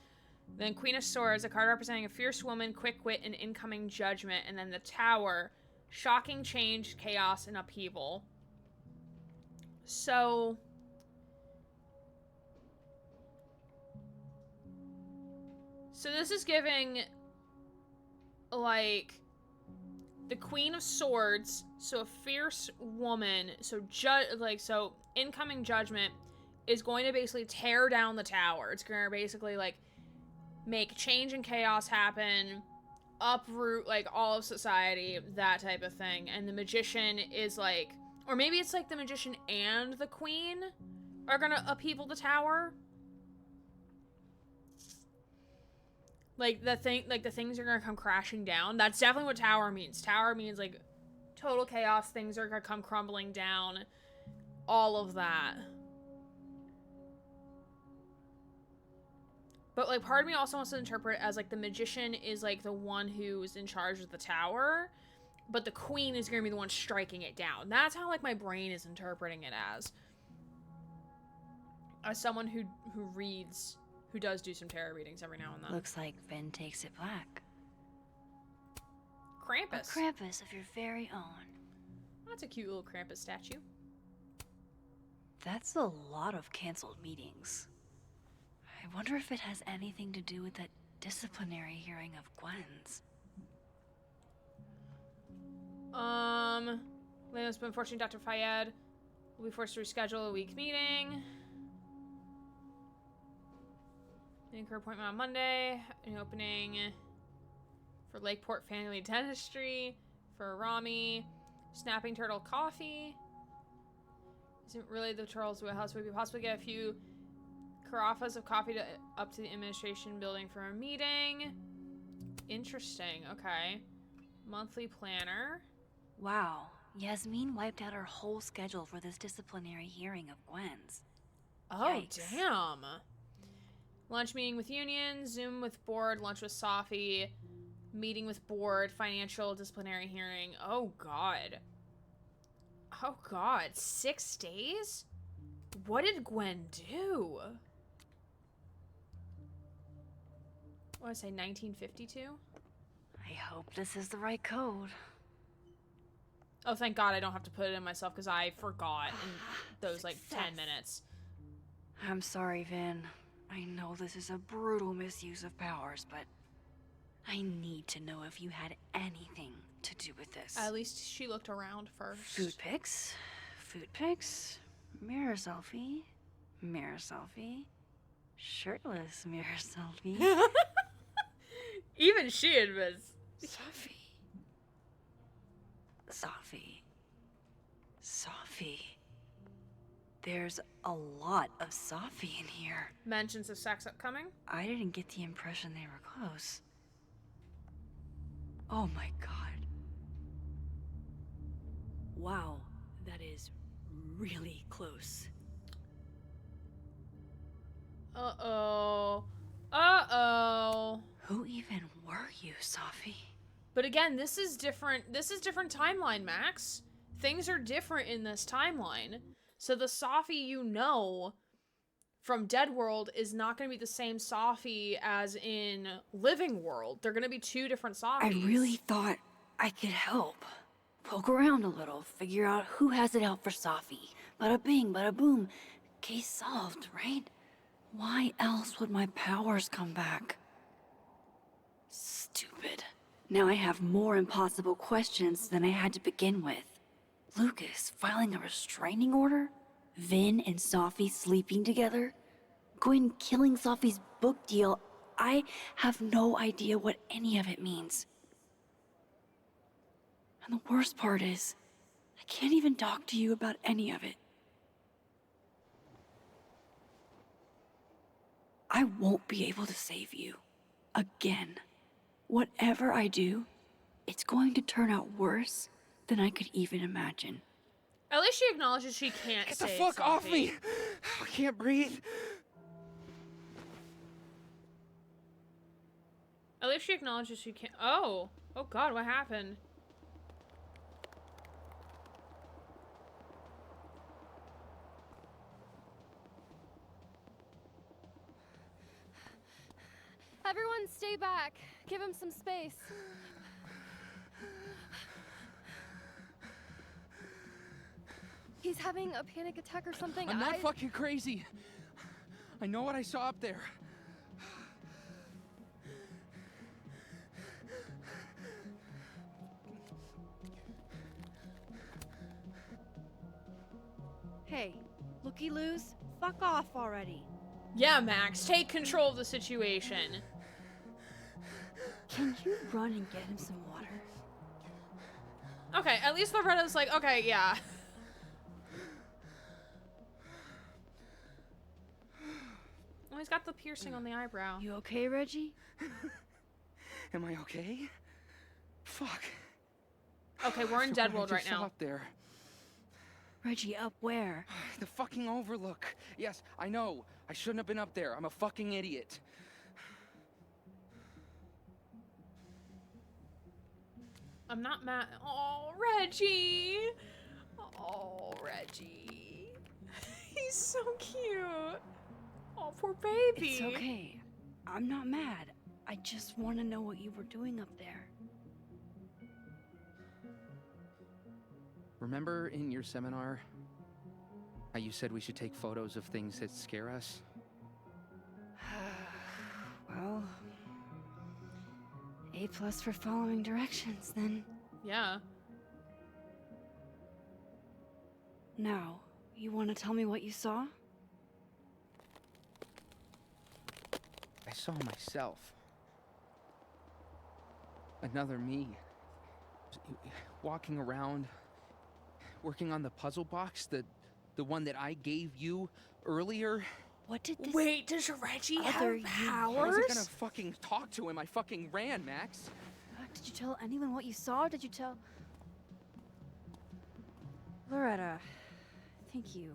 Then Queen of Swords, a card representing a fierce woman, quick wit, and incoming judgment. And then the Tower, shocking change, chaos, and upheaval. So... So this is giving, like, the Queen of Swords, so a fierce woman, so so incoming judgment is going to basically tear down the tower. It's going to basically, like, make change and chaos happen, uproot, like, all of society, that type of thing. And the Magician is, like, or maybe it's, like, the Magician and the Queen are going to upheaval the tower. Like, the things are gonna come crashing down. That's definitely what tower means. Tower means, like, total chaos. Things are gonna come crumbling down. All of that. But, like, part of me also wants to interpret as, like, the Magician is, like, the one who's in charge of the tower. But the Queen is gonna be the one striking it down. That's how, like, my brain is interpreting it as. As someone who reads... Who does do some tarot readings every now and then.
Looks like Vinh takes it black.
Krampus.
A Krampus of your very own.
That's a cute little Krampus statue.
That's a lot of canceled meetings. I wonder if it has anything to do with that disciplinary hearing of Gwen's.
Lena's been fortunate Dr. Fayed will be forced to reschedule a week meeting. Make her appointment on Monday. An opening for Lakeport Family Dentistry. For Rami. Snapping Turtle Coffee. Isn't really the Turtle's wheelhouse. We could possibly get a few carafas of coffee up to the administration building for a meeting. Interesting. Okay. Monthly planner.
Wow. Yasmin wiped out her whole schedule for this disciplinary hearing of Gwen's.
Oh,
Yikes.
damn. Lunch meeting with Union, Zoom with board, lunch with Safi, meeting with board, financial disciplinary hearing. Oh, God. Oh, God. 6 days? What did Gwen do? What did I say, 1952?
I hope this is the right code.
Oh, thank God I don't have to put it in myself because I forgot in those, like, 10 minutes.
I'm sorry, Vinh. I know this is a brutal misuse of powers, but I need to know if you had anything to do with this.
At least she looked around first.
Food pics, mirror selfie, shirtless mirror selfie.
Even she admits.
Safi. There's a lot of Safi in here.
Mentions of sex upcoming?
I didn't get the impression they were close. Oh my God. Wow, that is really close.
Uh-oh. Uh-oh.
Who even were you, Safi?
But again, this is different. This is different timeline, Max. Things are different in this timeline. So the Safi you know from Dead World is not going to be the same Safi as in Living World. They're going to be two different Safis.
I really thought I could help. Poke around a little, figure out who has it out for Safi. Bada bing, bada boom. Case solved, right? Why else would my powers come back? Stupid. Now I have more impossible questions than I had to begin with. Lucas filing a restraining order? Vinh and Safi sleeping together? Gwen killing Safi's book deal? I have no idea what any of it means. And the worst part is, I can't even talk to you about any of it. I I won't be able to save you. Again. Whatever I do, it's going to turn out worse than I could even imagine.
At least she acknowledges she can't
Get the
save
fuck off
Sophie.
me! I can't breathe.
At least she acknowledges she can't. Oh. Oh god, what happened?
Everyone stay back. Give him some space. He's having a panic attack or something.
I'm not fucking crazy. I know what I saw up there.
Hey, looky-loos, fuck off already.
Yeah, Max, take control of the situation.
Can you run and get him some water?
Okay, at least Loretta's like, okay, yeah. Oh, he's got the piercing on the eyebrow.
You okay, Reggie?
Am I okay? Fuck.
Okay, we're in Dead World right now.
Up there.
Reggie, up where?
The fucking overlook. Yes, I know. I shouldn't have been up there. I'm a fucking idiot.
I'm not mad. Oh, Reggie. Oh, Reggie. He's so cute. Oh, poor baby.
It's okay. I'm not mad. I just want to know what you were doing up there.
Remember in your seminar how you said we should take photos of things that scare us?
Well, A+ for following directions, then.
Yeah.
Now, you want to tell me what you saw?
I saw myself. Another me. Walking around, working on the puzzle box, the one that I gave you earlier.
What did this...
Wait, does Reggie have
you-
powers?
I wasn't gonna fucking talk to him. I fucking ran, Max.
Did you tell anyone what you saw? Did you tell... Loretta, thank you.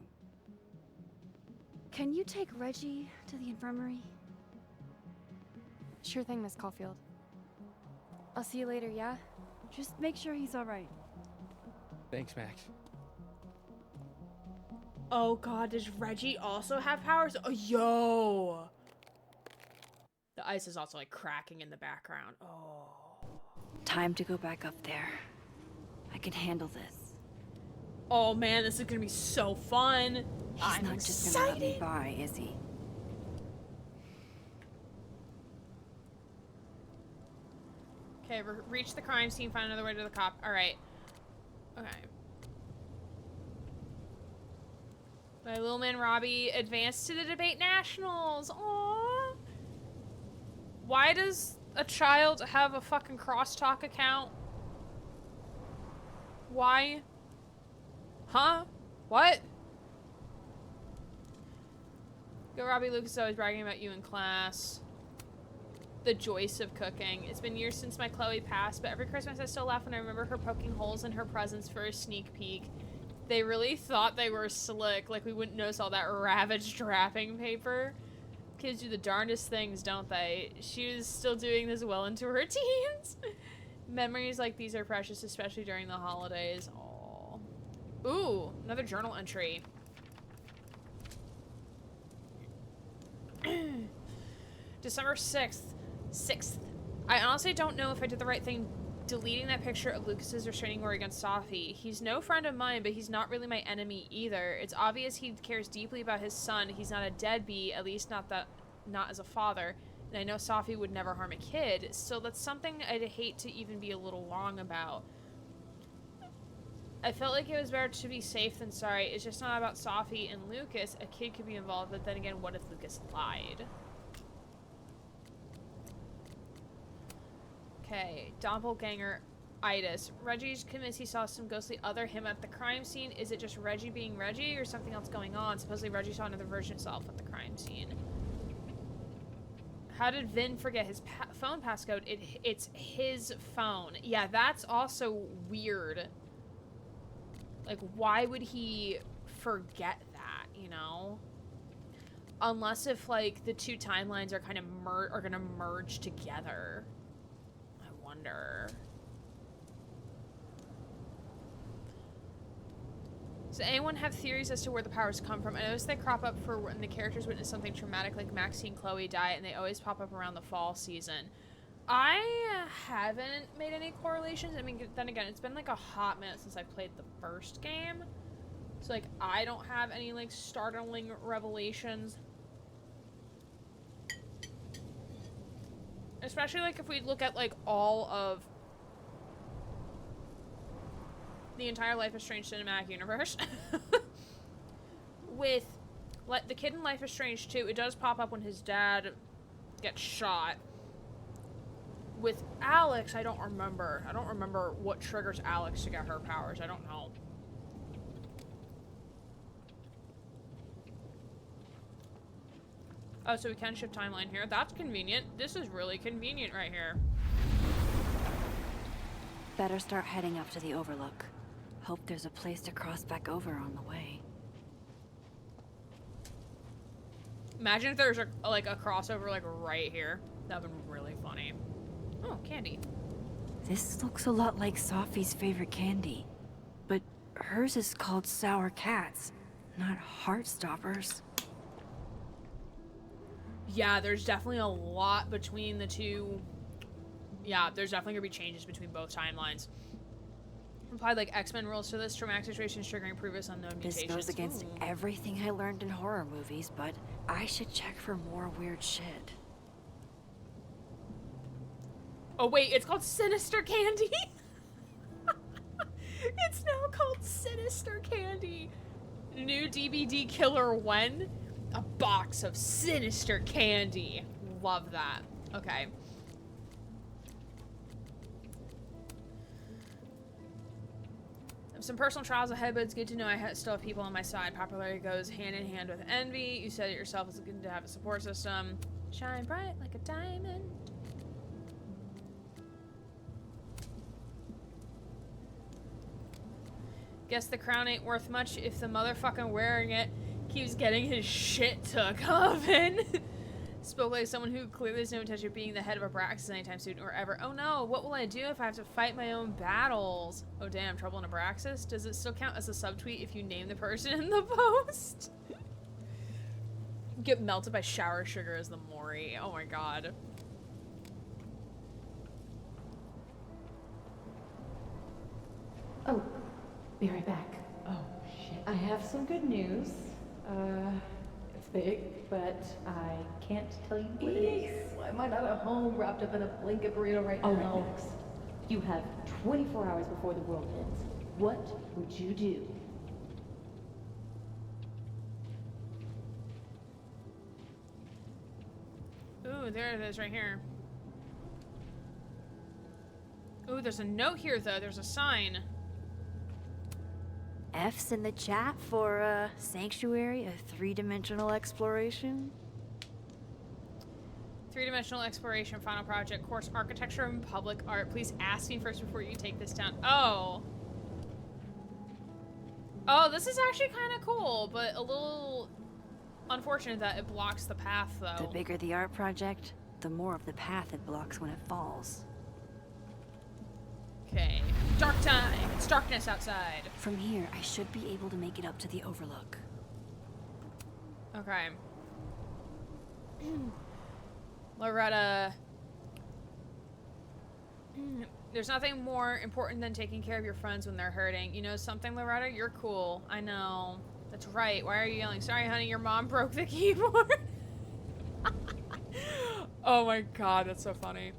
Can you take Reggie to the infirmary?
Sure thing, Miss Caulfield. I'll see you later, yeah?
Just make sure he's alright.
Thanks, Max.
Oh god, does Reggie also have powers? Oh, yo! The ice is also like cracking in the background. Oh.
Time to go back up there. I can handle this.
Oh man, this is gonna be so fun.
He's not just gonna let me by, is he?
Okay, reach the crime scene, find another way to the cop. Alright. Okay. My little man Robbie advanced to the debate nationals. Aww. Why does a child have a fucking crosstalk account? Why? Huh? What? Go, Robbie. Lucas is always bragging about you in class. The joys of cooking. It's been years since my Chloe passed, but every Christmas I still laugh when I remember her poking holes in her presents for a sneak peek. They really thought they were slick, like we wouldn't notice all that ravaged wrapping paper. Kids do the darndest things, don't they? She was still doing this well into her teens. Memories like these are precious, especially during the holidays. Aww. Ooh, another journal entry. December 6th. I honestly don't know if I did the right thing deleting that picture of Lucas's restraining order against Sophie. He's no friend of mine, but he's not really my enemy either. It's obvious he cares deeply about his son. He's not a deadbeat, at least not as a father. And I know Sophie would never harm a kid. Still, that's something I'd hate to even be a little wrong about. I felt like it was better to be safe than sorry. It's just not about Sophie and Lucas. A kid could be involved, but then again, what if Lucas lied? Okay, doppelganger-itis. Reggie's convinced he saw some ghostly other him at the crime scene. Is it just Reggie being Reggie or something else going on? Supposedly Reggie saw another version of himself at the crime scene. How did Vinh forget his phone passcode? It's his phone. Yeah, that's also weird. Like, why would he forget that, you know? Unless if, like, the two timelines are kind of are gonna merge together. I wonder. Does anyone have theories as to where the powers come from? I noticed they crop up for when the characters witness something traumatic like Maxie and Chloe die, and they always pop up around the fall season. I haven't made any correlations. I mean, then again, it's been like a hot minute since I played the first game. So, like, I don't have any, like, startling revelations. Especially, like, if we look at, like, all of the entire Life is Strange cinematic universe. With the kid in Life is Strange 2, it does pop up when his dad gets shot. With Alex, I don't remember. I don't remember what triggers Alex to get her powers. I don't know. Oh, so we can shift timeline here. That's convenient. This is really convenient right here.
Better start heading up to the Overlook. Hope there's a place to cross back over on the way.
Imagine if there's like a crossover like right here. That would be really funny. Oh, candy.
This looks a lot like Sophie's favorite candy, but hers is called Sour Cats, not Heartstoppers.
Yeah, there's definitely a lot between the two. Yeah, there's definitely gonna be changes between both timelines. Applied like X-Men rules to this traumatic situation, triggering previous unknown mutations.
This goes against everything I learned in horror movies, but I should check for more weird shit.
Oh wait, it's called Sinister Candy? It's now called Sinister Candy. New DVD killer when? A box of Sinister Candy. Love that. Okay. Some personal trials ahead, but it's good to know I still have people on my side. Popularity goes hand in hand with envy. You said it yourself, it's good to have a support system. Shine bright like a diamond. Guess the crown ain't worth much if the motherfucker wearing it keeps getting his shit took off in. Spoke like someone who clearly has no intention of being the head of a Abraxas anytime soon or ever. Oh no, what will I do if I have to fight my own battles? Oh damn, trouble in Abraxas? Does it still count as a subtweet if you name the person in the post? Get melted by shower sugar as the Mori. Oh my god.
Oh, be right back. Oh, shit. I have some good news. It's big, but I can't tell you what it is. Why am I not at home wrapped up in a blanket burrito right now? All right, Max. You have 24 hours before the world ends. What would you do?
Ooh, there it is right here. Ooh, there's a note here though. There's a sign.
F's in the chat for Sanctuary, a three-dimensional exploration.
Three-dimensional exploration, final project, course, architecture and public art. Please ask me first before you take this down. Oh. Oh, this is actually kind of cool, but a little unfortunate that it blocks the path, though.
The bigger the art project, the more of the path it blocks when it falls.
Okay. Dark time. It's darkness outside.
From here, I should be able to make it up to the Overlook.
Okay. Loretta. There's nothing more important than taking care of your friends when they're hurting. You know something, Loretta? You're cool. I know. That's right. Why are you yelling? Sorry, honey, your mom broke the keyboard. Oh my god, that's so funny.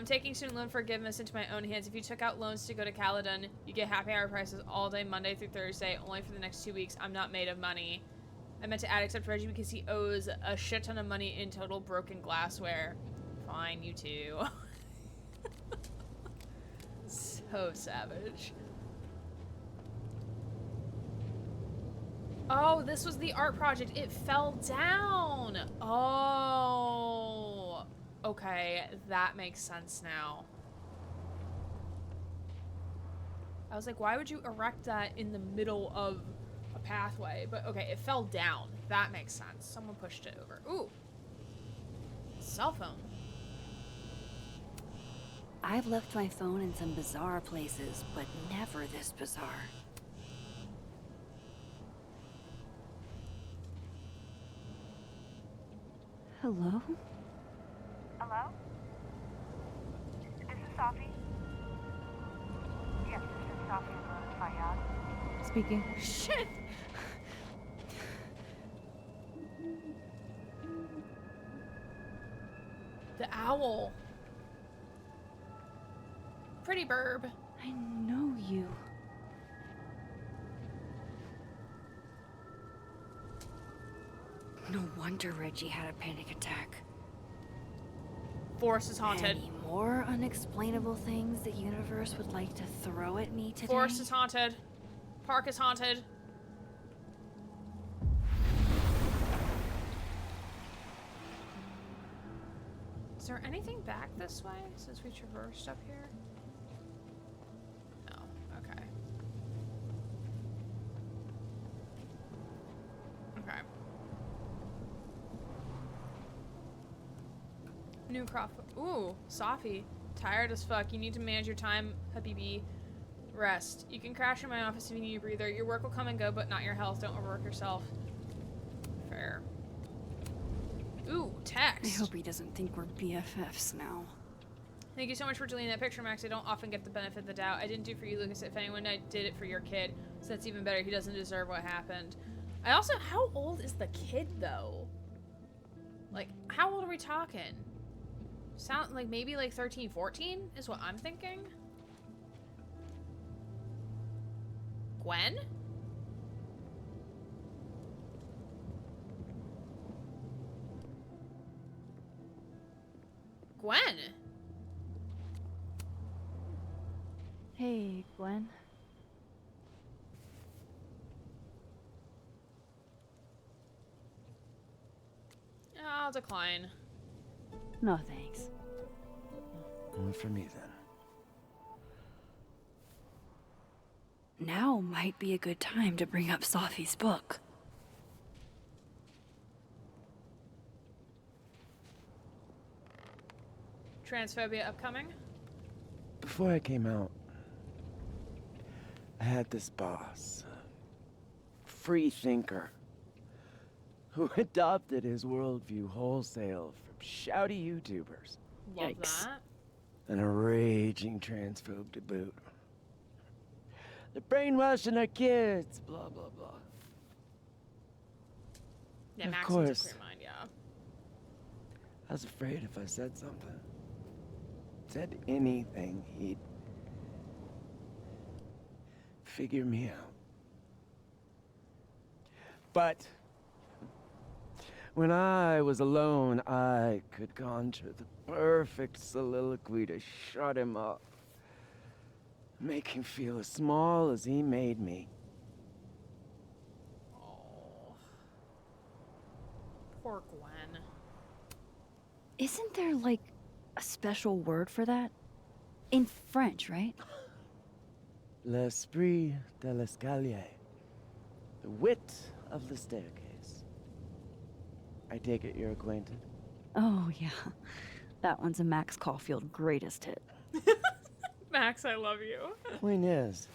Taking student loan forgiveness into my own hands. If you took out loans to go to Caledon, you get happy hour prices all day, Monday through Thursday, only for the next 2 weeks. I'm not made of money. I meant to add except Reggie because he owes a shit ton of money in total broken glassware. Fine, you too. So savage. Oh, this was the art project. It fell down. Oh. Okay, that makes sense now. I was like, why would you erect that in the middle of a pathway? But okay, it fell down. That makes sense. Someone pushed it over. Ooh. Cell phone.
I've left my phone in some bizarre places, but never this bizarre. Hello?
Hello? This is Safi. Yes, this is Safi Fayyad.
Speaking.
Shit! The owl. Pretty burb.
I know you. No wonder Reggie had a panic attack.
Forest is haunted.
Any more unexplainable things the universe would like to throw at me today?
Forest is haunted. Park is haunted. Is there anything back this way since we traversed up here? No. Okay. Okay. New crop. Ooh, Safi. Tired as fuck. You need to manage your time, Habibi. Rest. You can crash in my office if you need a breather. Your work will come and go, but not your health. Don't overwork yourself. Fair. Ooh, text.
I hope he doesn't think we're BFFs now.
Thank you so much for deleting that picture, Max. I don't often get the benefit of the doubt. I didn't do it for you, Lucas. If anyone, I did it for your kid. So that's even better. He doesn't deserve what happened. I also, how old is the kid, though? Like, how old are we talking? Sound like maybe like 13, 14 is what I'm thinking. Gwen? Gwen?
Hey, Gwen.
I'll decline.
No thanks.
One for me then.
Now might be a good time to bring up Safi's book.
Transphobia upcoming?
Before I came out, I had this boss, a free thinker, who adopted his worldview wholesale from shouty YouTubers.
Love
Yikes.
that.
And a raging transphobe to boot. They're brainwashing our kids, blah, blah, blah.
Yeah,
Of
Max
course.
has a clear mind, yeah.
I was afraid if I said something, said anything, he'd figure me out. But when I was alone, I could conjure the perfect soliloquy to shut him up. Make him feel as small as he made me.
Oh. Poor Gwen.
Isn't there, like, a special word for that? In French, right?
L'esprit de l'escalier. The wit of the staircase. I take it you're acquainted?
Oh, yeah. That one's a Max Caulfield greatest hit.
Max, I love you.
Point is,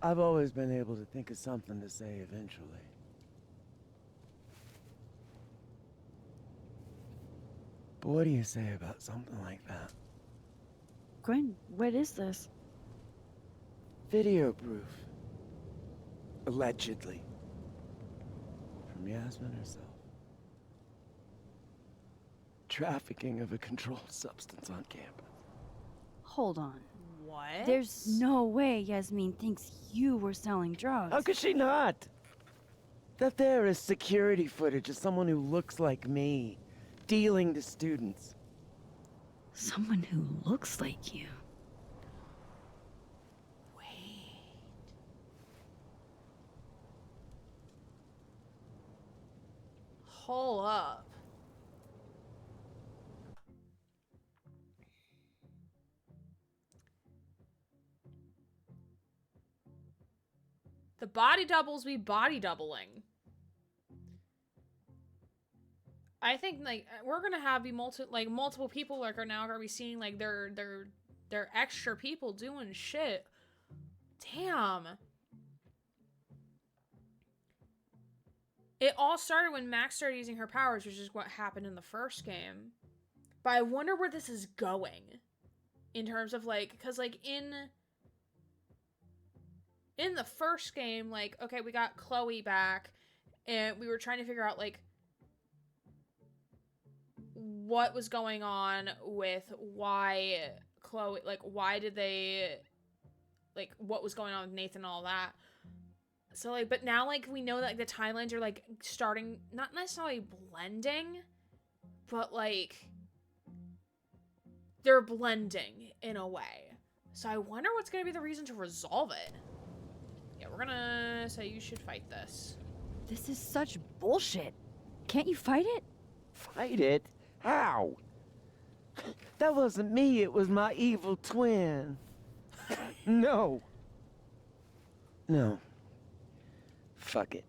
I've always been able to think of something to say eventually. But what do you say about something like that?
Gwen, what is this?
Video proof. Allegedly. From Yasmin herself. Trafficking of a controlled substance on campus.
Hold on.
What?
There's no way Yasmin thinks you were selling drugs.
How could she not? That there is security footage of someone who looks like me, dealing to students.
Someone who looks like you.
pull up. The body doubles be body doubling. I think like we're gonna have multiple people like are now gonna be seeing like their extra people doing shit. Damn. It all started when Max started using her powers, which is what happened in the first game. But I wonder where this is going. In terms of like, cause like in the first game, like, okay, we got Chloe back and we were trying to figure out like what was going on with why Chloe, like why did they, like what was going on with Nathan and all that. So like, but now like we know that like, the timelines are like starting, not necessarily blending, but like they're blending in a way. So I wonder what's gonna be the reason to resolve it. Yeah, we're gonna say you should fight this.
This is such bullshit. Can't you fight it?
Fight it? How? That wasn't me, it was my evil twin. No. No. Fuck it.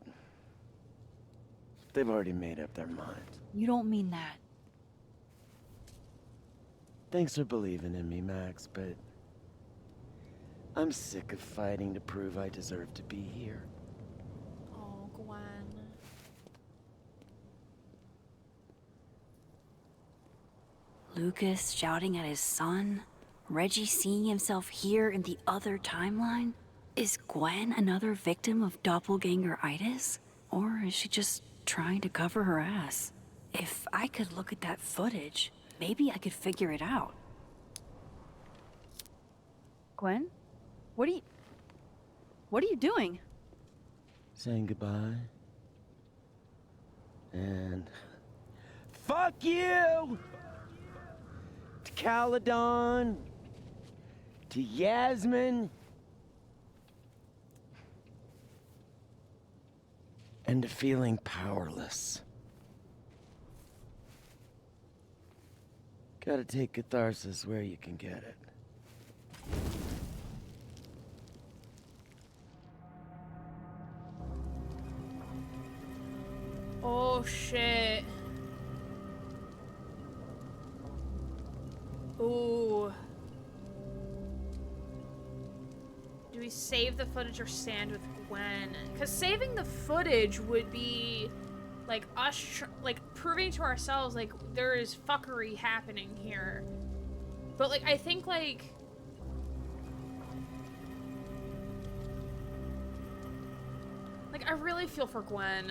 They've already made up their minds.
You don't mean that.
Thanks for believing in me, Max, but I'm sick of fighting to prove I deserve to be here.
Oh, Gwen.
Lucas shouting at his son? Reggie seeing himself here in the other timeline? Is Gwen another victim of doppelganger-itis? Or is she just trying to cover her ass? If I could look at that footage, maybe I could figure it out. Gwen? What are you doing?
Saying goodbye. And fuck you! To Caledon, to Yasmin, and to feeling powerless. Gotta take catharsis where you can get it.
Oh shit. Ooh. Do we save the footage or stand with Gwen? Because saving the footage would be like us like proving to ourselves like there is fuckery happening here. But like I think like I really feel for Gwen.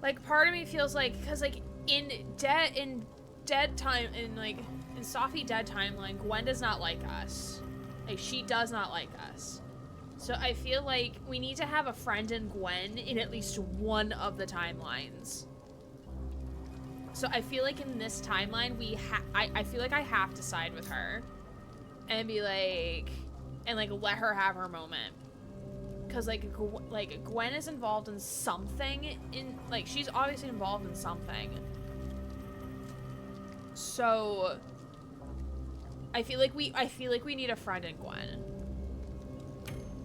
Like part of me feels like because like in dead time in Safi dead timeline, Gwen does not like us. Like she does not like us. So I feel like we need to have a friend in Gwen in at least one of the timelines. So I feel like in this timeline I feel like I have to side with her and be like and like let her have her moment. Cause like Gwen is involved in something like she's obviously involved in something. So I feel like we need a friend in Gwen.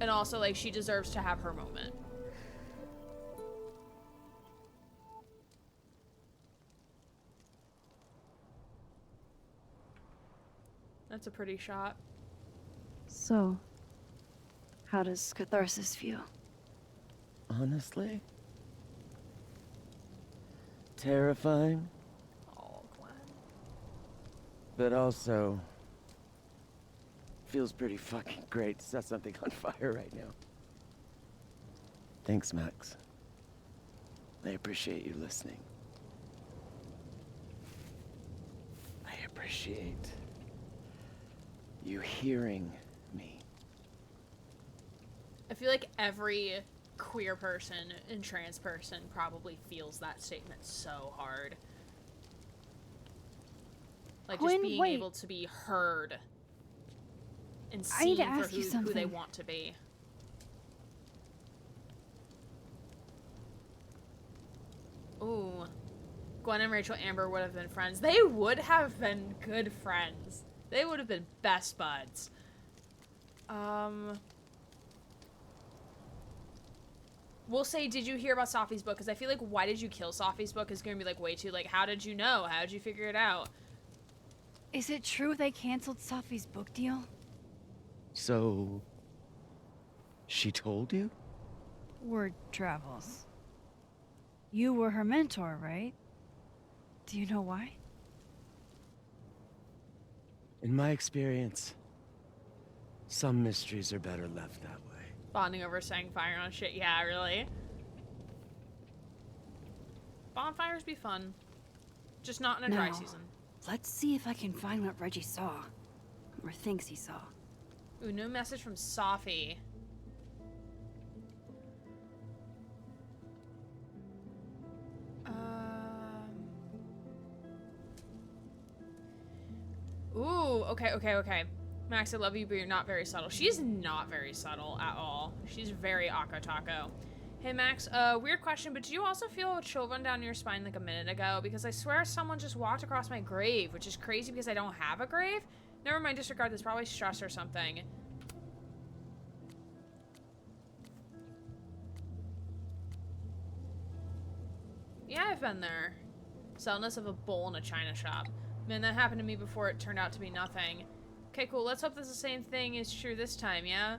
And also like she deserves to have her moment. That's a pretty shot.
So, how does catharsis feel?
Honestly? Terrifying.
Oh, Gwen.
But also feels pretty fucking great to set something on fire right now. Thanks, Max. I appreciate you listening. I appreciate you hearing me.
I feel like every queer person and trans person probably feels that statement so hard. Like just being able to be heard and seen for who they want to be. Gwen and Rachel Amber would have been friends. They would have been good friends. They would have been best buds. We'll say, did you hear about Safi's book? Because I feel like, why did you kill Safi's book is going to be, like, way too, like, how did you know? How did you figure it out?
Is it true they canceled Safi's book deal?
So... she told you?
Word travels. You were her mentor, right? Do you know why?
In my experience, some mysteries are better left that way.
Bonding over setting fire on shit. Yeah, really. Bonfires be fun. Just not in a dry
Now,
season.
Let's see if I can find what Reggie saw. Or thinks he saw.
Ooh, new message from Safi. Ooh, okay. Max, I love you, but you're not very subtle. She's not very subtle at all. She's very Akko Taco. Hey, Max, weird question, but did you also feel a chill run down your spine like a minute ago? Because I swear someone just walked across my grave, which is crazy because I don't have a grave. Never mind, disregard this. Probably stress or something. Yeah, I've been there. Sellness of a bowl in a china shop. Man, that happened to me before it turned out to be nothing. Okay, cool. Let's hope that the same thing is true this time, yeah?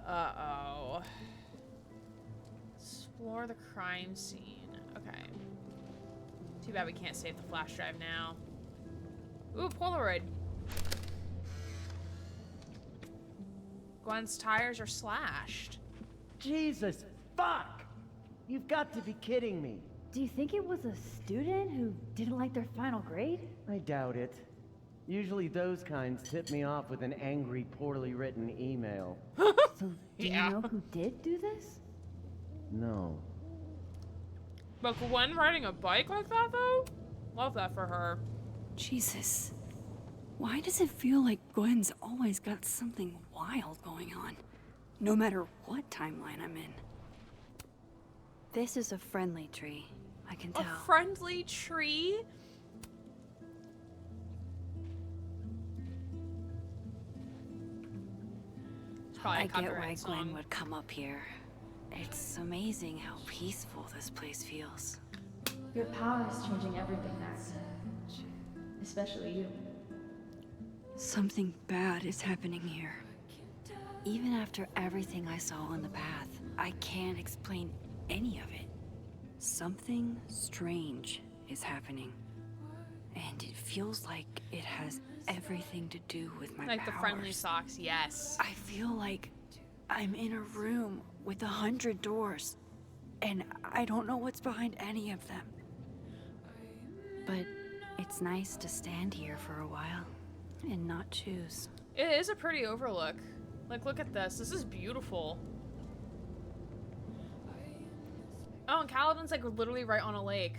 Uh-oh. Explore the crime scene. Okay. Too bad we can't save the flash drive now. Ooh, Polaroid. Gwen's tires are slashed.
Jesus, fuck! You've got to be kidding me.
Do you think it was a student who didn't like their final grade?
I doubt it. Usually those kinds tip me off with an angry, poorly written email.
So, do you know who did do this?
No.
But Gwen riding a bike like that, though? Love that for her.
Jesus. Why does it feel like Gwen's always got something wild going on? No matter what timeline I'm in. This is a friendly tree, I can tell.
A friendly tree?
I get why Gwen would come up here. It's amazing how peaceful this place feels.
Your power is changing everything, Max. Especially you.
Something bad is happening here. Even after everything I saw on the path, I can't explain any of it. Something strange is happening. And it feels like it has everything to do with my
Like
powers.
the friendly socks, yes.
I feel like I'm in a room with 100 doors, and I don't know what's behind any of them. But it's nice to stand here for a while and not choose.
It is a pretty overlook. Like, look at this. This is beautiful. Oh, and Caledon's like literally right on a lake.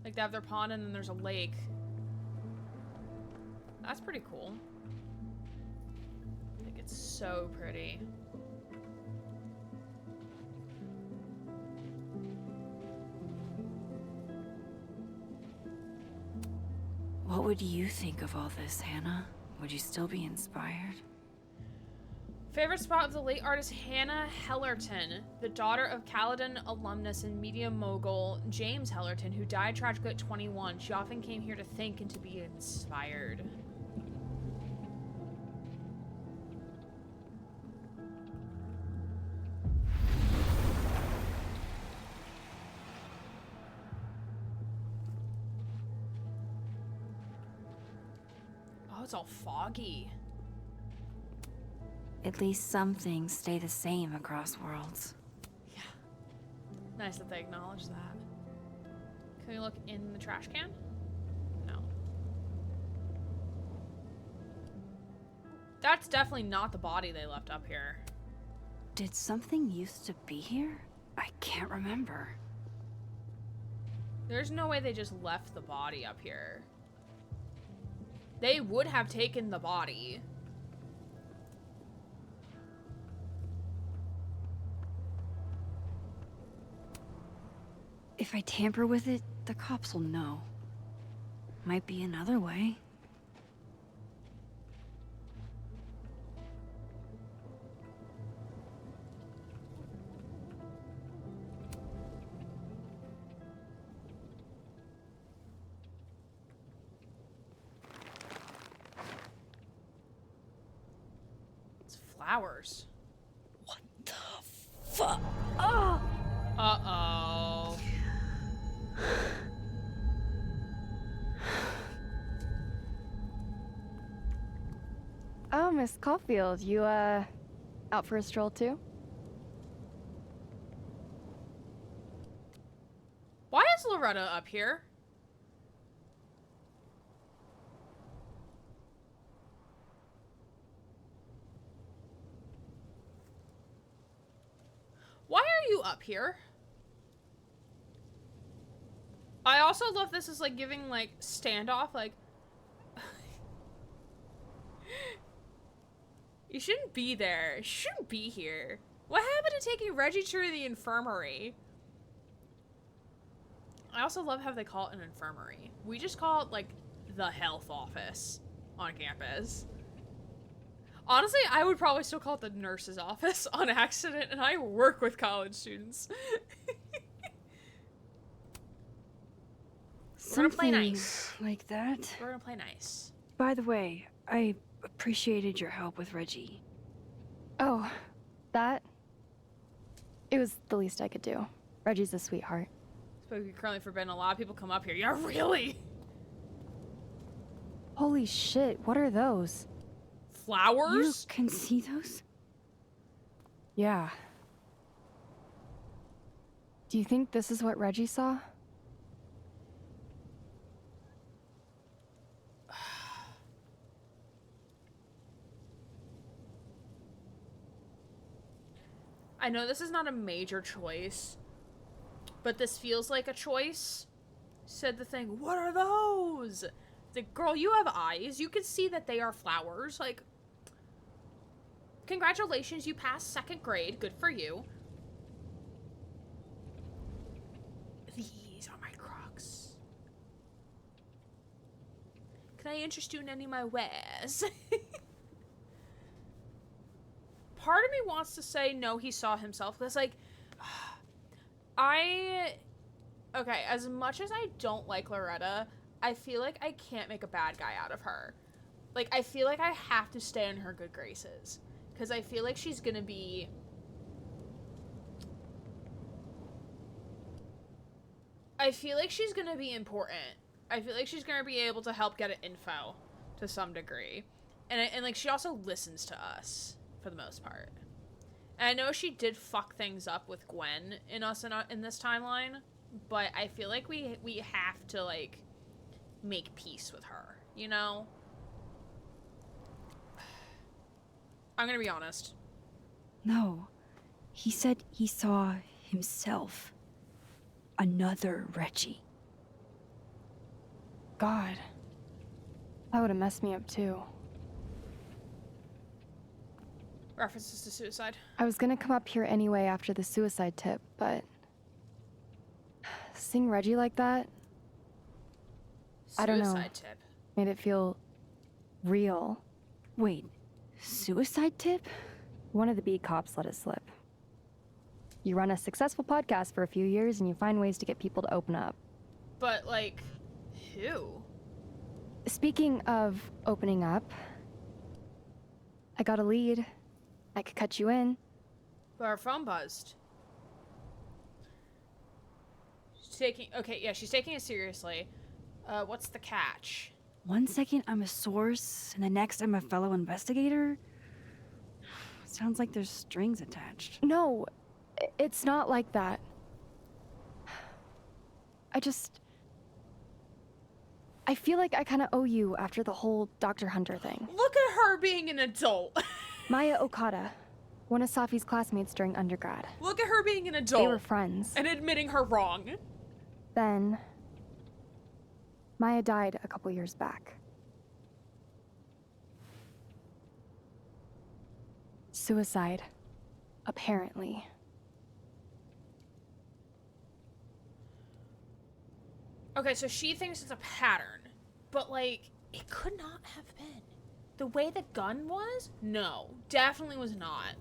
Like, they have their pond and then there's a lake. That's pretty cool. Like, it's so pretty.
What would you think of all this, Hannah? Would you still be inspired?
Favorite spot of the late artist Hannah Hellerton, the daughter of Caledon alumnus and media mogul James Hellerton, who died tragically at 21. She often came here to think and to be inspired. Oh, it's all foggy.
At least some things stay the same across worlds.
Yeah. Nice that they acknowledge that. Can we look in the trash can? No. That's definitely not the body they left up here.
Did something used to be here? I can't remember.
There's no way they just left the body up here. They would have taken the body.
If I tamper with it, the cops will know. might be another way.
It's flowers.
What the fuck? Oh!
Uh-oh.
Oh, Miss Caulfield, you, out for a stroll too?
Why is Loretta up here? Why are you up here? I also love this is like giving like standoff, like you shouldn't be there. You shouldn't be here. What happened to taking Reggie to the infirmary? I also love how they call it an infirmary. We just call it like the health office on campus. Honestly, I would probably still call it the nurse's office on accident, and I work with college students. We're gonna play nice.
Like that.
We're gonna play nice.
By the way, I appreciated your help with Reggie.
Oh, that? It was the least I could do. Reggie's a sweetheart.
Supposed to be currently forbidden. A lot of people come up here. Yeah, really?
Holy shit, what are those?
Flowers?
You can see those?
Yeah. Do you think this is what Reggie saw?
I know this is not a major choice, but this feels like a choice. Said the thing, what are those? The girl, you have eyes. You can see that they are flowers. Like, congratulations, you passed 2nd grade. Good for you. These are my Crocs. Can I interest you in any of my wares? Part of me wants to say no, he saw himself. Because, like, okay, as much as I don't like Loretta, I feel like I can't make a bad guy out of her. Like, I feel like I have to stay in her good graces. Because I feel like she's gonna be... I feel like she's gonna be important. I feel like she's gonna be able to help get info to some degree. And like, she also listens to us, for the most part. And I know she did fuck things up with Gwen in this timeline, but I feel like we have to, like, make peace with her, you know? I'm gonna be honest.
No. He said he saw himself. Another Reggie.
God. That would have messed me up too.
References to suicide.
I was gonna come up here anyway after the suicide tip, but... seeing Reggie like that... I don't know.
Suicide tip.
Made it feel... real.
Wait, suicide tip?
One of the B cops let it slip. You run a successful podcast for a few years and you find ways to get people to open up.
But, like, who?
Speaking of opening up, I got a lead. I could cut you in.
But our phone buzzed. She's taking it seriously. What's the catch?
1 second I'm a source, and the next I'm a fellow investigator? Sounds like there's strings attached.
No, it's not like that. I feel like I kind of owe you after the whole Dr. Hunter thing.
Look at her being an adult.
Maya Okada, one of Safi's classmates during undergrad.
Look at her being an adult.
They were friends.
And admitting her wrong.
Then, Maya died a couple years back. Suicide, apparently.
Okay, so she thinks it's a pattern. but like, it could not have been. The way the gun was? No, definitely was not.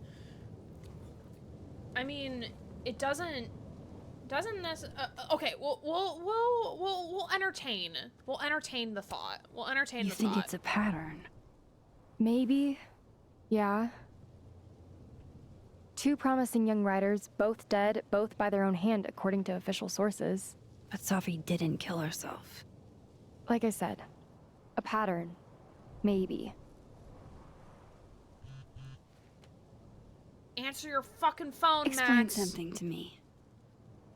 I mean, it doesn't necessarily. Okay, we'll entertain. We'll entertain the thought. We'll entertain
You
the
think
thought.
it's a pattern?
Maybe. Yeah. 2 promising young riders, both dead, both by their own hand, according to official sources.
But Safi didn't kill herself.
Like I said, a pattern. Maybe.
Answer your fucking phone,
Explain
Max.
something to me.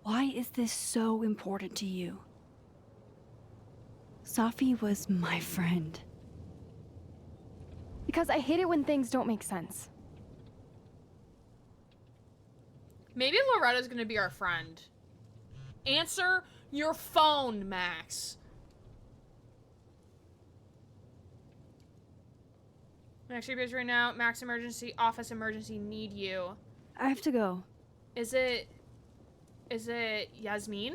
Why is this so important to you? Safi was my friend.
Because I hate it when things don't make sense.
Maybe Loretta's gonna be our friend. Answer your phone, Max. Max, you're busy right now. Max, emergency, office emergency, need you.
I have to go.
Is it Yasmin?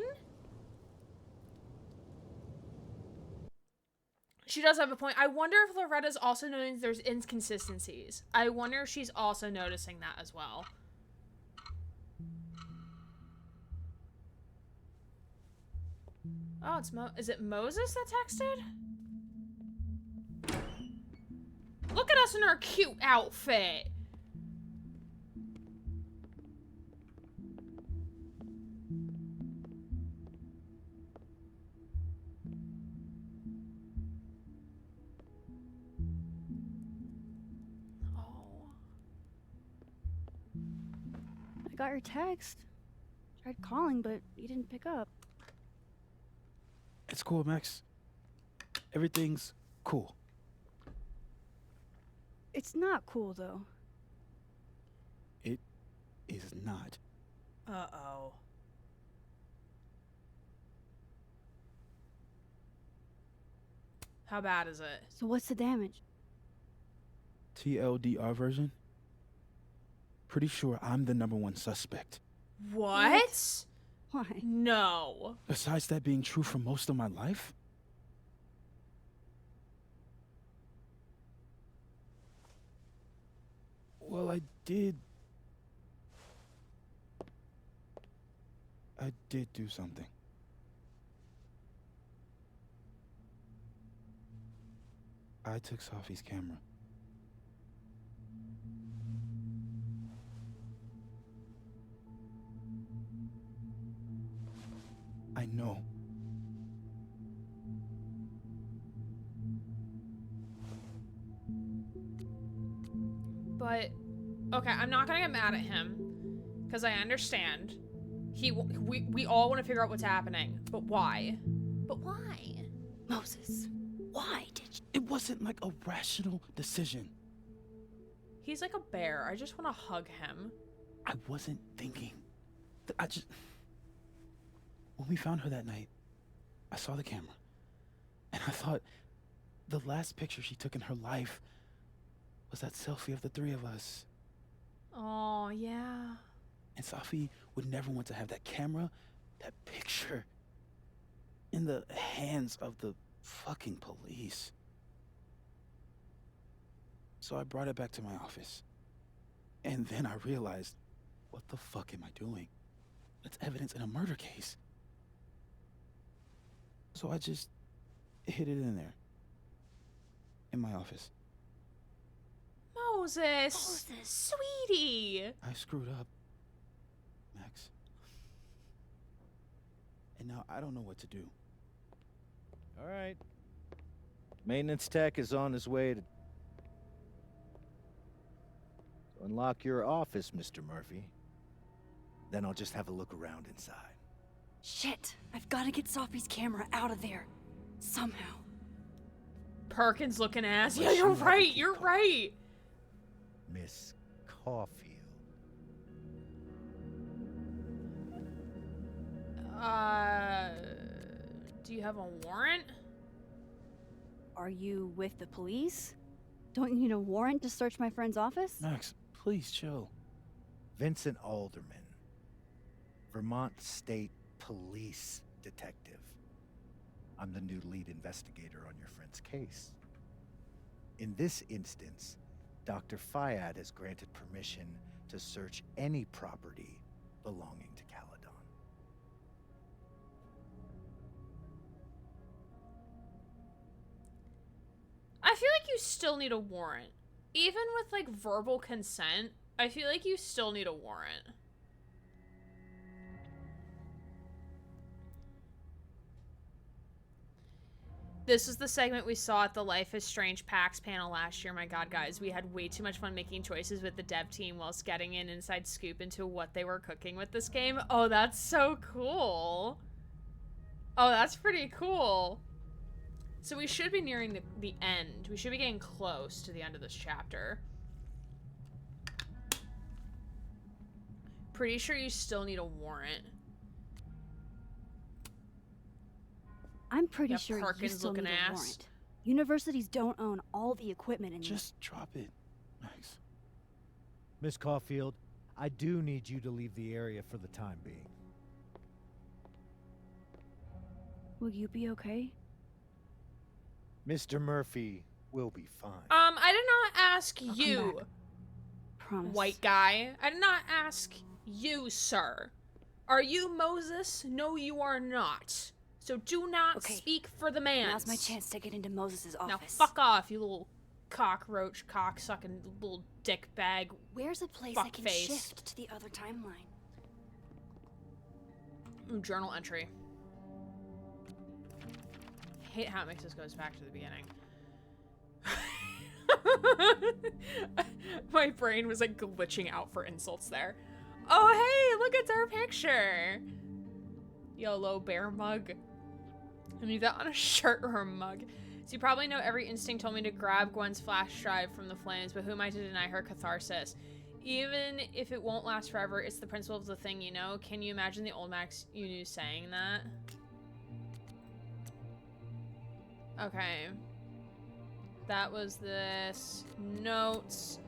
She does have a point. I wonder if Loretta's also noticing there's inconsistencies. I wonder if she's also noticing that as well. Oh, is it Moses that texted? Look at us in our cute outfit.
I got your text. Tried calling, but you didn't pick up.
It's cool, Max. Everything's cool.
It's not cool, though.
It is not.
Uh-oh. How bad is it?
So what's the damage?
TLDR version? Pretty sure I'm the #1 suspect.
What?
Why?
No.
Besides that being true for most of my life? Well, I did do something. I took Safi's camera. I know.
But, okay, I'm not gonna get mad at him, because I understand. We all want to figure out what's happening, but why? But why?
Moses, why did you?
It wasn't like a rational decision.
He's like a bear. I just want to hug him.
I wasn't thinking. When we found her that night, I saw the camera, and I thought the last picture she took in her life was that selfie of the 3 of us.
Oh, yeah.
And Safi would never want to have that camera, that picture, in the hands of the fucking police. So I brought it back to my office. And then I realized, what the fuck am I doing? That's evidence in a murder case. So I just hid it in there. In my office.
Moses! Sweetie!
I screwed up, Max. And now I don't know what to do.
All right. Maintenance tech is on his way to unlock your office, Mr. Murphy. Then I'll just have a look around inside.
Shit! I've got to get Safi's camera out of there. Somehow.
Perkins looking ass. Yeah, you're right. You're right.
Miss Caulfield.
Do you have a warrant?
Are you with the police? Don't you need a warrant to search my friend's office?
Max, please chill.
Vincent Alderman, Vermont State Police Detective. I'm the new lead investigator on your friend's case. In this instance, Dr. Fayad has granted permission to search any property belonging to Caledon.
I feel like you still need a warrant. Even with, like, verbal consent, I feel like you still need a warrant. This was the segment we saw at the Life is Strange PAX panel last year. My god, guys, we had way too much fun making choices with the dev team whilst getting an inside scoop into what they were cooking with this game. Oh, that's so cool. Oh, that's pretty cool. So we should be nearing the end. We should be getting close to the end of this chapter. Pretty sure you still need a warrant.
I'm pretty
Yeah,
sure you
Perkins
still need
looking
a
ass.
warrant. Universities don't own all the equipment in
Just drop it, Max.
Miss Caulfield, I do need you to leave the area for the time being.
Will you be okay?
Mr. Murphy will be fine.
I did not ask
I'll come
you,
back. Promise.
white guy. I did not ask you, sir. Are you Moses? No, you are not. So do not speak for the man.
Now's my chance to get into Moses' office.
Now fuck off, you little cockroach, cocksucking little dick bag.
Where's a place I can
fuckface.
shift to the other timeline?
Ooh, journal entry. I hate how it makes us goes back to the beginning. My brain was like glitching out for insults there. Oh hey, look, it's our picture. YOLO bear mug. I need that on a shirt or a mug. So you probably know every instinct told me to grab Gwen's flash drive from the flames, but who am I to deny her catharsis? Even if it won't last forever, it's the principle of the thing, you know? Can you imagine the old Max you knew saying that? Okay. That was this. Notes.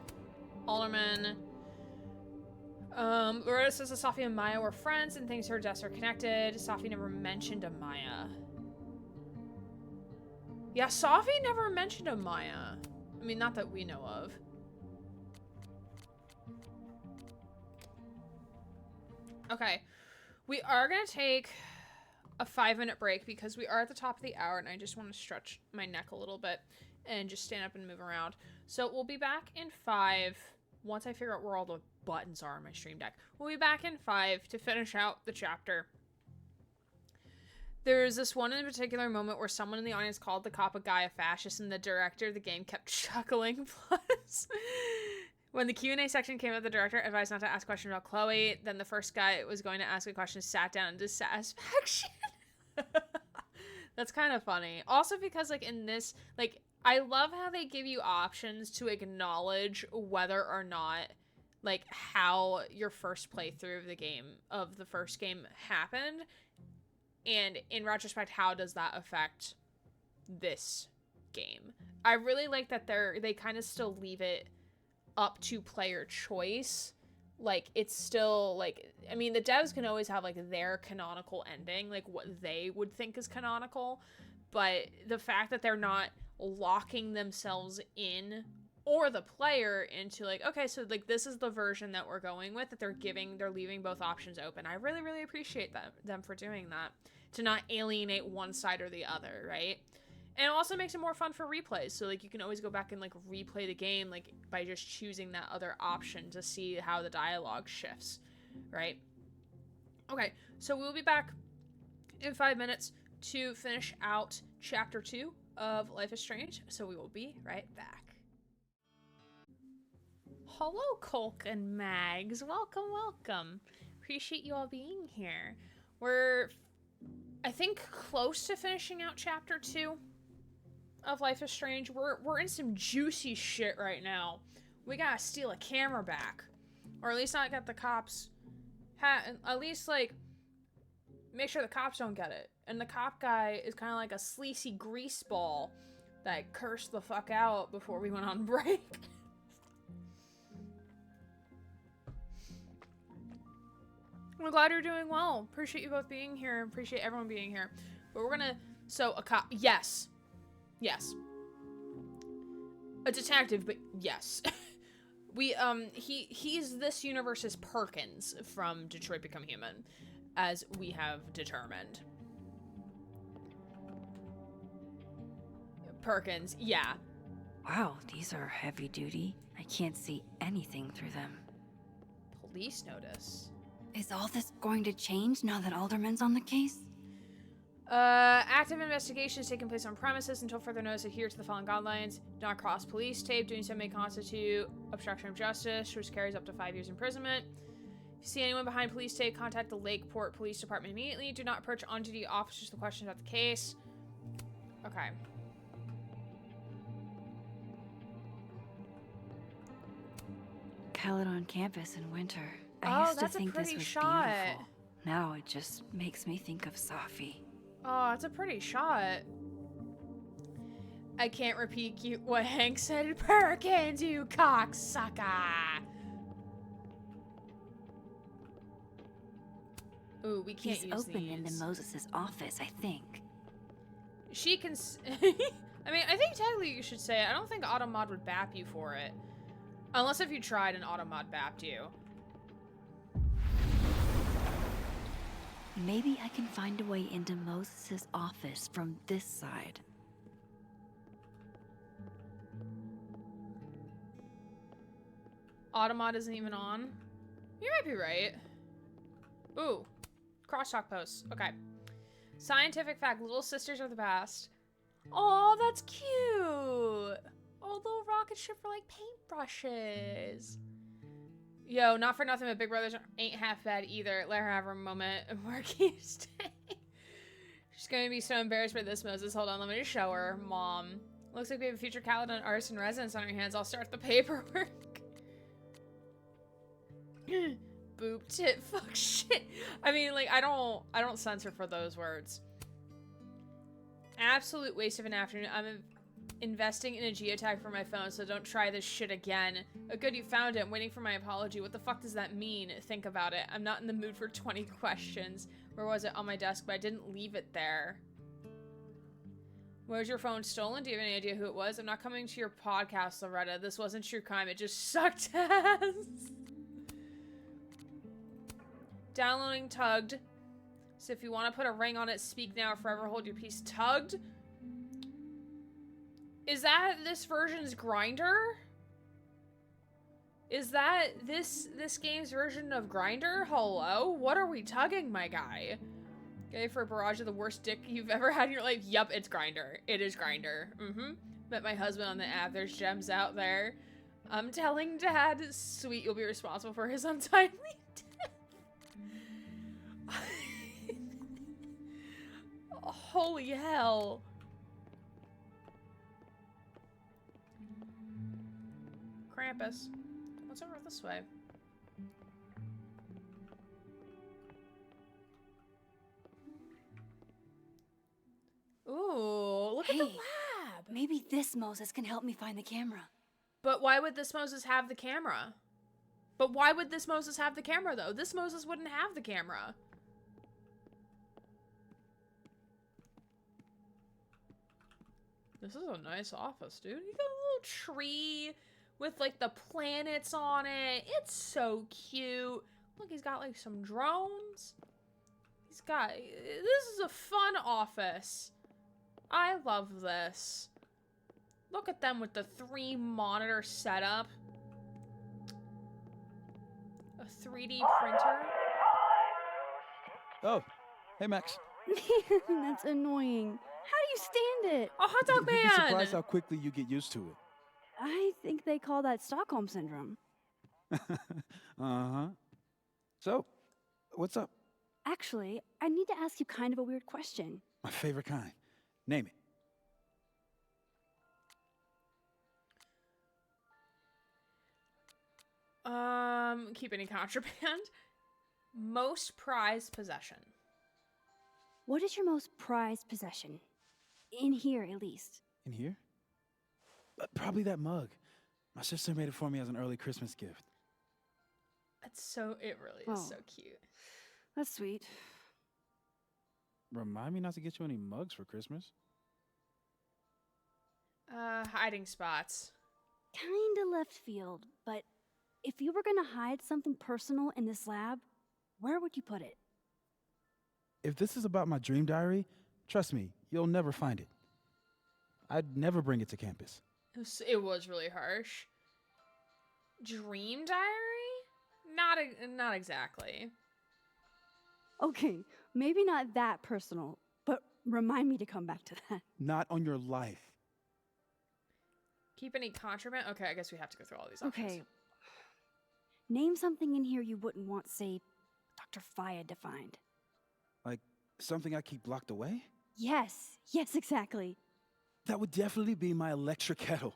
Alderman. Loretta says that Safi and Maya were friends and thinks her deaths are connected. Safi never mentioned Amaya. Yeah, Safi never mentioned Amaya. I mean, not that we know of. Okay. We are gonna take a 5-minute break because we are at the top of the hour and I just want to stretch my neck a little bit and just stand up and move around. So we'll be back in 5 once I figure out where all the buttons are on my stream deck. We'll be back in 5 to finish out the chapter. There's this one in particular moment where someone in the audience called the cop a guy a fascist and the director of the game kept chuckling. Plus, when the Q&A section came up, the director advised not to ask questions about Chloe. Then the first guy was going to ask a question sat down in dissatisfaction. That's kind of funny. Also because, like, in this, like, I love how they give you options to acknowledge whether or not, like, how your first playthrough of the game, of the first game happened. And in retrospect, how does that affect this game? I really like that they kind of still leave it up to player choice. Like, it's still, like, I mean, the devs can always have, like, their canonical ending, like, what they would think is canonical. But the fact that they're not locking themselves in, or the player into, like, okay, so, like, this is the version that we're going with, that they're leaving both options open. I really, really appreciate them for doing that, to not alienate one side or the other, right? And it also makes it more fun for replays, so, like, you can always go back and, like, replay the game, like, by just choosing that other option to see how the dialogue shifts, right? Okay, so we'll be back in 5 minutes to finish out Chapter 2 of Life is Strange, so we will be right back. Hello, Colk and Mags. Welcome, welcome. Appreciate you all being here. We're, I think, close to finishing out Chapter 2 of Life is Strange. We're in some juicy shit right now. We gotta steal a camera back. Or at least not get the cops... at least, like, make sure the cops don't get it. And the cop guy is kind of like a sleazy greaseball that cursed the fuck out before we went on break. I'm glad you're doing well. Appreciate you both being here. Appreciate everyone being here. But we're gonna So a cop, yes. Yes. A detective, but yes. He's this universe's Perkins from Detroit Become Human, as we have determined. Perkins, yeah.
Wow, these are heavy duty. I can't see anything through them.
Police notice.
Is all this going to change now that Alderman's on the case?
Active investigations taking place on premises until further notice. Adhere to the following guidelines. Do not cross police tape. Doing so may constitute obstruction of justice, which carries up to 5 years imprisonment. If you see anyone behind police tape, contact the Lakeport Police Department immediately. Do not approach on-duty officers with questions about the case. Okay.
Khaled on campus in winter.
Oh,
I used to
that's a
think this
pretty
was
shot.
beautiful. Now it just makes me think of Safi.
Oh, that's a pretty shot. I can't repeat what Hank said. Perkins, you cocksucker. Ooh, we can't
He's
use
open
these.
in the Moses' office, I think.
She can... I mean, I think technically you should say it. I don't think Automod would bap you for it. Unless if you tried and Automod bapped you.
Maybe I can find a way into Moses' office from this side.
Automod isn't even on. You might be right. Ooh. Crosstalk posts. Okay. Scientific fact. Little sisters are the best. Oh, that's cute. Oh, little rocket ship for like paintbrushes. Yo, not for nothing, but Big Brothers ain't half bad either. Let her have her moment where keeps staying. She's going to be so embarrassed by this, Moses. Hold on, let me just show her. Mom. Looks like we have a future Khaled on artist in residence on our hands. I'll start the paperwork. Boop tit fuck shit. I mean, like, I don't censor for those words. Absolute waste of an afternoon. I'm investing in a geotag for my phone, so don't try this shit again. Oh, good, you found it. I'm waiting for my apology. What the fuck does that mean? Think about it. I'm not in the mood for 20 questions. Where was it? On my desk, but I didn't leave it there. Was your phone stolen? Do you have any idea who it was? I'm not coming to your podcast, Loretta. This wasn't true crime. It just sucked ass. Downloading Tugged. So if you want to put a ring on it, speak now or forever hold your peace. Tugged? Is that this version's Grinder? Is that this game's version of Grinder? Hello? What are we tugging, my guy? Okay, for a barrage of the worst dick you've ever had in your life? Yup, it's Grinder. It is Grinder. Met my husband on the app. There's gems out there. I'm telling Dad, sweet, you'll be responsible for his untimely death. Holy hell. Krampus. What's over this way? Ooh, look at the lab.
Maybe this Moses can help me find the camera.
But why would this Moses have the camera? But why would this Moses have the camera, though? This Moses wouldn't have the camera. This is a nice office, dude. You got a little tree with, like, the planets on it. It's so cute. Look, he's got, like, some drones. He's got... This is a fun office. I love this. Look at them with the 3-monitor setup. A 3D printer.
Oh, hey, Max.
That's annoying. How do you stand it?
Oh, hot dog man!
You'd be surprised how quickly you get used to it.
I think they call that Stockholm Syndrome.
Uh-huh. So, what's up?
Actually, I need to ask you kind of a weird question.
My favorite kind. Name it.
Keep any contraband. Most prized possession.
What is your most prized possession? In here, at least.
In here? Probably that mug. My sister made it for me as an early Christmas gift.
It's so, it really is so cute.
That's sweet.
Remind me not to get you any mugs for Christmas.
Hiding spots.
Kinda left field, but if you were gonna hide something personal in this lab, where would you put it?
If this is about my dream diary, trust me, you'll never find it. I'd never bring it to campus.
It was really harsh. Dream diary? Not exactly.
Okay, maybe not that personal, but remind me to come back to that.
Not on your life.
Keep any contraband? Okay, I guess we have to go through all these options.
Okay. Name something in here you wouldn't want, say, Dr. Fayed to find.
Like something I keep locked away?
Yes, exactly.
That would definitely be my electric kettle.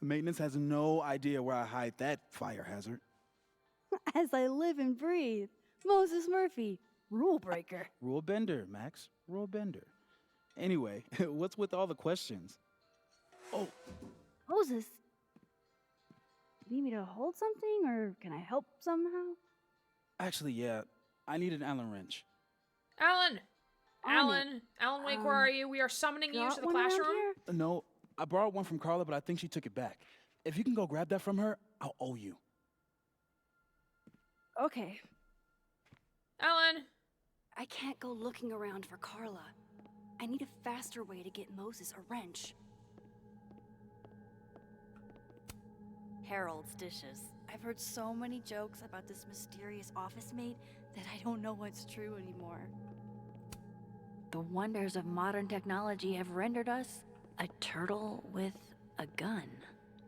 Maintenance has no idea where I hide that fire hazard.
As I live and breathe. Moses Murphy, rule breaker.
Rule bender, Max. Rule bender. Anyway, what's with all the questions? Oh,
Moses, you need me to hold something, or can I help somehow?
actually, yeah. I need an Allen wrench.
Alan!
On
Alan Wake, where are you? We are summoning you
got
to the
one around
classroom.
here?
No, I borrowed one from Carla, but I think she took it back. If you can go grab that from her, I'll owe you.
Okay.
Alan!
I can't go looking around for Carla. I need a faster way to get Moses a wrench. Harold's dishes. I've heard so many jokes about this mysterious office mate that I don't know what's true anymore. The wonders of modern technology have rendered us a turtle with a gun.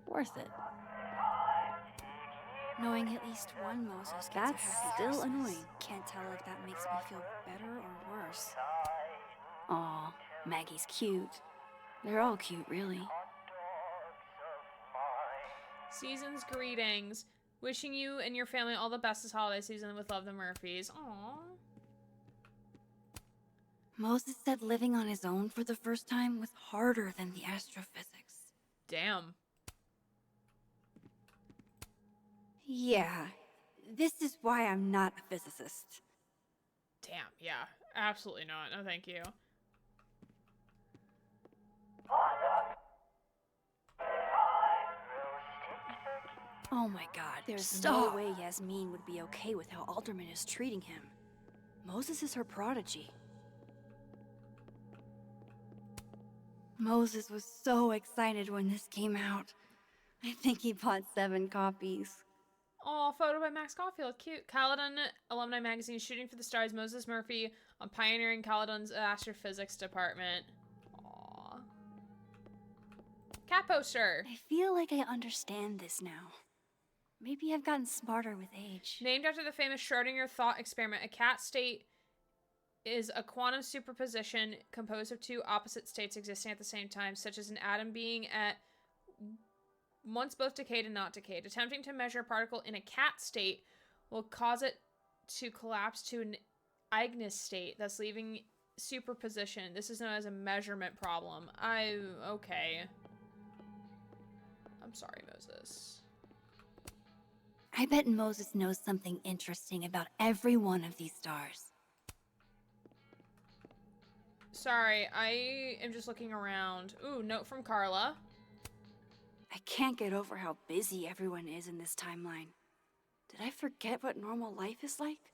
Worth it. Knowing at least one Moses gets
That's
a happy
still
Christmas.
annoying.
Can't tell if that makes me feel better or worse. Aw, Maggie's cute. They're all cute, really.
Season's greetings. Wishing you and your family all the best this holiday season with love, the Murphys. Aww.
Moses said living on his own for the first time was harder than the astrophysics.
Damn.
Yeah, this is why I'm not a physicist.
Damn, yeah. Absolutely not. No, thank you.
Oh my god, there's no way Yasmin would be okay with how Alderman is treating him. Moses is her prodigy. Moses was so excited when this came out. I think he bought 7 copies.
Oh, photo by Max Caulfield. Cute. Caledon Alumni Magazine shooting for the stars. Moses Murphy on pioneering Caledon's astrophysics department. Aw. Cat poster.
I feel like I understand this now. Maybe I've gotten smarter with age.
Named after the famous Schrödinger thought experiment, a cat state is a quantum superposition composed of 2 opposite states existing at the same time, such as an atom being at once both decayed and not decayed. Attempting to measure a particle in a cat state will cause it to collapse to an igneous state, thus leaving superposition. This is known as a measurement problem. Okay. I'm sorry, Moses.
I bet Moses knows something interesting about every one of these stars.
Sorry, I am just looking around. Ooh, note from Carla.
I can't get over how busy everyone is in this timeline. Did I forget what normal life is like?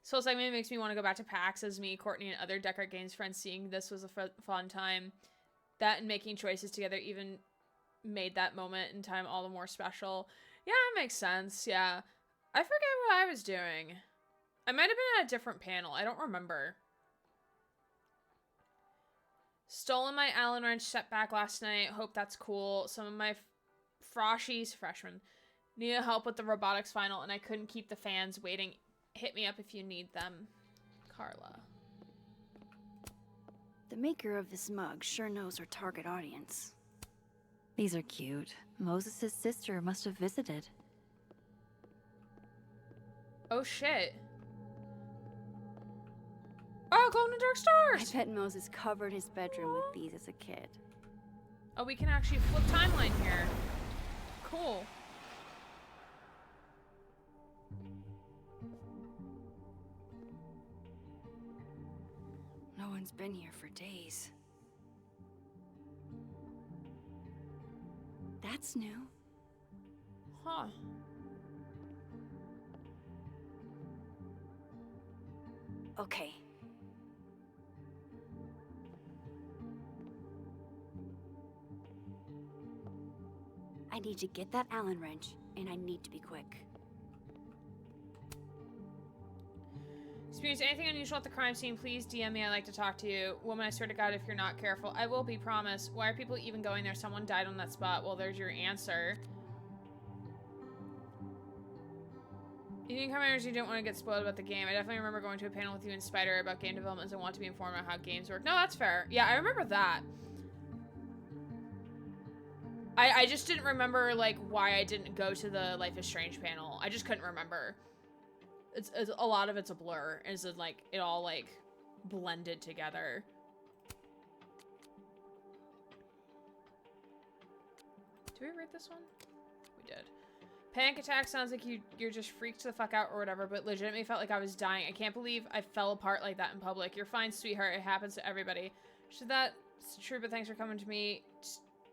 Soul segment makes me want to go back to PAX as me, Courtney, and other Deckard Games friends seeing this was a fun time. That and making choices together even made that moment in time all the more special. Yeah, it makes sense, yeah. I forget what I was doing. I might have been at a different panel. I don't remember. Stolen my Allen wrench set back last night. Hope that's cool. Some of my freshmen needed help with the robotics final, and I couldn't keep the fans waiting. Hit me up if you need them. Carla.
The maker of this mug sure knows her target audience. These are cute. Moses' sister must have visited.
Oh shit. Oh, glow in the dark stars!
I bet Moses covered his bedroom with these as a kid.
Oh, we can actually flip timeline here. Cool.
Everyone's been here for days. That's new.
Huh.
Okay. I need to get that Allen wrench, and I need to be quick.
Experience anything unusual at the crime scene, please DM me. I'd like to talk to you. Woman, I swear to God, if you're not careful, I will be, promise. Why are people even going there? Someone died on that spot. Well, there's your answer. You can come here as you don't want to get spoiled about the game. I definitely remember going to a panel with you and Spider about game development and want to be informed about how games work. No, that's fair. Yeah, I remember that. I just didn't remember, like, why I didn't go to the Life is Strange panel. I just couldn't remember. It's a lot of it's a blur. Is it like it all like blended together? Did we read this one? We did. Panic attack sounds like you're just freaked the fuck out or whatever, but legitimately felt like I was dying. I can't believe I fell apart like that in public. You're fine, sweetheart. It happens to everybody. Should that's true, but thanks for coming to me,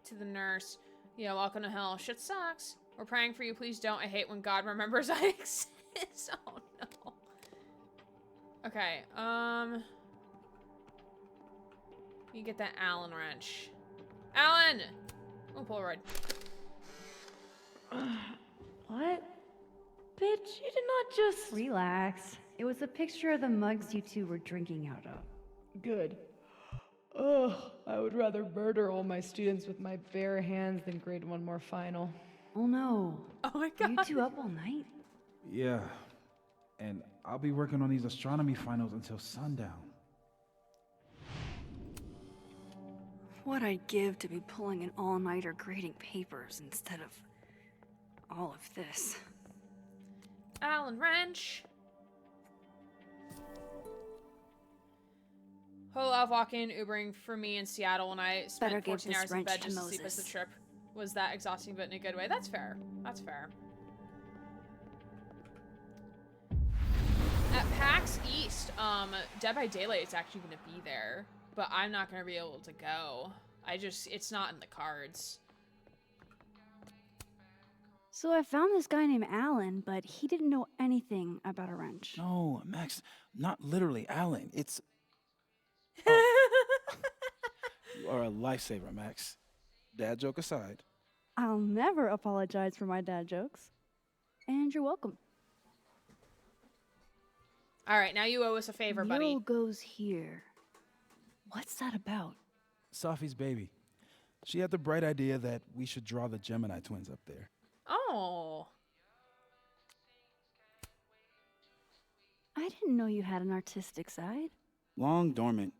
to the nurse. Yeah, welcome to hell. Shit sucks. We're praying for you. Please don't. I hate when God remembers I exist. Oh no. Okay, you get that Allen wrench. Allen! Oh, Polaroid.
What? Bitch, you did not just... Relax. It was a picture of the mugs you two were drinking out of.
Good. Ugh, I would rather murder all my students with my bare hands than grade one more final.
Oh no.
Oh my God.
You two up all night?
Yeah. And I'll be working on these astronomy finals until sundown.
What I'd give to be pulling an all-nighter grading papers instead of all of this.
Allen wrench. Olaf walking, Ubering for me in Seattle when I spent 14 hours in bed just to sleep as the trip was that exhausting, but in a good way. That's fair. That's fair. At PAX East, Dead by Daylight is actually going to be there, but I'm not going to be able to go. It's not in the cards.
So I found this guy named Alan, but he didn't know anything about a wrench.
No, Max, not literally Alan. It's... Oh. You are a lifesaver, Max. Dad joke aside.
I'll never apologize for my dad jokes. And you're welcome.
All right, now you owe us a favor, buddy.
Mural goes here. What's that about?
Sophie's baby. She had the bright idea that we should draw the Gemini twins up there.
Oh.
I didn't know you had an artistic side.
Long dormant.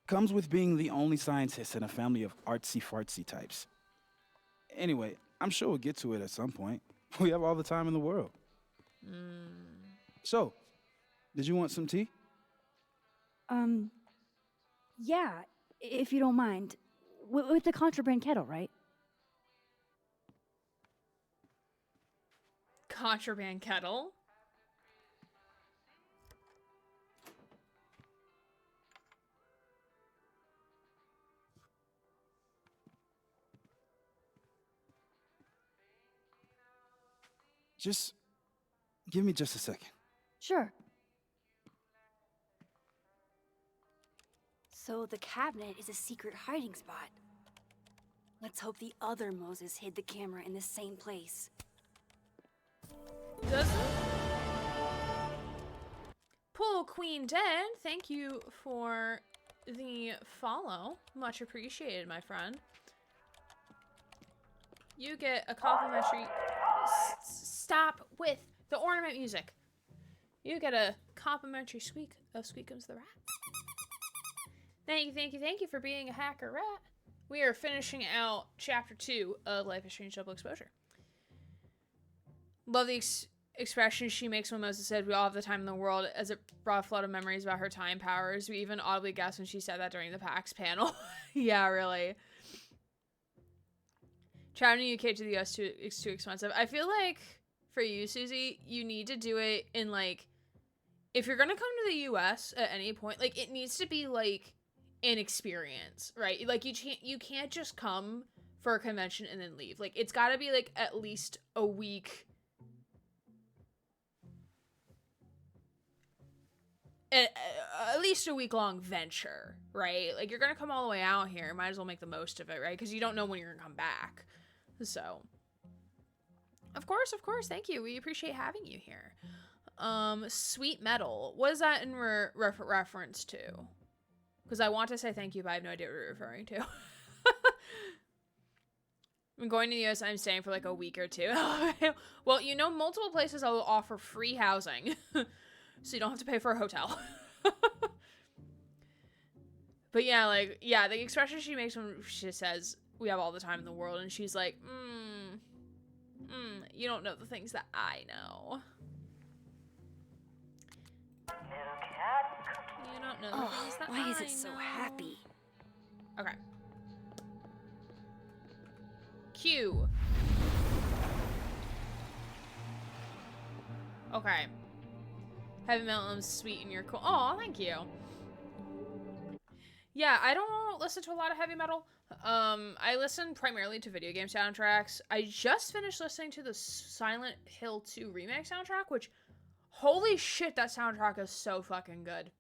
Comes with being the only scientist in a family of artsy-fartsy types. Anyway, I'm sure we'll get to it at some point. We have all the time in the world. So, did you want some tea?
Yeah, if you don't mind. With the contraband kettle, right?
Contraband kettle?
Just give me just a second.
Sure. So the cabinet is a secret hiding spot. Let's hope the other Moses hid the camera in the same place.
Does Pool Queen Dead, thank you for the follow. Much appreciated, my friend. You get a complimentary... Stop with the ornament music. You get a complimentary squeak of Squeak Comes the Rat. Thank you, thank you, thank you for being a hacker rat. We are finishing out Chapter 2 of Life is Strange Double Exposure. Love the expression she makes when Moses said, "We all have the time in the world," as it brought a flood of memories about her time powers. We even audibly guessed when she said that during the PAX panel. Yeah, really. Traveling to UK to the US is too expensive. I feel like for you, Susie, you need to do it in, like, if you're gonna come to the US at any point, like, it needs to be, like, inexperience, right? Like you can't just come for a convention and then leave. Like it's got to be like at least a week. At least a week-long venture, right? Like, you're gonna come all the way out here. Might as well make the most of it, right? Because you don't know when you're gonna come back. So, of course, thank you. We appreciate having you here. Sweet Metal. What is that in reference to? Because I want to say thank you, but I have no idea what you're referring to. I'm going to the US. I'm staying for like a week or two. Well, you know, multiple places will offer free housing. So you don't have to pay for a hotel. But yeah, like, yeah, the expression she makes when she says, we have all the time in the world, and she's like, you don't know the things that I know. You don't know the things that
why is
I
it so
know.
happy?
Okay. Q. Okay. Heavy metal is sweet and you're cool. Oh, thank you. Yeah, I don't listen to a lot of heavy metal. I listen primarily to video game soundtracks. I just finished listening to the Silent Hill 2 remake soundtrack, which, holy shit, that soundtrack is so fucking good.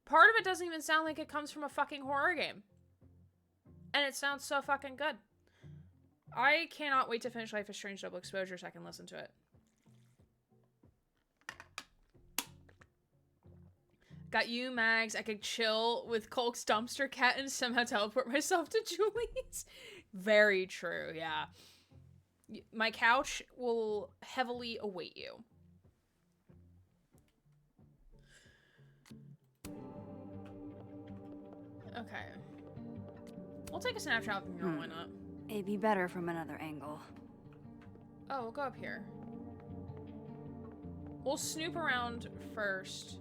Part of it doesn't even sound like it comes from a fucking horror game. And it sounds so fucking good. I cannot wait to finish Life is Strange Double Exposure so I can listen to it. Got you, Mags. I could chill with Colk's dumpster cat and somehow teleport myself to Julie's. Very true, yeah. My couch will heavily await you. Okay. We'll take a snapshot from your why not?
It'd be better from another angle.
Oh, we'll go up here. We'll snoop around first.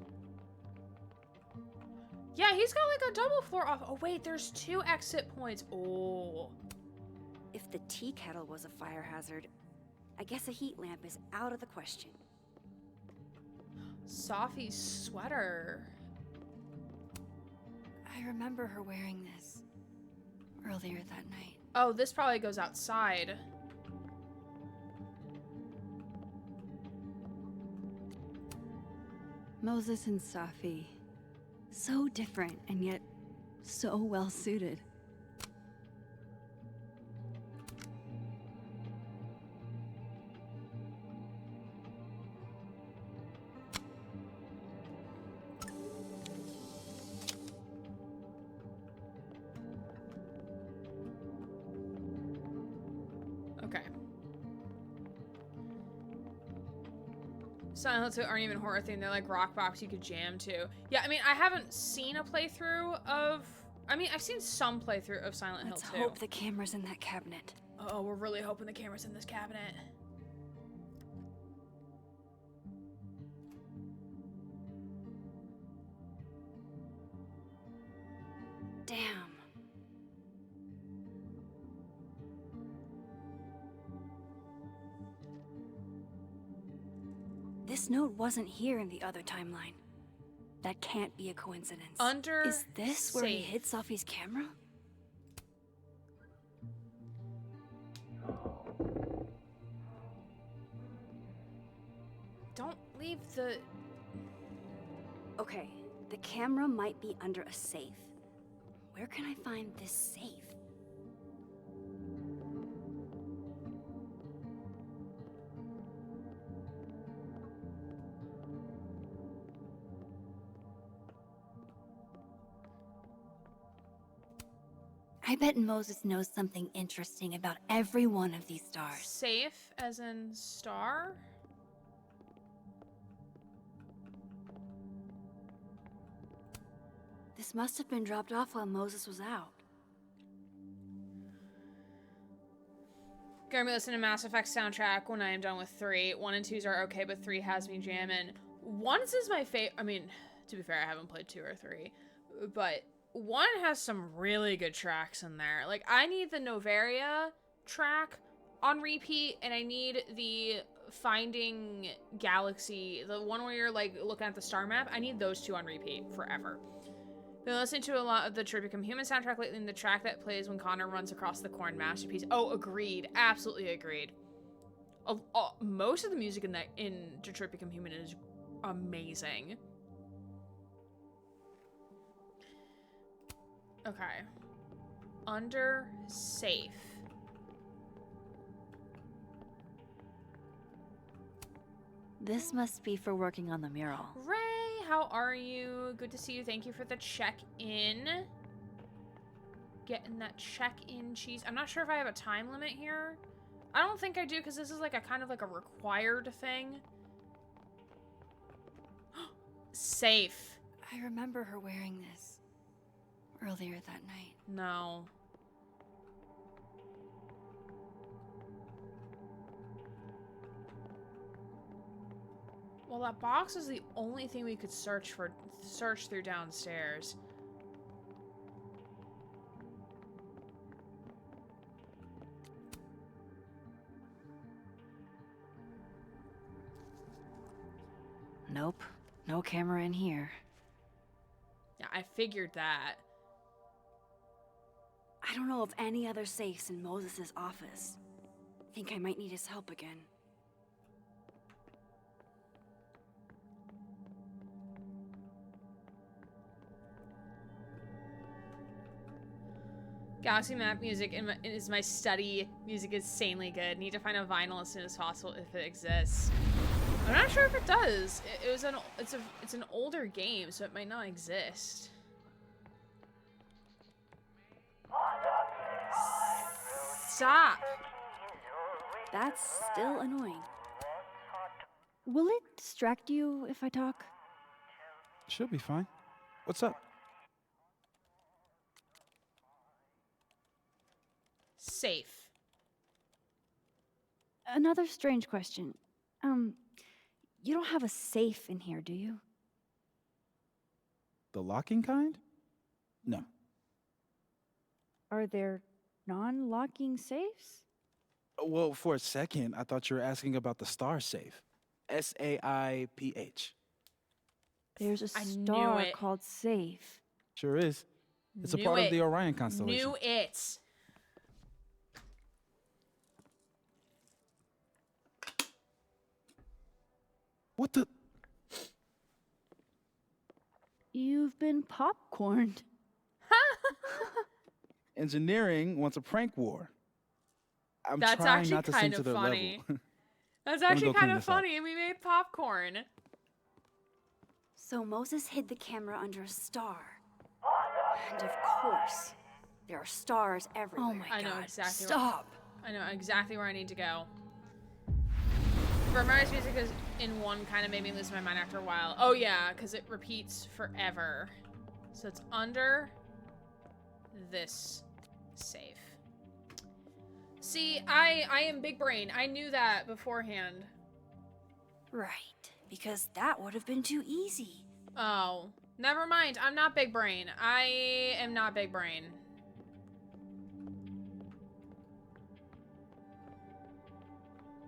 Yeah, he's got like a double floor off. Oh, wait, there's 2 exit points. Oh.
If the tea kettle was a fire hazard, I guess a heat lamp is out of the question.
Safi's sweater.
I remember her wearing this earlier that night.
Oh, this probably goes outside.
Moses and Safi. So different, and yet so well suited.
Okay. Silent Hill 2 aren't even horror themed. They're like rock box you could jam to. Yeah, I mean, I haven't seen a playthrough of... I mean, I've seen some playthrough of Silent Hill 2.
Let's hope the camera's in that cabinet.
Oh, we're really hoping the camera's in this cabinet.
Damn. This note wasn't here in the other timeline. That can't be a coincidence. Is this where he hid Safi's camera?
Don't leave the...
Okay, the camera might be under a safe. Where can I find this safe? I bet Moses knows something interesting about every one of these stars.
Safe as in star?
This must have been dropped off while Moses was out.
Gonna be listening to Mass Effect soundtrack when I am done with 3. 1 and 2s are okay, but 3 has me jamming. 1 is my favorite. I mean, to be fair, I haven't played 2 or 3, but 1 has some really good tracks in there. Like, I need the Novaria track on repeat, and I need the Finding Galaxy, the one where you're, like, looking at the star map. I need those 2 on repeat forever. Been listening to a lot of the Trip Become Human soundtrack lately, and the track that plays when Connor runs across the corn, masterpiece. Oh, agreed. Absolutely agreed. Most of the music in Detroit Become Human is amazing. Okay. Under safe.
This must be for working on the mural.
Ray, how are you? Good to see you. Thank you for the check-in. Getting that check-in cheese. I'm not sure if I have a time limit here. I don't think I do, because this is like a kind of like a required thing. Safe.
I remember her wearing this earlier that night.
No. Well, that box is the only thing we could search through downstairs.
Nope. No camera in here.
Yeah, I figured that.
I don't know of any other safes in Moses' office. Think I might need his help again.
Galaxy map music is my study. Music is insanely good. Need to find a vinyl as soon as possible if it exists. I'm not sure if it does. It's an older game, so it might not exist. Stop.
That's still annoying. Will it distract you if I talk?
She'll be fine. What's up?
Safe.
Another strange question. You don't have a safe in here, do you?
The locking kind? No.
Are there non-locking safes?
Well, for a second, I thought you were asking about the star safe. SAIPH.
There's a
I knew
star
it.
called Safe.
Sure is. It's a
Knew
part
it.
of the Orion constellation.
Knew it.
What the?
You've been popcorned.
Engineering wants a prank war. I'm
That's
trying
actually
not to
kind
sink
of
to their
funny.
level.
That's
Let me
actually
go
kind
clean
of
this up.
funny, and we made popcorn.
So Moses hid the camera under a star. And of course, there are stars everywhere.
Oh my
I know
God,
exactly.
Stop!
I know exactly where I need to go. Romance music is in one kind of made me lose my mind after a while. Oh yeah, because it repeats forever. So it's under this safe. See, I am big brain. I knew that beforehand.
Right, because that would have been too easy.
Oh, never mind. I'm not big brain. I am not big brain.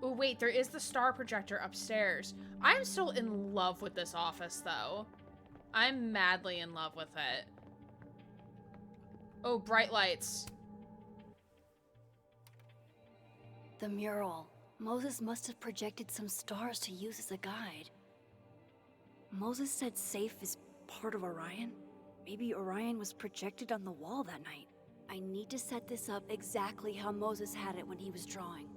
Oh wait, there is the star projector upstairs. I'm still in love with this office though. I'm madly in love with it. Oh, bright lights.
The mural. Moses must have projected some stars to use as a guide. Moses said Safe is part of Orion. Maybe Orion was projected on the wall that night. I need to set this up exactly how Moses had it when he was drawing.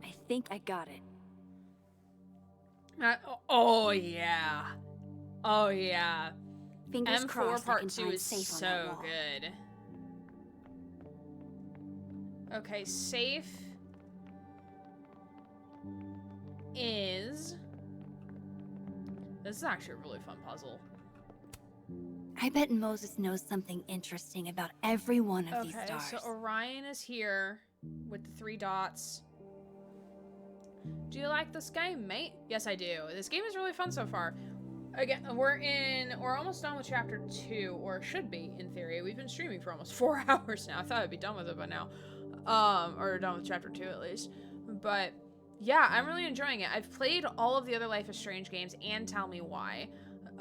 I think I got it.
Oh yeah. Oh yeah.
Fingers
M4
crossed I
part
can
2
find
is
Safe on
so
that wall.
good. Okay, Safe is... This is actually a really fun puzzle.
I bet Moses knows something interesting about every one of these
Okay,
stars.
so Orion is here with the 3 dots. Do you like this game, mate? Yes, I do. This game is really fun so far. Again, we're almost done with chapter 2, or should be, in theory. We've been streaming for almost 4 hours now. I thought I'd be done with it by now. Or done with chapter 2 at least. But yeah, I'm really enjoying it. I've played all of the other Life is Strange games and Tell Me Why.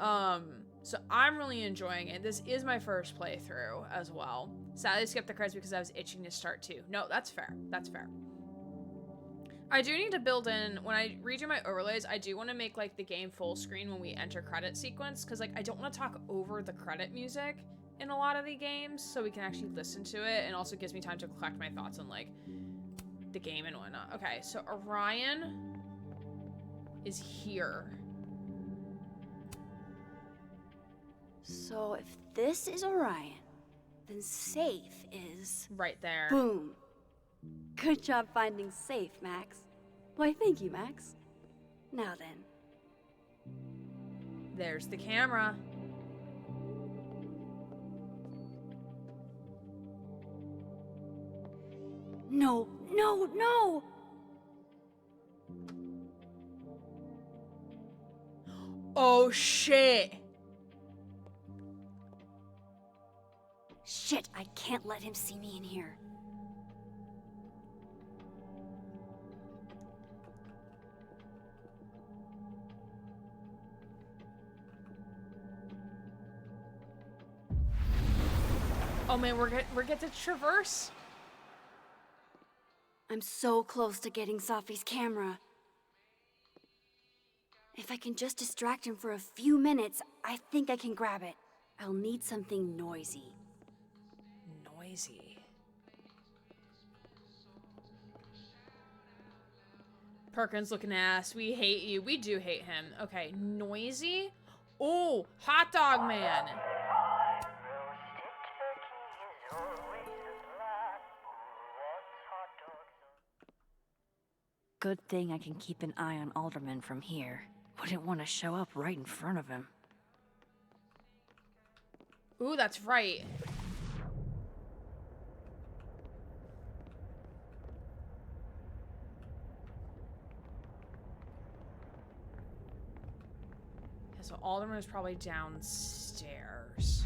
So I'm really enjoying it. This is my first playthrough as well. Sadly, skipped the credits because I was itching to start 2. No, that's fair. That's fair. I do need to build in, when I redo my overlays, I do want to make, like, the game full screen when we enter credit sequence, because, like, I don't want to talk over the credit music in a lot of the games, so we can actually listen to it, and also gives me time to collect my thoughts on, like, the game and whatnot. Okay, so Orion is here.
So if this is Orion, then safe is...
right there.
Boom. Good job finding safe, Max. Why, thank you, Max. Now then.
There's the camera.
No, no, no!
Oh, shit!
Shit, I can't let him see me in here.
Oh man, we're get to traverse.
I'm so close to getting Safi's camera. If I can just distract him for a few minutes, I think I can grab it. I'll need something noisy.
Noisy. Perkins looking ass. We hate you. We do hate him. Okay, noisy. Oh, hot dog man.
Good thing I can keep an eye on Alderman from here. Wouldn't want to show up right in front of him.
Ooh, that's right. Yeah, so Alderman is probably downstairs.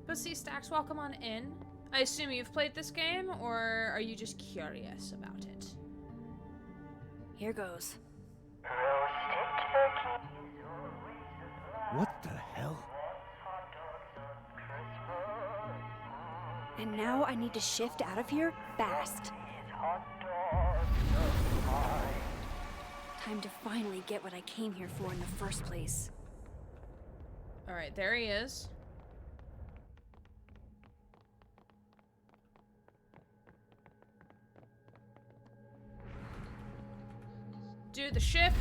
But see, Stacks, welcome on in. I assume you've played this game, or are you just curious about it?
Here goes.
What the hell?
And now I need to shift out of here fast. Time to finally get what I came here for in the first place.
Alright, there he is. Do the shift.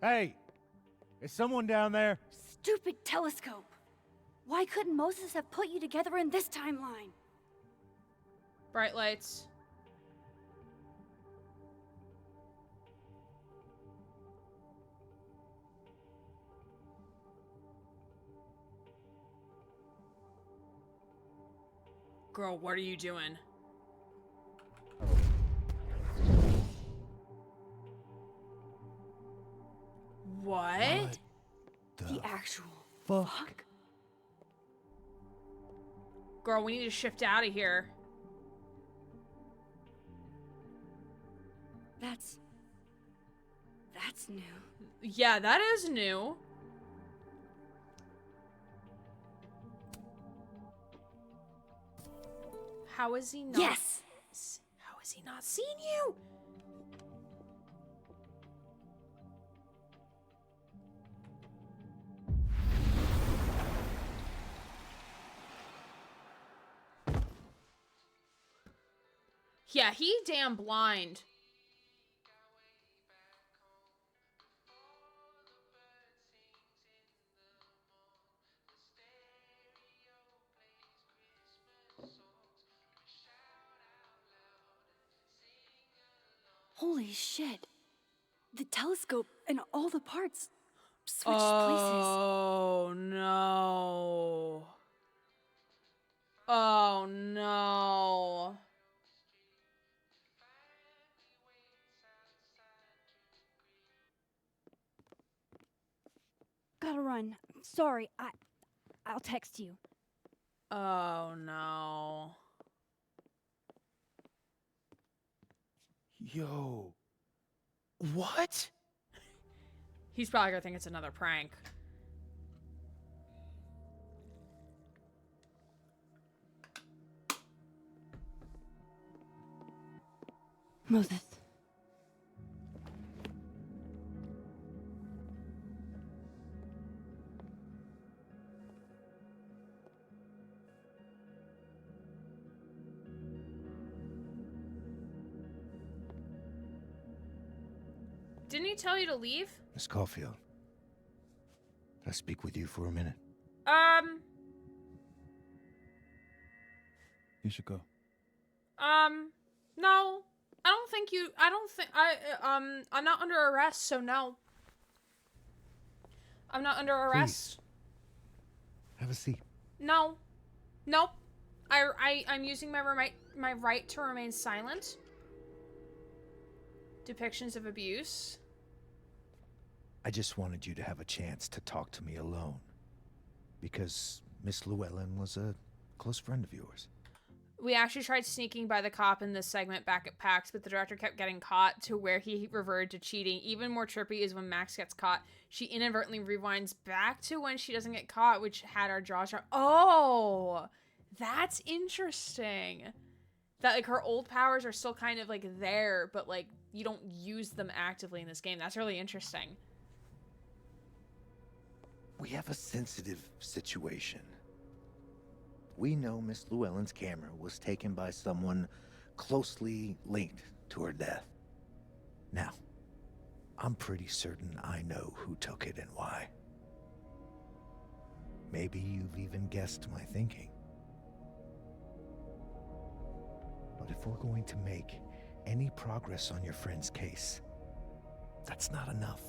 Hey! Is someone down there?
Stupid telescope! Why couldn't Moses have put you together in this timeline?
Bright lights. Girl, what are you doing? What?
The actual
fuck?
Girl, we need to shift out of here.
That's new.
Yeah, that is new. How is he not?
Yes!
How has he not seen you? Yeah, he damn blind.
Holy shit. The telescope and all the parts. switched places.
Oh no. Oh no.
Gotta run. Sorry, I'll text you.
Oh no.
Yo. What?
He's probably gonna think it's another prank.
Moses.
Didn't he tell you to leave?
Miss Caulfield, can I speak with you for a minute?
You should go.
No. I'm not under arrest, so no. I'm not under arrest.
Have a seat.
No. Nope. I'm using my right to remain silent. Depictions of abuse.
I just wanted you to have a chance to talk to me alone. Because Miss Llewellyn was a close friend of yours.
We actually tried sneaking by the cop in this segment back at PAX, but the director kept getting caught to where he reverted to cheating. Even more trippy is when Max gets caught, she inadvertently rewinds back to when she doesn't get caught, which had our jaws dropped. Oh, that's interesting. That, like, her old powers are still kind of, like, there, but, like, you don't use them actively in this game. That's really interesting.
We have a sensitive situation. We know Miss Llewellyn's camera was taken by someone closely linked to her death. Now, I'm pretty certain I know who took it and why. Maybe you've even guessed my thinking. But if we're going to make any progress on your friend's case, that's not enough.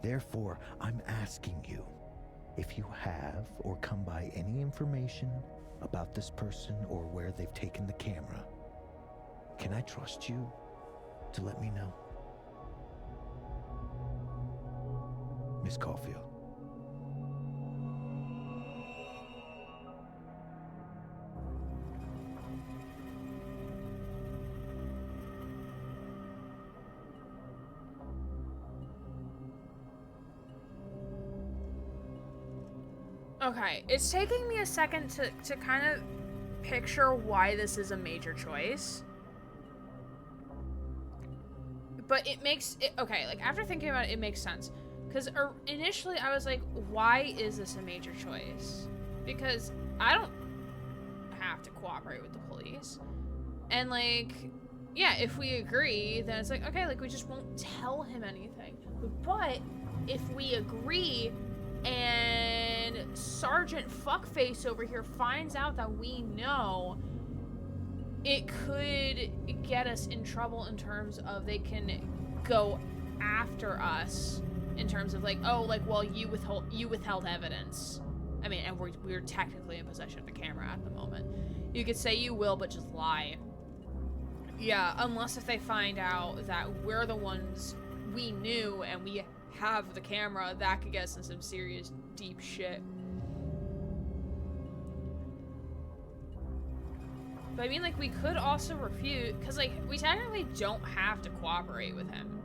Therefore, I'm asking you, if you have or come by any information about this person or where they've taken the camera, can I trust you to let me know? Miss Caulfield.
Okay, it's taking me a second to kind of picture why this is a major choice. But it makes it, okay, like, after thinking about it, it makes sense. Because initially I was like, why is this a major choice? Because I don't have to cooperate with the police. And, like, yeah, if we agree, then it's like, okay, like, we just won't tell him anything. But if we agree and Sergeant Fuckface over here finds out that we know, it could get us in trouble in terms of they can go after us in terms of, like, oh, like, well, you withheld evidence. I mean, and we're technically in possession of the camera at the moment. You could say you will, but just lie. Yeah, unless if they find out that we're the ones we knew and we have the camera, that could get us in some serious deep shit. But I mean, like, we could also refuse, because, like, we technically don't have to cooperate with him.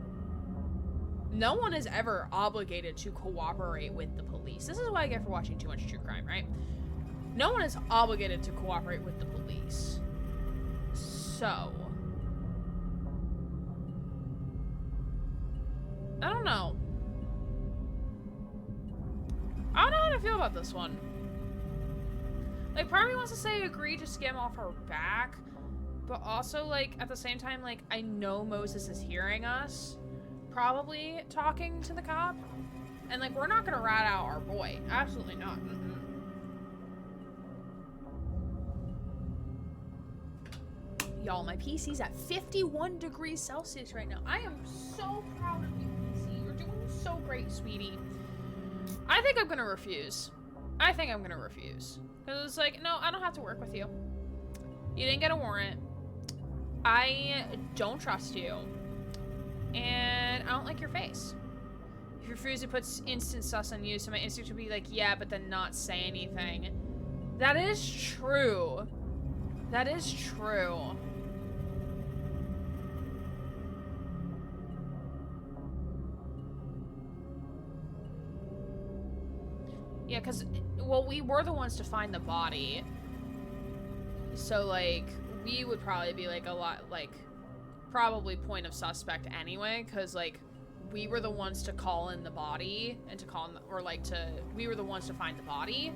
No one is ever obligated to cooperate with the police. This is what I get for watching too much true crime, right? No one is obligated to cooperate with the police. So I don't know. I don't know how to feel about this one. Like, part of me wants to say agree to skim off her back, but also, like, at the same time, like, I know Moses is hearing us, probably talking to the cop, and, like, we're not gonna rat out our boy. Absolutely not. Y'all, my PC's at 51 degrees Celsius right now. I am so proud of you, PC. You're doing so great, sweetie. I think I'm gonna refuse. I think I'm gonna refuse. Because it's like, no, I don't have to work with you. You didn't get a warrant. I don't trust you. And I don't like your face. If you refuse, it puts instant sus on you, so my instinct would be like, yeah, but then not say anything. That is true. That is true. Yeah, because, well, we were the ones to find the body. So, like, we would probably be, like, a lot, like, probably point of suspect anyway, because, like, we were the ones to call in the body, and to call in, or, like, we were the ones to find the body.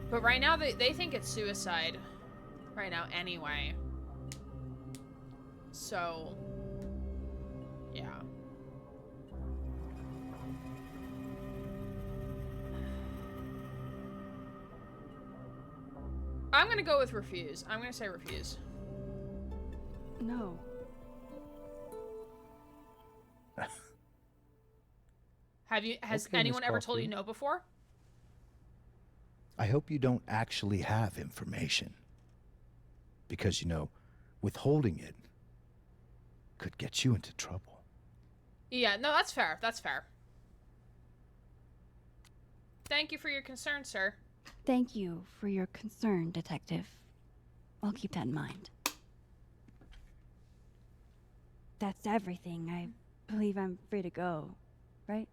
But right now, they think it's suicide. Right now, anyway. So, yeah. I'm gonna go with refuse. I'm gonna say refuse.
No.
Has
Okay,
anyone
Miss
ever told you
Caulfield.
no before?
I hope you don't actually have information. Because, you know, withholding it could get you into trouble.
Yeah, no, that's fair. That's fair. Thank you for your concern, sir.
Thank you for your concern, Detective. I'll keep that in mind. That's everything. I believe I'm free to go, right?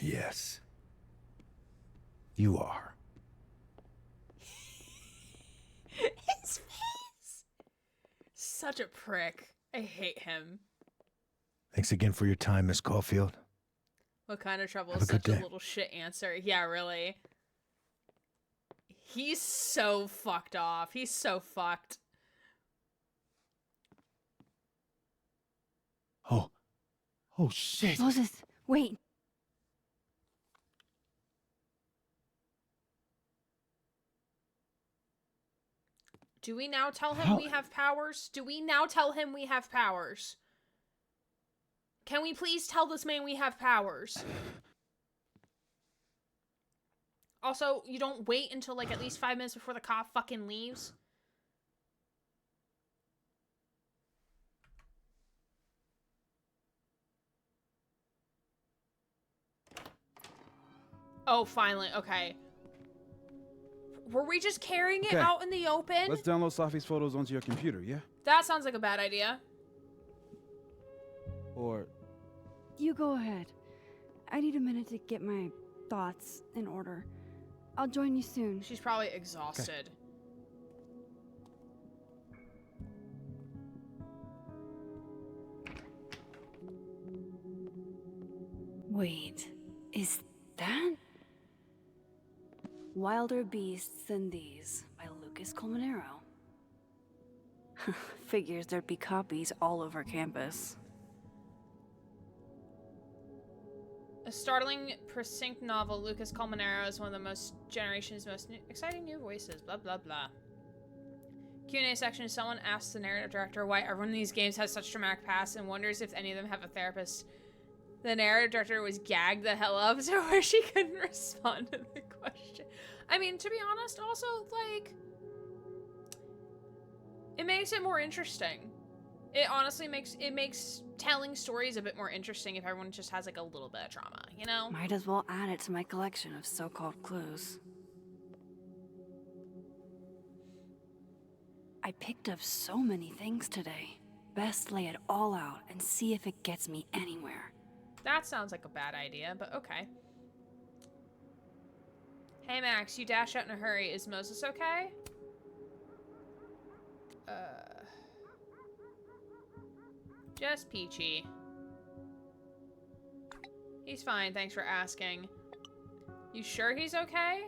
Yes. You are.
His face! Such a prick. I hate him.
Thanks again for your time, Miss Caulfield.
What kind of trouble
Have
is
a good
such a
day.
little shit answer? Yeah, really. He's so fucked off. He's so fucked.
Oh shit.
Moses, wait.
Do we now tell him we have powers? Do we now tell him we have powers? Can we please tell this man we have powers? Also, you don't wait until like at least 5 minutes before the cop fucking leaves. Oh, finally. Okay. Were we just carrying it
Okay.
out in the open?
Let's download Safi's photos onto your computer, yeah?
That sounds like a bad idea.
Or
You go ahead. I need a minute to get my thoughts in order. I'll join you soon.
She's probably exhausted.
Wait, is that Wilder Beasts Than These by Lucas Colmenero? Figures there'd be copies all over campus.
A startling, precinct novel, Lucas Colmenero is one of the generation's most exciting new voices, blah blah blah. Q&A section, someone asks the narrative director why everyone in these games has such dramatic pasts and wonders if any of them have a therapist. The narrative director was gagged the hell up to where she couldn't respond to the question. I mean, to be honest, also, like, it makes it more interesting. It honestly makes telling stories a bit more interesting if everyone just has, like, a little bit of drama, you know?
Might as well add it to my collection of so-called clues. I picked up so many things today. Best lay it all out and see if it gets me anywhere.
That sounds like a bad idea, but okay. Hey Max, you dash out in a hurry. Is Moses okay? Just peachy. He's fine, thanks for asking. You sure he's okay?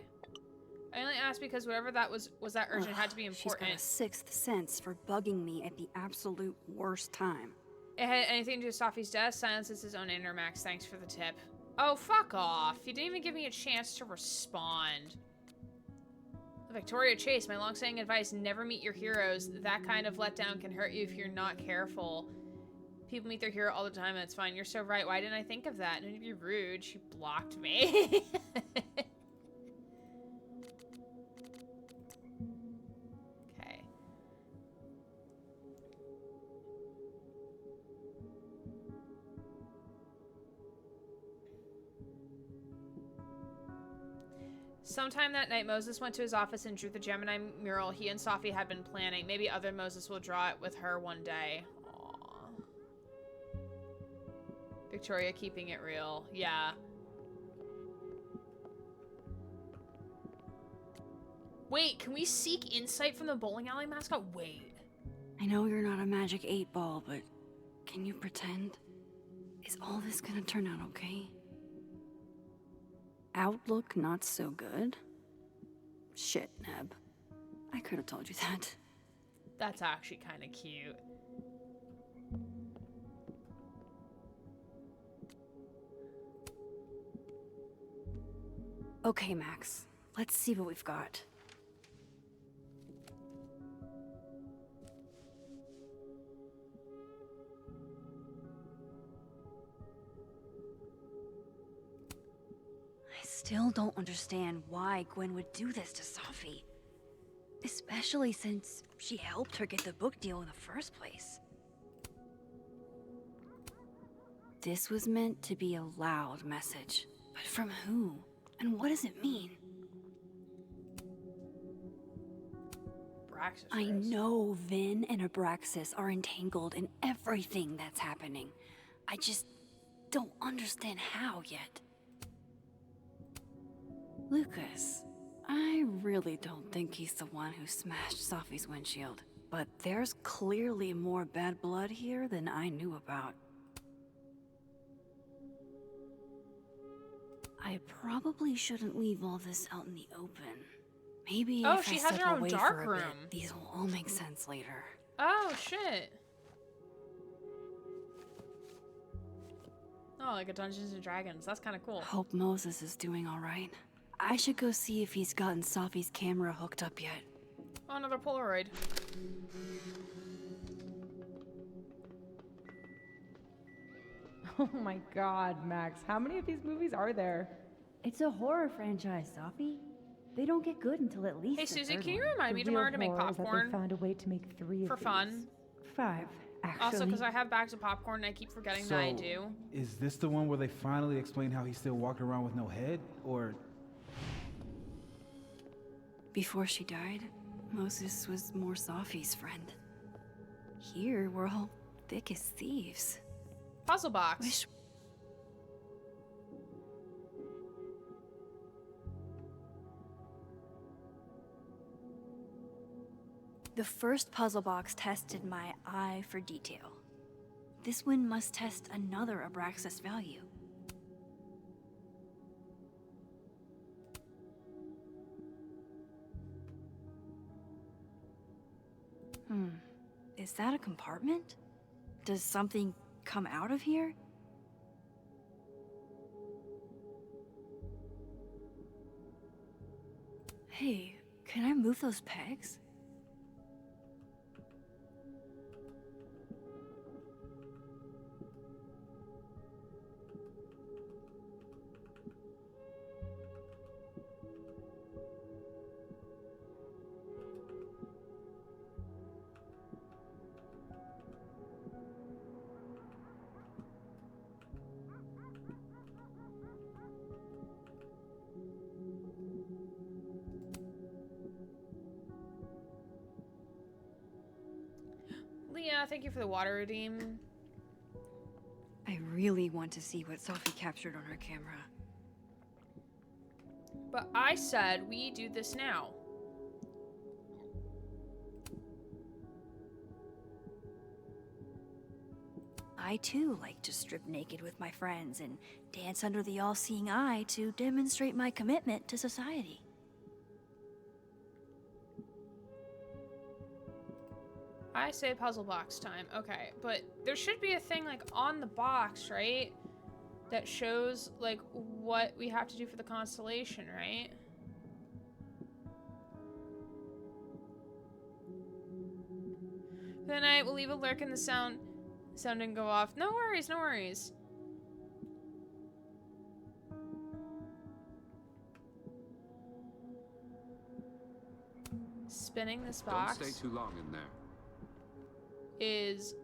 I only asked because whatever that was that urgent had to be
She's got
important.
a sixth sense for bugging me at the absolute worst time.
It had anything to do with Safi's death? Silences his own inner Max. Thanks for the tip. Oh, fuck off. You didn't even give me a chance to respond. Victoria Chase, my long-standing advice, never meet your heroes. That kind of letdown can hurt you if you're not careful. People meet their hero all the time, and it's fine. You're so right. Why didn't I think of that? No need to be rude. She blocked me. Okay. Sometime that night, Moses went to his office and drew the Gemini mural he and Safi had been planning. Maybe other Moses will draw it with her one day. Aww. Victoria keeping it real. Yeah. Wait, can we seek insight from the bowling alley mascot? Wait.
I know you're not a magic 8-ball, but can you pretend? Is all this gonna turn out okay? Outlook not so good? Shit, Neb. I could have told you that.
That's actually kind of cute.
Okay, Max. Let's see what we've got. I still don't understand why Gwen would do this to Safi. Especially since she helped her get the book deal in the first place. This was meant to be a loud message. But from who? And what does it mean?
Abraxas
I
race.
know Vinh and Abraxas are entangled in everything that's happening. I just don't understand how yet. Lucas, I really don't think he's the one who smashed Safi's windshield. But there's clearly more bad blood here than I knew about. I probably shouldn't leave all this out in the open. Maybe
Oh,
if
she
I
has
step
her own
away
dark
for a bit,
room.
these will all make sense later.
Oh, shit. Oh, like a Dungeons and Dragons. That's kind of cool.
Hope Moses is doing all right. I should go see if he's gotten Safi's camera hooked up yet.
Oh, another Polaroid.
Oh my god, Max. How many of these movies are there?
It's a horror franchise, Safi. They don't get good until at least
Hey,
the
Susie,
third
can you
one.
remind me tomorrow to make
Horror is that
popcorn?
they found a way to make 3 of
For
these.
fun.
5, actually.
Also, because I have bags of popcorn and I keep forgetting that I do.
Is this the one where they finally explain how he's still walking around with no head? Or
Before she died, Moses was more Safi's friend. Here, we're all thick as thieves.
Puzzle box.
Wish The first puzzle box tested my eye for detail. This one must test another Abraxas value. Is that a compartment? Does something come out of here? Hey, can I move those pegs?
Leah, thank you for the water redeem.
I really want to see what Safi captured on her camera.
But I said we do this now.
I too like to strip naked with my friends and dance under the all-seeing eye to demonstrate my commitment to society.
I say puzzle box time. Okay, but there should be a thing like on the box, right? That shows like what we have to do for the constellation, right? The night will leave a lurk in the Sound didn't go off. No worries, no worries. Spinning this box.
Don't stay too long in there.
Is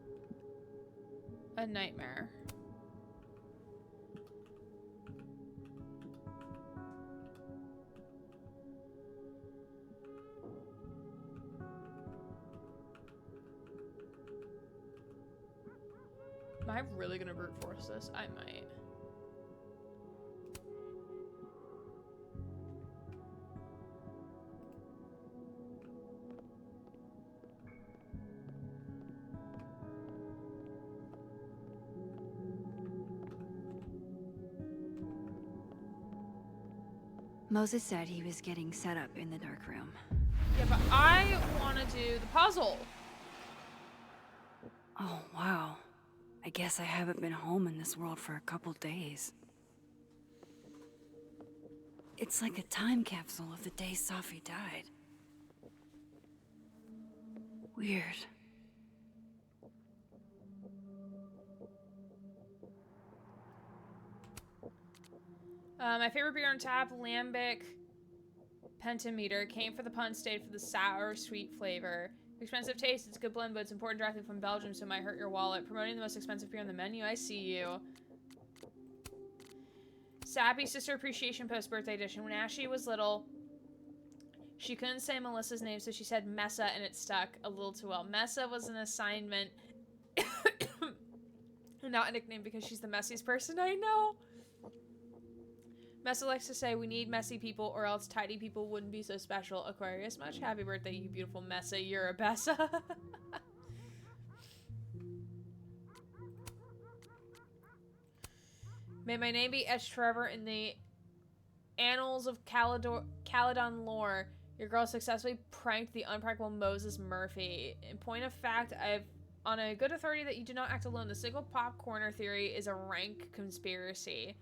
a nightmare. Am I really gonna brute force this? I might.
Moses said he was getting set up in the dark room.
Yeah, but I want to do the puzzle.
Oh, wow. I guess I haven't been home in this world for a couple days. It's like a time capsule of the day Safi died. Weird.
My favorite beer on tap, Lambic Pentameter. Came for the pun, stayed for the sour, sweet flavor. Expensive taste, it's a good blend, but it's imported directly from Belgium, so it might hurt your wallet. Promoting the most expensive beer on the menu, I see you. Sappy Sister Appreciation Post Birthday Edition. When Ashley was little, she couldn't say Melissa's name, so she said Messa, and it stuck a little too well. Messa was an assignment, not a nickname because she's the messiest person I know. Messa likes to say, we need messy people or else tidy people wouldn't be so special. Aquarius, much happy birthday, you beautiful Messa. You're a Bessa. May my name be etched forever in the annals of Caledon lore. Your girl successfully pranked the unprankable Moses Murphy. In point of fact, I've on a good authority that you do not act alone. The single pop corner theory is a rank conspiracy.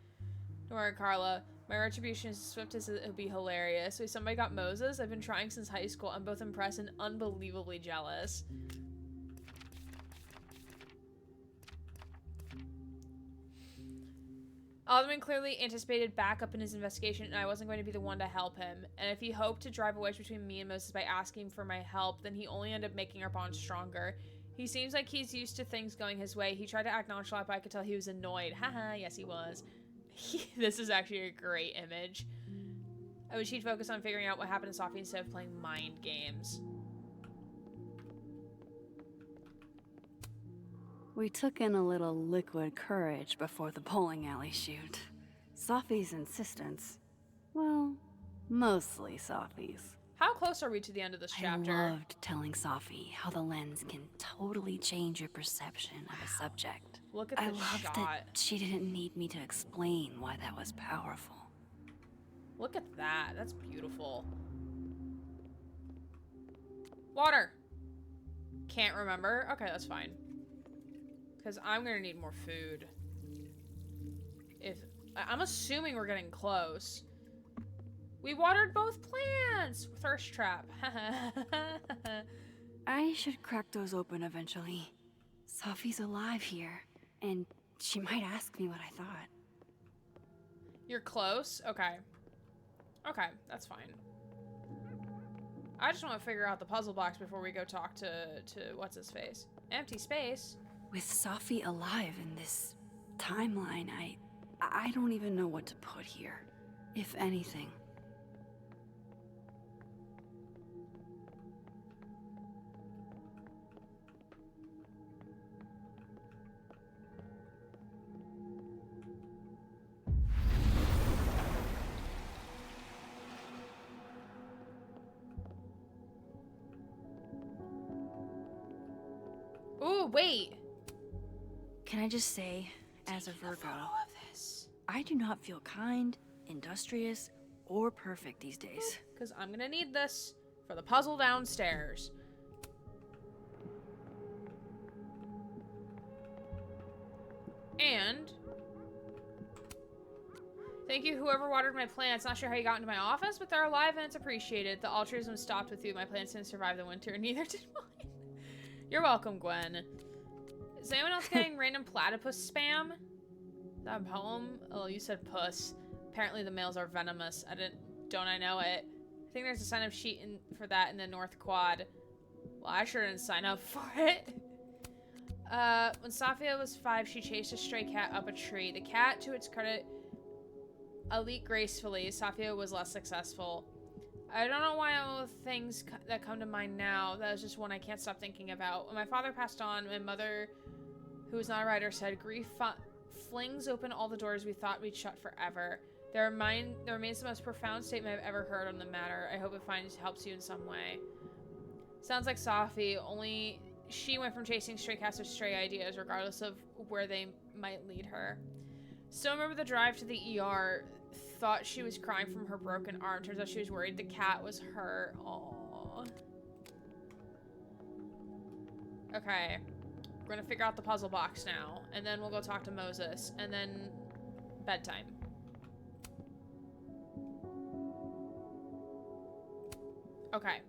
Don't worry, Carla. My retribution is as swift as it would be hilarious. Wait, somebody got Moses? I've been trying since high school. I'm both impressed and unbelievably jealous. Alderman clearly anticipated backup in his investigation, and I wasn't going to be the one to help him. And if he hoped to drive a wedge between me and Moses by asking for my help, then he only ended up making our bond stronger. He seems like he's used to things going his way. He tried to act nonchalant, but I could tell he was annoyed. Haha, yes he was. This is actually a great image. I wish he'd focus on figuring out what happened to Safi instead of playing mind games.
We took in a little liquid courage before the bowling alley shoot. Safi's insistence. Well, mostly Safi's.
How close are we to the end of this chapter?
I loved telling Safi how the lens can totally change your perception of a subject.
Look at the
loved
shot.
that she didn't need me to explain why that was powerful.
Look at that. That's beautiful. Water. Can't remember. Okay, that's fine. Because I'm going to need more food. I'm assuming we're getting close. We watered both plants! Thirst trap.
I should crack those open eventually. Safi's alive here, and she might ask me what I thought.
You're close? Okay. Okay, that's fine. I just want to figure out the puzzle box before we go talk to what's-his-face. Empty space.
With Safi alive in this timeline, I don't even know what to put here, if anything.
Ooh, wait.
Can I just say, as a Virgo, I do not feel kind, industrious, or perfect these days.
Because I'm gonna need this for the puzzle downstairs. And thank you whoever watered my plants. Not sure how you got into my office, but they're alive and it's appreciated. The altruism stopped with you. My plants didn't survive the winter, and neither did mine. You're welcome, Gwen. Is anyone else getting random platypus spam? Is that a poem? Oh, you said puss. Apparently the males are venomous. Don't I know it? I think there's a sign-up sheet for that in the North Quad. Well, I sure didn't sign up for it. When Safia was 5, she chased a stray cat up a tree. The cat, to its credit, leaped gracefully. Safia was less successful. I don't know why all the things that come to mind now. That was just one I can't stop thinking about. When my father passed on, my mother, who was not a writer, said, "Grief flings open all the doors we thought we'd shut forever." There remains the most profound statement I've ever heard on the matter. I hope it helps you in some way. Sounds like Safi, only she went from chasing stray cats to stray ideas, regardless of where they might lead her. Still remember the drive to the ER. Thought she was crying from her broken arm. Turns out she was worried the cat was hurt. Aww. Okay. We're gonna figure out the puzzle box now. And then we'll go talk to Moses. And then bedtime. Okay.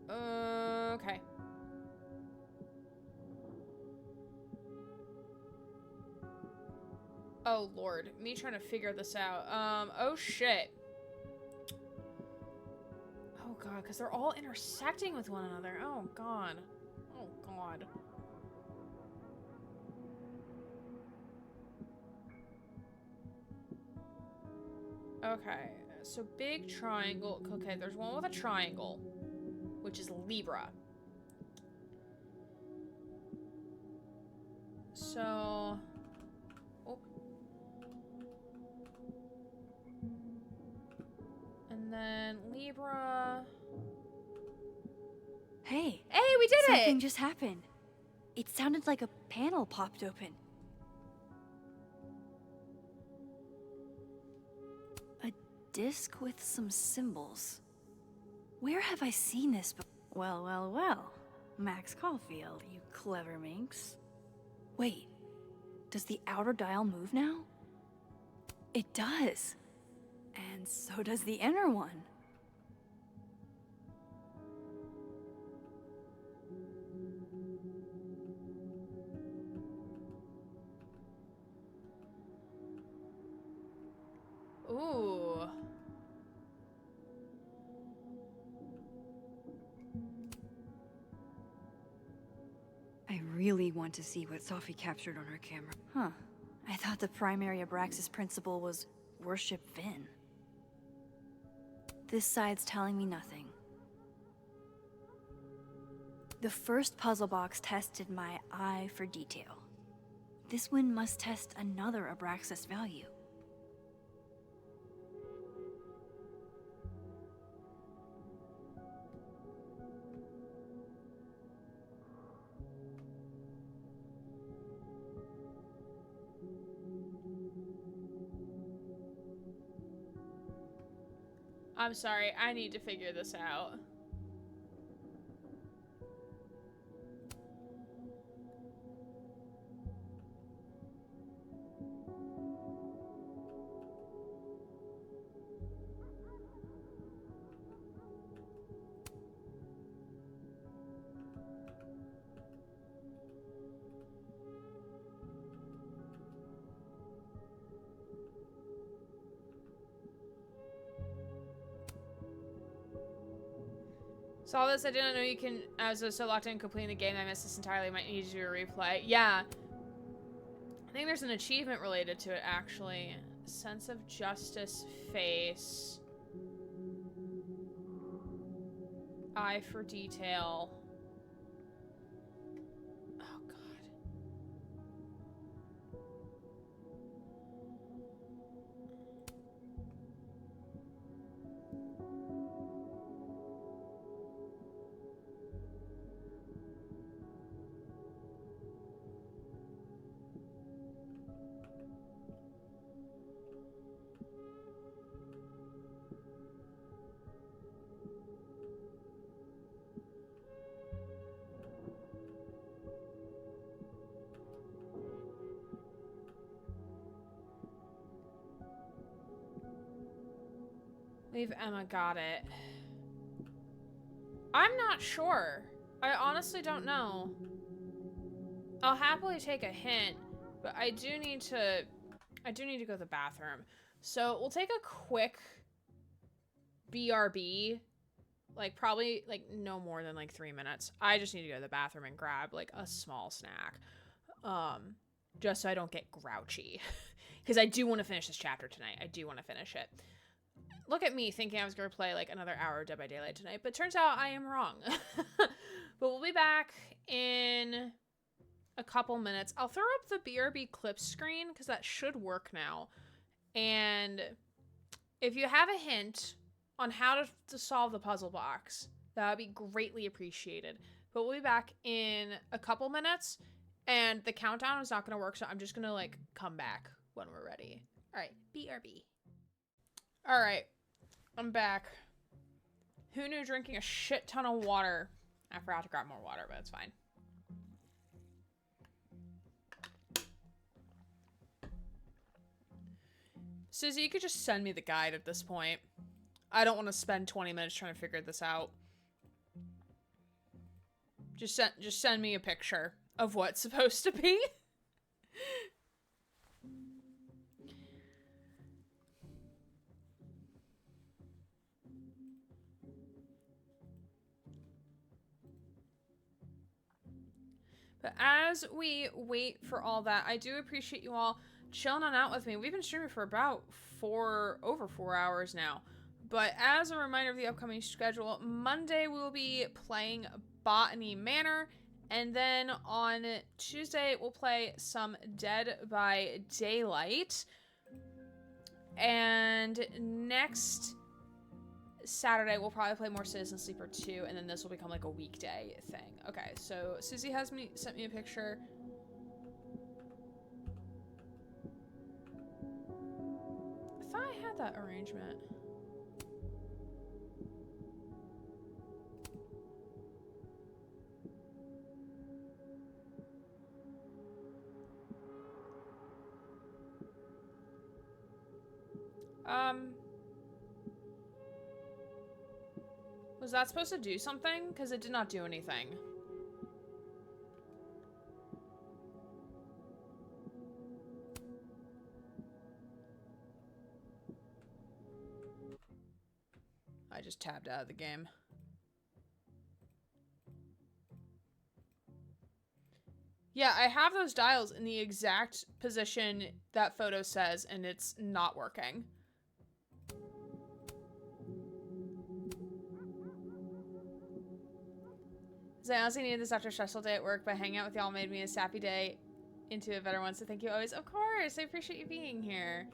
Okay. Oh lord, me trying to figure this out. Oh shit. Oh god, because they're all intersecting with one another. Oh god. Oh god. Okay, so big triangle. Okay, there's one with a triangle, which is Libra. So... Oh. And then Libra...
Hey.
Hey, we did it!
Something just happened. It sounded like a panel popped open. A disc with some symbols. Where have I seen this before? Well, well, well. Max Caulfield, you clever minx. Wait, does the outer dial move now? It does. And so does the inner one.
Ooh.
I really want to see what Sophie captured on her camera. Huh. I thought the primary Abraxas principle was worship Vinh. This side's telling me nothing. The first puzzle box tested my eye for detail. This one must test another Abraxas value.
I'm sorry, I need to figure this out. Saw this, I didn't know you can, I was so locked in completing the game, I missed this entirely, might need to do a replay. Yeah. I think there's an achievement related to it, actually. Sense of justice face. Eye for detail. Oh, God. Leave Emma, got it. I'm not sure. I honestly don't know. I'll happily take a hint, but I do need to go to the bathroom. So we'll take a quick BRB, like probably like no more than like 3 minutes. I just need to go to the bathroom and grab like a small snack. Just so I don't get grouchy. Because I do want to finish this chapter tonight. I do want to finish it. Look at me thinking I was going to play like another hour of Dead by Daylight tonight, but turns out I am wrong. But we'll be back in a couple minutes. I'll throw up the BRB clip screen because that should work now. And if you have a hint on how to solve the puzzle box, that would be greatly appreciated. But we'll be back in a couple minutes, and the countdown is not going to work, so I'm just going to like come back when we're ready. All right, BRB. All right, I'm back. Who knew drinking a shit ton of water? I forgot to grab more water, but it's fine. Susie, you could just send me the guide at this point. I don't want to spend 20 minutes trying to figure this out. Just send me a picture of what's supposed to be. But as we wait for all that, I do appreciate you all chilling on out with me. We've been streaming for about over 4 hours now. But as a reminder of the upcoming schedule, Monday we will be playing Botany Manor. And then on Tuesday, we'll play some Dead by Daylight. And next Saturday, we'll probably play more Citizen Sleeper 2, and then this will become like a weekday thing. Okay, so Susie has sent me a picture. I thought I had that arrangement. Was that supposed to do something? Because it did not do anything. I just tabbed out of the game. Yeah, I have those dials in the exact position that photo says, and it's not working. So I honestly needed this after a stressful day at work, but hanging out with y'all made me a sappy day into a better one, so thank you always. Of course, I appreciate you being here.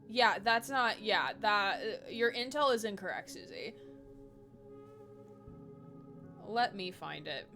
Yeah, that's not, yeah, your intel is incorrect, Susie. Let me find it.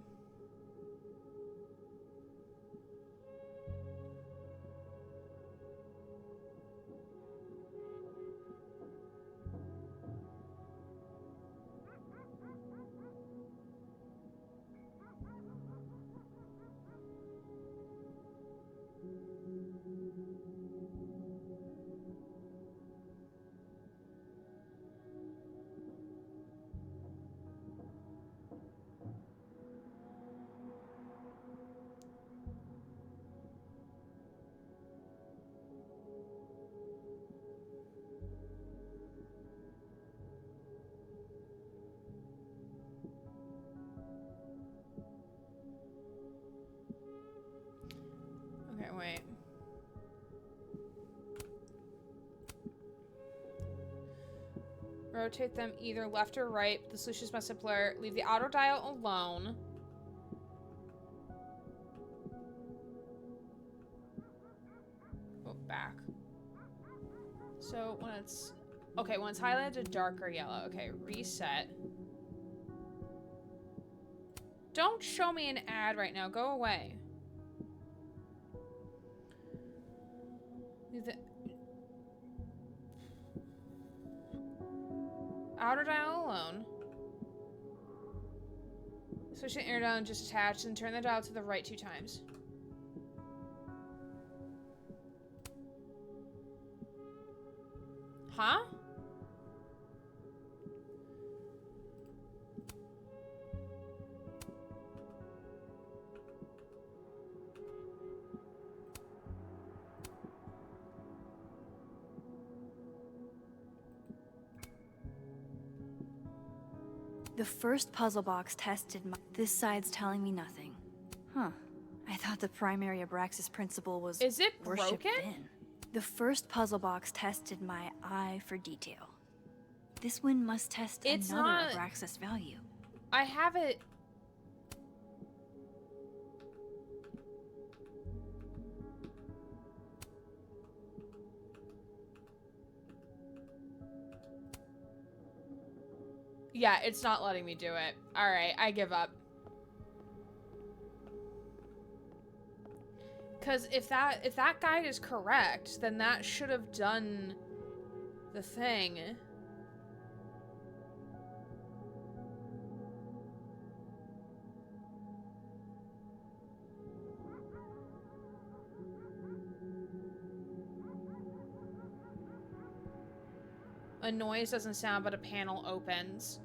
Okay, wait. Rotate them either left or right. The solution is much simpler. Leave the auto dial alone. Go back. So when it's... Okay, when it's highlighted to darker yellow. Okay, reset. Don't show me an ad right now. Go away. Leave the... outer dial alone. Switch the air down just attached and turn the dial to the right 2 times. Huh?
The first puzzle box tested my... This side's telling me nothing. Huh. I thought the primary Abraxas principle was...
Is it
worship
broken?
Vinh. The first puzzle box tested my eye for detail. This one must test
It's
another
not-
Abraxas value.
I have it. Yeah, it's not letting me do it. Alright, I give up. Because if that guide is correct, then that should have done the thing. A noise doesn't sound, but a panel opens.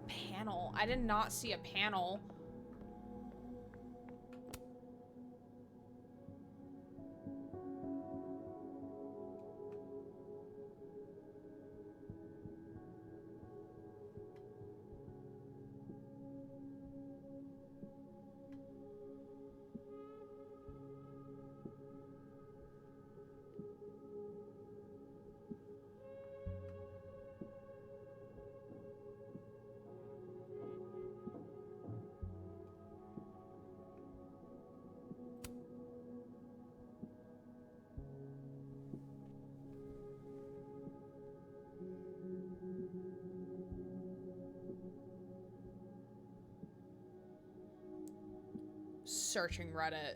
Panel? I did not see a panel. Searching Reddit.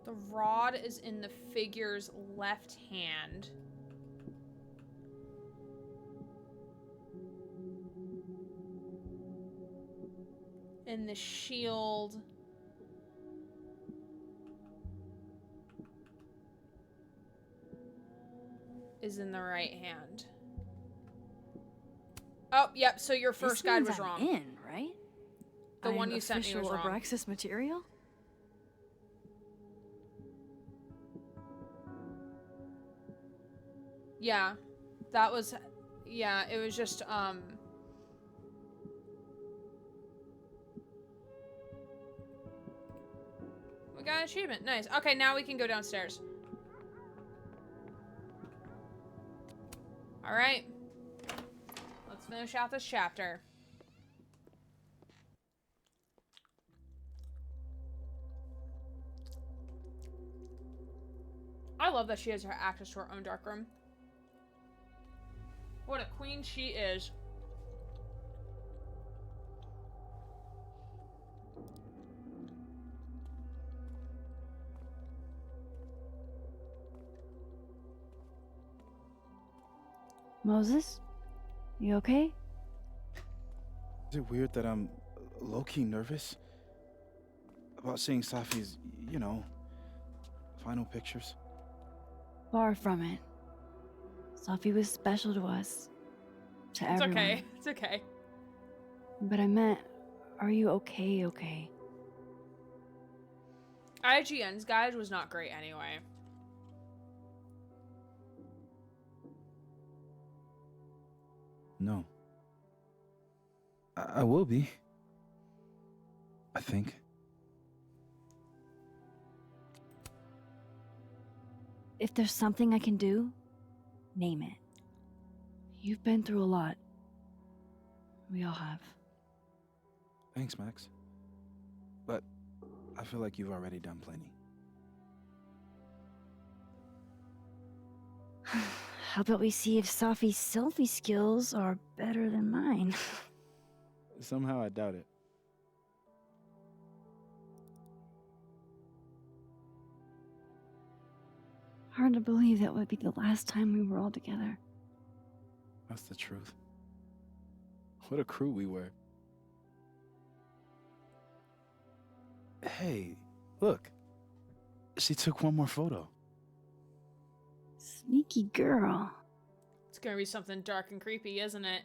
The rod is in the figure's left hand. And the shield is in the right hand. Oh, yep, so your first guide was
This means
wrong.
I'm in, right?
The one
I'm
you sent me was
official
wrong.
Abraxas material?
Yeah. That was, yeah, it was just, we got an achievement. Nice. Okay, now we can go downstairs. Alright. Let's finish out this chapter. I love that she has her access to her own dark room. What a queen she is.
Moses? You okay?
Is it weird that I'm low-key nervous about seeing Safi's, you know, final pictures?
Far from it. Safi was special to us. To
It's
everyone.
okay. It's okay.
But I meant, are you okay?
IGN's guide was not great anyway.
No. I will be. I think.
If there's something I can do, name it. You've been through a lot. We all have.
Thanks, Max. But I feel like you've already done plenty.
How about we see if Safi's selfie skills are better than mine?
Somehow I doubt it.
Hard to believe that would be the last time we were all together.
That's the truth. What a crew we were. Hey, look. She took one more photo.
Sneaky girl.
It's gonna be something dark and creepy, isn't it?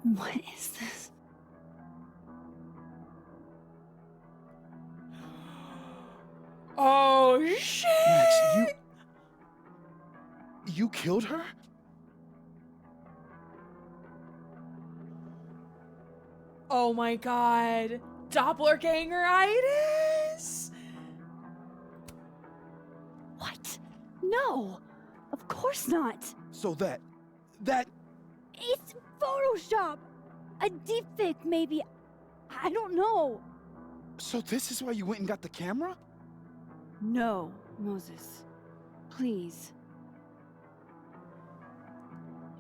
What is this?
Oh, shit!
Max, you killed her?
Oh my god. Doppelgangeritis?
What? No! Of course not!
So that...
It's Photoshop! A deepfake, maybe. I don't know.
So this is why you went and got the camera?
No, Moses. Please.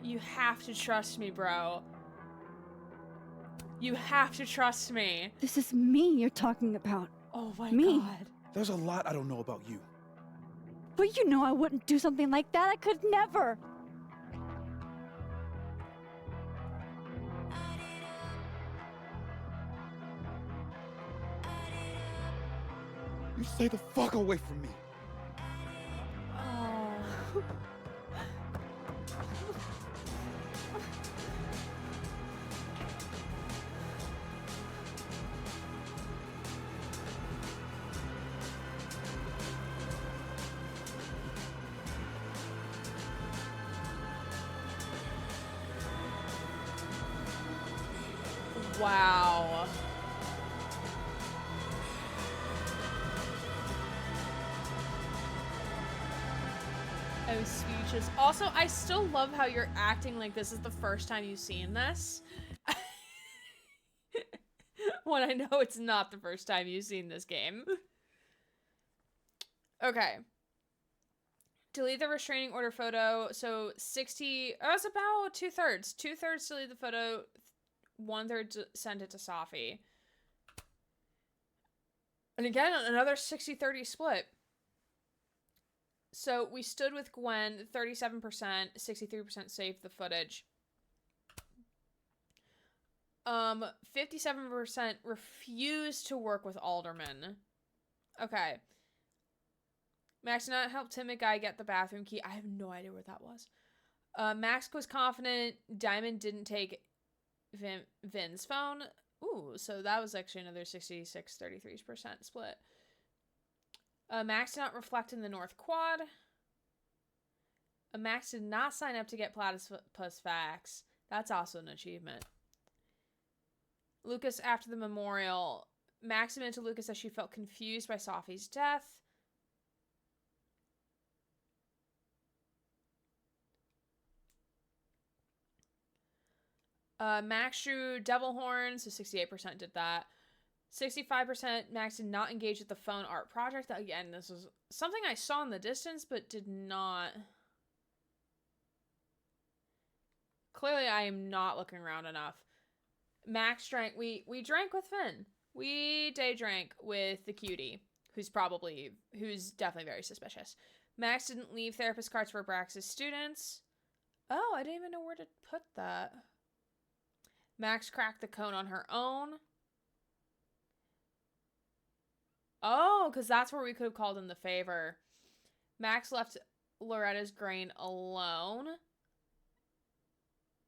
You have to trust me, bro. You have to trust me.
This is me you're talking about.
Oh my
me.
god.
There's a lot I don't know about you.
But you know I wouldn't do something like that. I could never.
You stay the fuck away from me.
Oh. Wow. I was speechless. Also, I still love how you're acting like this is the first time you've seen this. When I know it's not the first time you've seen this game. Okay. Delete the restraining order photo. So 60, oh, it's about 2/3. 2/3 delete the photo, 1/3 send it to Safi. And again, another 60-30 split. So we stood with Gwen, 37%, 63% saved the footage. 57% refused to work with Alderman. Okay. Max did not help timid guy get the bathroom key. I have no idea what that was. Max was confident. Diamond didn't take Vin's phone. Ooh, so that was actually another 66-33% split. Max did not reflect in the North Quad. Max did not sign up to get Platypus facts. That's also an achievement. Lucas after the memorial. Max admitted to Lucas that she felt confused by Safi's death. Max drew devil horns, so 68% did that. 65% Max did not engage with the phone art project. Again, this was something I saw in the distance, but did not... Clearly, I am not looking around enough. Max drank... We drank with Vinh. We day drank with the cutie, who's definitely very suspicious. Max didn't leave therapist cards for Brax's students. Oh, I didn't even know where to put that. Max cracked the cone on her own. Oh, because that's where we could have called in the favor. Max left Loretta's grain alone.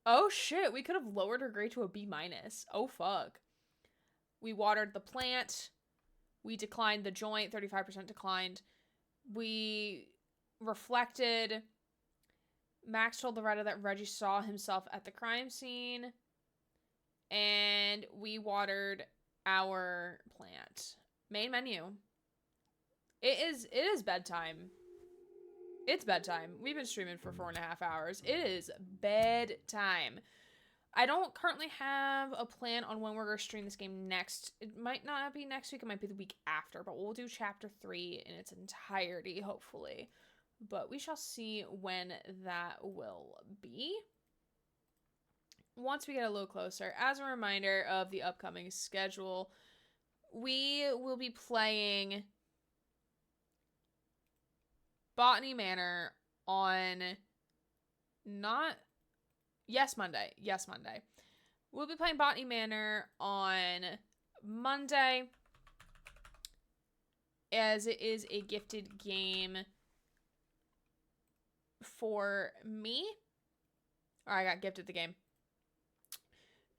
Oh shit, we could have lowered her grade to a B-. Oh fuck. We watered the plant. We declined the joint, 35% declined. We reflected. Max told Loretta that Reggie saw himself at the crime scene. And we watered our plant. Main menu. It is bedtime. It's bedtime. We've been streaming for 4.5 hours. It is bedtime. I don't currently have a plan on when we're going to stream this game next. It might not be next week. It might be the week after. But we'll do Chapter 3 in its entirety, hopefully. But we shall see when that will be. Once we get a little closer, as a reminder of the upcoming schedule, we will be playing Botany Manor on Monday. Yes, Monday. We'll be playing Botany Manor on Monday, as it is a gifted game for me. Or I got gifted the game.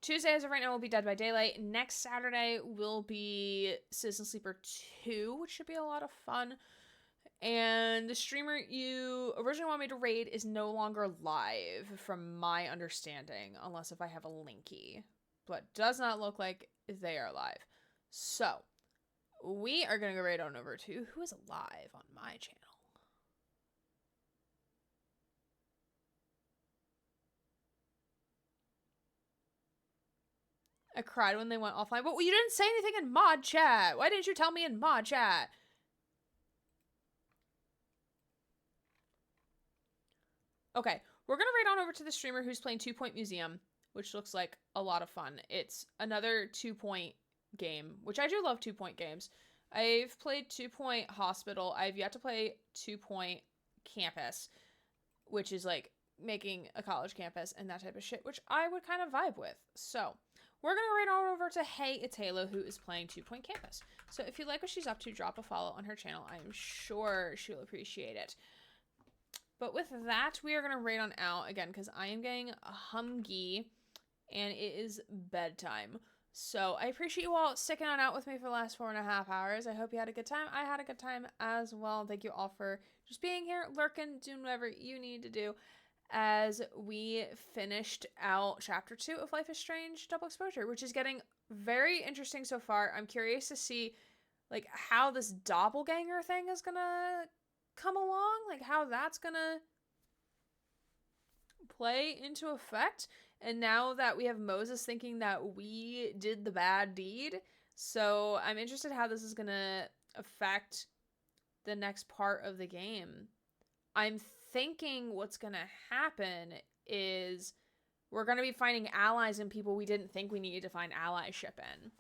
Tuesday, as of right now, will be Dead by Daylight. Next Saturday will be Citizen Sleeper 2, which should be a lot of fun. And the streamer you originally wanted me to raid is no longer live, from my understanding, unless if I have a linky. But does not look like they are live. So, we are going to go raid on over to who is live on my channel. I cried when they went offline. But you didn't say anything in mod chat. Why didn't you tell me in mod chat? Okay, we're going to raid on over to the streamer who's playing 2 Point Museum, which looks like a lot of fun. It's another 2 Point game, which I do love 2 Point games. I've played 2 Point Hospital. I've yet to play 2 Point Campus, which is like making a college campus and that type of shit, which I would kind of vibe with. So, we're going to raid on over to Hey, it's Halo, who is playing 2 Point Campus. So if you like what she's up to, drop a follow on her channel. I am sure she'll appreciate it. But with that, we are going to raid on out again, because I am getting hungry and it is bedtime. So I appreciate you all sticking on out with me for the last 4.5 hours. I hope you had a good time. I had a good time as well. Thank you all for just being here, lurking, doing whatever you need to do, as we finished out Chapter 2 of Life is Strange Double Exposure, which is getting very interesting so far. I'm curious to see, like, how this doppelganger thing is gonna come along, like, how that's gonna play into effect. And now that we have Moses thinking that we did the bad deed, so I'm interested how this is gonna affect the next part of the game. I'm thinking what's gonna happen is we're gonna be finding allies in people we didn't think we needed to find allyship in.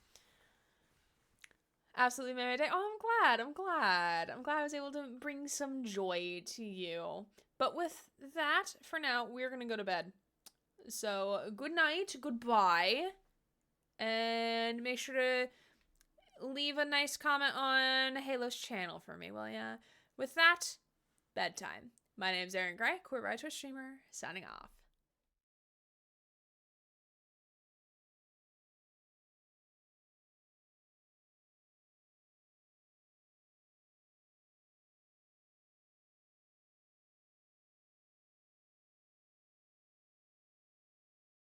Absolutely made my day. Oh, I'm glad I was able to bring some joy to you. But with that, for now, we're gonna go to bed. So, good night, goodbye, and make sure to leave a nice comment on Halo's channel for me, will ya? With that, bedtime. My name's Aaron Gray, queer writer streamer, signing off.